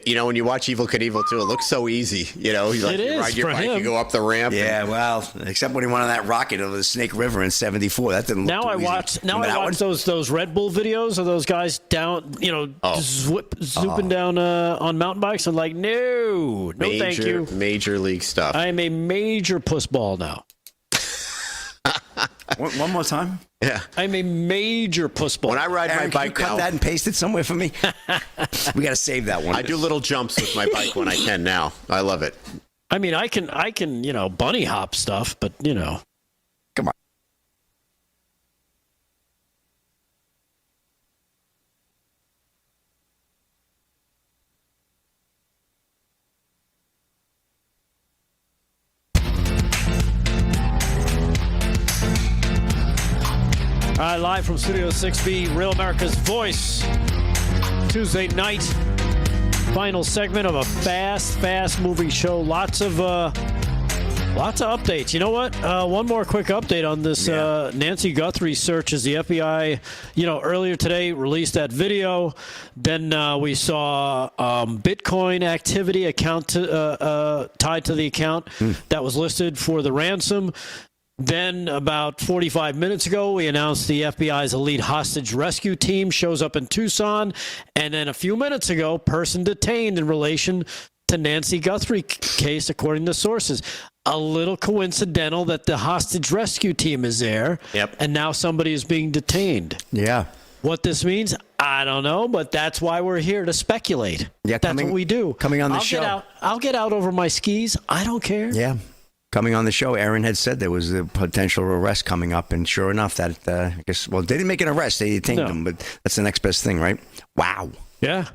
[SPEAKER 5] When you watch Evel Knievel too, it looks so easy. You ride your bike, you go up the ramp.
[SPEAKER 8] Yeah, well, except when he went on that rocket over the Snake River in '74, that didn't look too easy.
[SPEAKER 4] I watch those Red Bull videos of those guys down, zooping down on mountain bikes. I'm like, no, thank you.
[SPEAKER 5] Major league stuff.
[SPEAKER 4] I am a major puss ball now.
[SPEAKER 8] One more time.
[SPEAKER 5] Yeah,
[SPEAKER 4] I'm a major puss ball.
[SPEAKER 5] When I ride my bike,
[SPEAKER 8] can you cut that and paste it somewhere for me? We got to save that one.
[SPEAKER 5] I do little jumps with my bike when I can now. I love it.
[SPEAKER 4] I mean, I can bunny hop stuff, but
[SPEAKER 8] Come on.
[SPEAKER 4] Live from Studio 6B, Real America's Voice. Tuesday night, final segment of a fast moving show. Lots of updates. You know what? One more quick update on this Nancy Guthrie search as the FBI, earlier today released that video. Then we saw Bitcoin activity account tied to the account that was listed for the ransom. Then about 45 minutes ago, we announced the FBI's elite hostage rescue team shows up in Tucson. And then a few minutes ago, person detained in relation to Nancy Guthrie case, according to sources. A little coincidental that the hostage rescue team is there.
[SPEAKER 5] Yep.
[SPEAKER 4] And now somebody is being detained.
[SPEAKER 8] Yeah.
[SPEAKER 4] What this means, I don't know, but that's why we're here to speculate.
[SPEAKER 8] Yeah,
[SPEAKER 4] that's what we do.
[SPEAKER 8] Coming on the show.
[SPEAKER 4] I'll get out over my skis. I don't care.
[SPEAKER 8] Yeah. Coming on the show, Aaron had said there was a potential arrest coming up, and sure enough, that I guess. Well, they didn't make an arrest; they detained him, but that's the next best thing, right? Wow.
[SPEAKER 4] Yeah.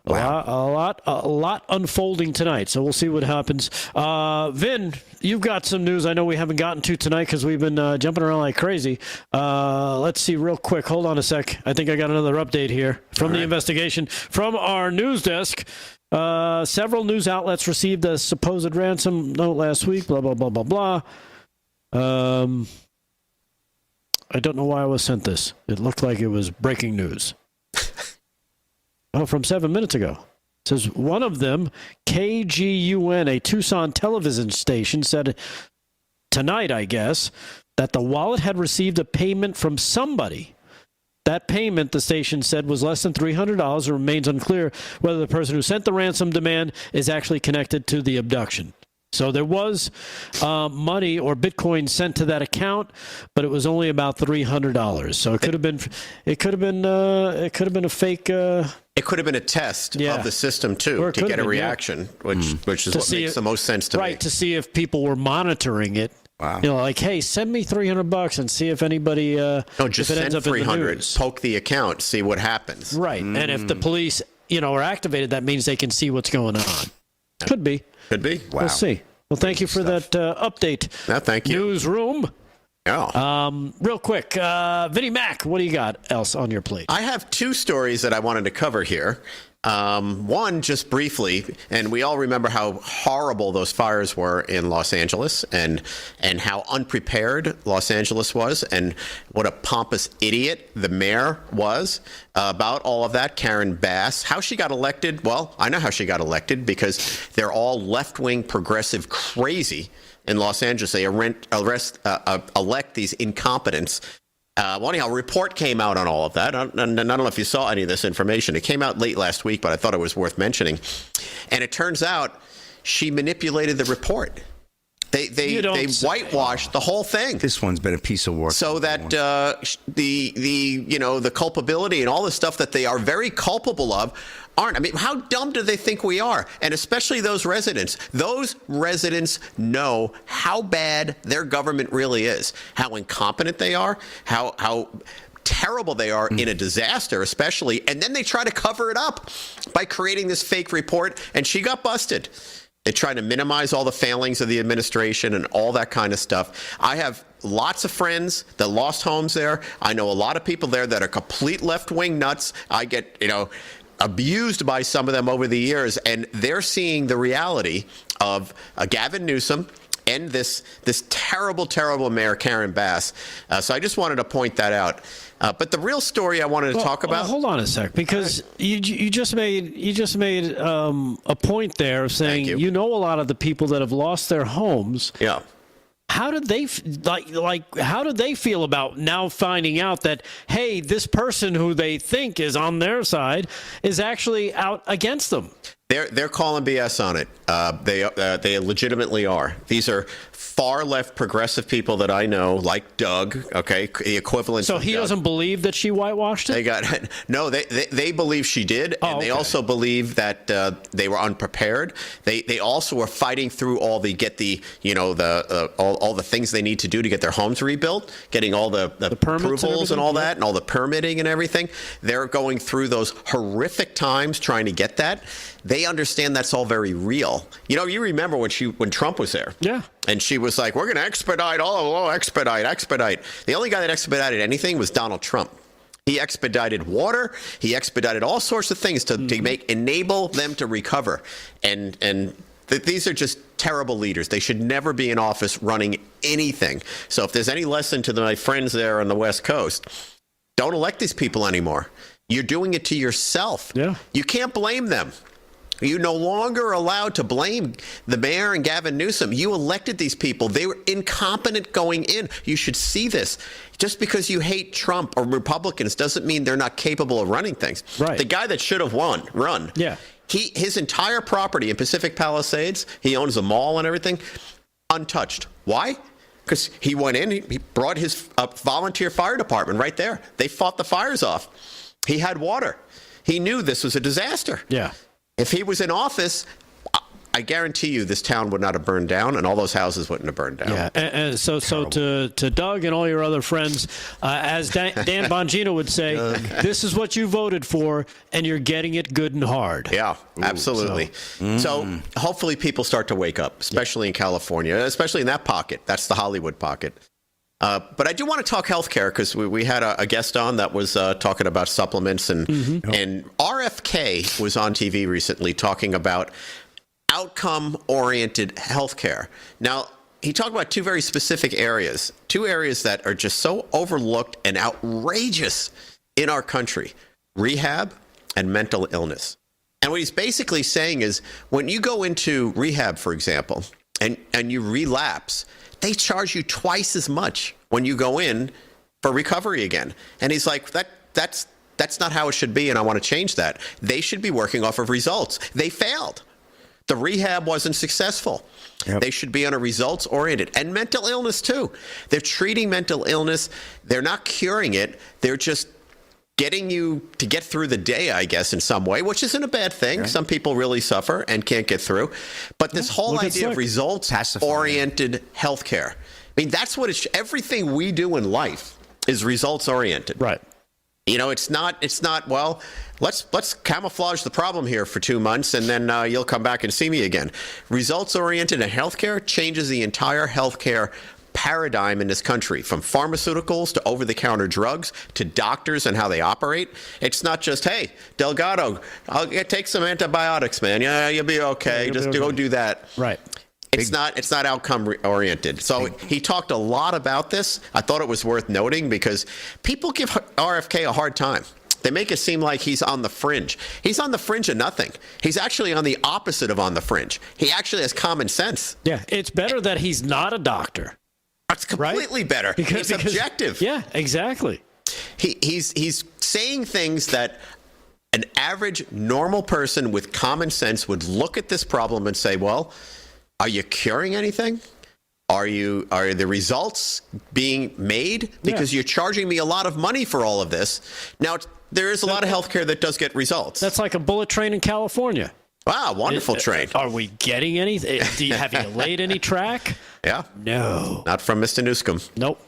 [SPEAKER 8] Wow.
[SPEAKER 4] A lot unfolding tonight, so we'll see what happens. Vin, you've got some news I know we haven't gotten to tonight because we've been jumping around like crazy. Let's see real quick. Hold on a sec. I think I got another update here from the investigation from our news desk. Several news outlets received a supposed ransom note last week, blah, blah, blah, blah, blah. I don't know why I was sent this. It looked like it was breaking news. From 7 minutes ago. It says one of them, KGUN, a Tucson television station, said tonight, I guess, that the wallet had received a payment from somebody. That payment, the station said, was less than $300. It remains unclear whether the person who sent the ransom demand is actually connected to the abduction. So there was money or Bitcoin sent to that account, but it was only about $300. So it could have been a fake.
[SPEAKER 5] It could have been a test of the system too to get a reaction, which is what makes the most sense to me.
[SPEAKER 4] Right, to see if people were monitoring it.
[SPEAKER 8] Wow.
[SPEAKER 4] Like, hey, send me $300 and see if anybody.
[SPEAKER 5] Just send $300. Poke the account, see what happens.
[SPEAKER 4] Right, and if the police, are activated, that means they can see what's going on. Could be.
[SPEAKER 5] Could be.
[SPEAKER 8] Wow.
[SPEAKER 4] We'll see. Well, thank you for that update.
[SPEAKER 5] No, thank you.
[SPEAKER 4] Newsroom.
[SPEAKER 5] Yeah.
[SPEAKER 4] Real quick, Vinnie Mac, what do you got else on your plate?
[SPEAKER 5] I have two stories that I wanted to cover here. One, just briefly, and we all remember how horrible those fires were in Los Angeles and how unprepared Los Angeles was and what a pompous idiot the mayor was about all of that, Karen Bass. How she got elected? Well, I know how she got elected because they're all left-wing progressive crazy in Los Angeles. They elect these incompetents. Anyhow, a report came out on all of that. I don't know if you saw any of this information. It came out late last week, but I thought it was worth mentioning. And it turns out she manipulated the report. They whitewashed the whole thing.
[SPEAKER 8] This one's been a piece of work.
[SPEAKER 5] So that the culpability and all the stuff that they are very culpable of aren't. I mean, how dumb do they think we are? And especially those residents. Those residents know how bad their government really is, how incompetent they are, how terrible they are in a disaster, especially. And then they try to cover it up by creating this fake report. And she got busted. They try to minimize all the failings of the administration and all that kind of stuff. I have lots of friends that lost homes there. I know a lot of people there that are complete left-wing nuts. I get, abused by some of them over the years, and they're seeing the reality of Gavin Newsom and this terrible, terrible mayor, Karen Bass. So I just wanted to point that out. But the real story I wanted to talk about.
[SPEAKER 4] Hold on a sec, because you just made a point there of saying you know a lot of the people that have lost their homes.
[SPEAKER 5] Yeah.
[SPEAKER 4] How did they how did they feel about now finding out that, hey, this person who they think is on their side is actually out against them?
[SPEAKER 5] They're calling BS on it. They legitimately are. These are far left progressive people that I know, like Doug. Okay, the equivalent.
[SPEAKER 4] So he doesn't believe that she whitewashed it.
[SPEAKER 5] They believe she did, and they also believe that they were unprepared. They also were fighting through all the all the things they need to do to get their homes rebuilt, getting all the approvals and all that, and all the permitting and everything. They're going through those horrific times trying to get that. They understand that's all very real. people. You remember when Trump was there.
[SPEAKER 4] Yeah.
[SPEAKER 5] And she was like, we're going to expedite expedite. The only guy that expedited anything was Donald Trump. He expedited water. He expedited all sorts of things to enable them to recover. And these are just terrible leaders. They should never be in office running anything. So if there's any lesson to my friends there on the West Coast, don't elect these people anymore. You're doing it to yourself.
[SPEAKER 4] Yeah.
[SPEAKER 5] You can't blame them. You're no longer allowed to blame the mayor and Gavin Newsom. You elected these people. They were incompetent going in. You should see this. Just because you hate Trump or Republicans doesn't mean they're not capable of running things.
[SPEAKER 4] Right.
[SPEAKER 5] The guy that should have run.
[SPEAKER 4] Yeah.
[SPEAKER 5] His entire property in Pacific Palisades, he owns a mall and everything, untouched. Why? Because he went in, he brought his volunteer fire department right there. They fought the fires off. He had water. He knew this was a disaster.
[SPEAKER 4] Yeah.
[SPEAKER 5] If he was in office, I guarantee you this town would not have burned down, and all those houses wouldn't have burned down.
[SPEAKER 4] Yeah, and so to Doug and all your other friends, as Dan Bongino would say, this is what you voted for, and you're getting it good and hard.
[SPEAKER 5] Yeah, absolutely. So hopefully people start to wake up, especially in California, especially in that pocket. That's the Hollywood pocket. But I do want to talk healthcare because we had a guest on that was talking about supplements, and RFK was on TV recently talking about outcome-oriented healthcare. Now, he talked about two very specific areas, two areas that are just so overlooked and outrageous in our country: rehab and mental illness. And what he's basically saying is when you go into rehab, for example, and you relapse, they charge you twice as much when you go in for recovery again. And he's like, that's not how it should be, and I want to change that. They should be working off of results. They failed. The rehab wasn't successful. Yep. They should be on a results-oriented. And mental illness, too. They're treating mental illness. They're not curing it. They're just getting you to get through the day, I guess, in some way, which isn't a bad thing. Right. Some people really suffer and can't get through. But this whole idea of results-oriented healthcare, I mean, that's what it's. Everything we do in life is results-oriented.
[SPEAKER 4] Right.
[SPEAKER 5] It's not, well, let's camouflage the problem here for 2 months and then you'll come back and see me again. Results-oriented and healthcare changes the entire healthcare paradigm in this country, from pharmaceuticals to over-the-counter drugs to doctors and how they operate. It's not just, hey, Delgado, take some antibiotics, man. Yeah, you'll be okay. Yeah, just go do that.
[SPEAKER 4] Right.
[SPEAKER 5] It's not outcome oriented. So he talked a lot about this. I thought it was worth noting because people give RFK a hard time. They make it seem like he's on the fringe. He's on the fringe of nothing. He's actually on the opposite of on the fringe. He actually has common sense.
[SPEAKER 4] Yeah, it's better that he's not a doctor.
[SPEAKER 5] It's completely better. Because objective.
[SPEAKER 4] Yeah, exactly.
[SPEAKER 5] He's saying things that an average normal person with common sense would look at this problem and say, well, are you curing anything? Are the results being made? Because you're charging me a lot of money for all of this. Now, there is a lot of healthcare that does get results.
[SPEAKER 4] That's like a bullet train in California.
[SPEAKER 5] Wow, wonderful train.
[SPEAKER 4] Are we getting anything? Have you laid any track?
[SPEAKER 5] Yeah.
[SPEAKER 4] No.
[SPEAKER 5] Not from Mr. Newsom.
[SPEAKER 4] Nope.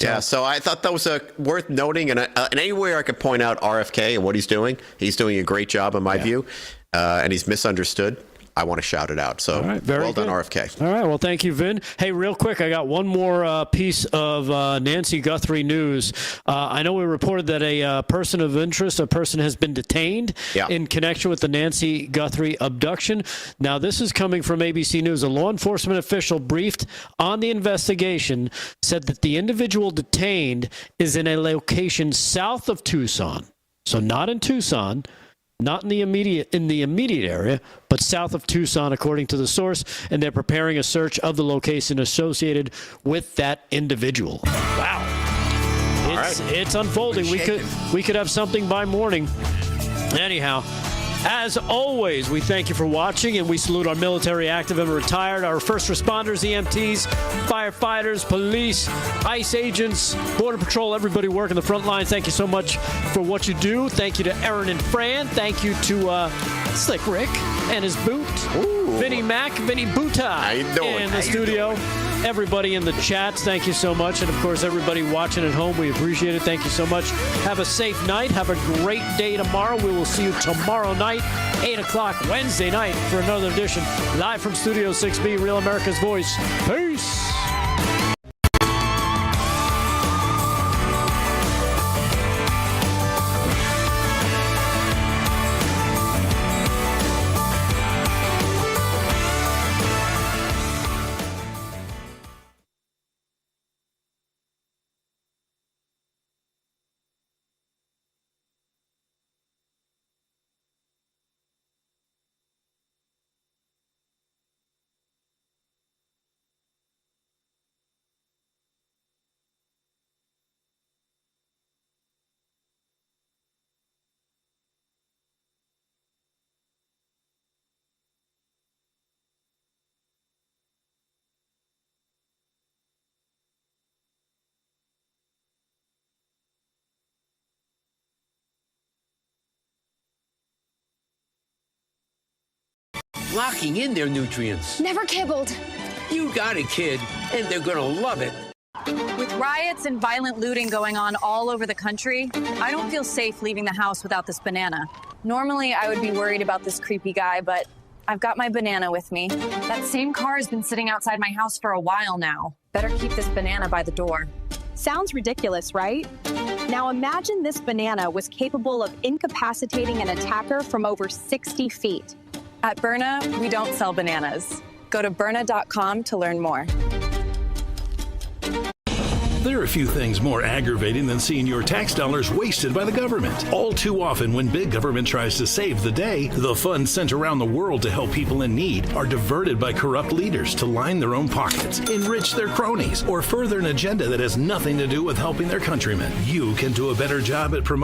[SPEAKER 5] Yeah, so I thought that was worth noting. And anywhere I could point out RFK and what he's doing a great job in my view. And he's misunderstood. I want to shout it out. So well done, RFK.
[SPEAKER 4] All right. Well, thank you, Vin. Hey, real quick, I got one more piece of Nancy Guthrie news. I know we reported that a person of interest, a person has been detained in connection with the Nancy Guthrie abduction. Now, this is coming from ABC News. A law enforcement official briefed on the investigation said that the individual detained is in a location south of Tucson. So not in Tucson. Not in the immediate area, but south of Tucson, according to the source, and they're preparing a search of the location associated with that individual. Wow, it's unfolding. We could have something by morning. Anyhow, as always, we thank you for watching, and we salute our military, active and retired, our first responders, EMTs, firefighters, police, ICE agents, Border Patrol, everybody working the front lines. Thank you so much for what you do. Thank you to Aaron and Fran. Thank you to Slick Rick and his boot. Vinny Mac, Vinny Boota in the studio. Everybody in the chats, thank you so much. And, of course, everybody watching at home, we appreciate it. Thank you so much. Have a safe night. Have a great day tomorrow. We will see you tomorrow night, 8 o'clock Wednesday night for another edition. Live from Studio 6B, Real America's Voice. Peace.
[SPEAKER 9] Locking in their nutrients.
[SPEAKER 10] Never kibbled.
[SPEAKER 9] You got it, kid, and they're gonna love it.
[SPEAKER 11] With riots and violent looting going on all over the country, I don't feel safe leaving the house without this banana. Normally, I would be worried about this creepy guy, but I've got my banana with me. That same car has been sitting outside my house for a while now. Better keep this banana by the door.
[SPEAKER 12] Sounds ridiculous, right? Now imagine this banana was capable of incapacitating an attacker from over 60 feet.
[SPEAKER 11] At Byrna, we don't sell bananas. Go to Byrna.com to learn more.
[SPEAKER 13] There are a few things more aggravating than seeing your tax dollars wasted by the government. All too often, when big government tries to save the day, the funds sent around the world to help people in need are diverted by corrupt leaders to line their own pockets, enrich their cronies, or further an agenda that has nothing to do with helping their countrymen. You can do a better job at promoting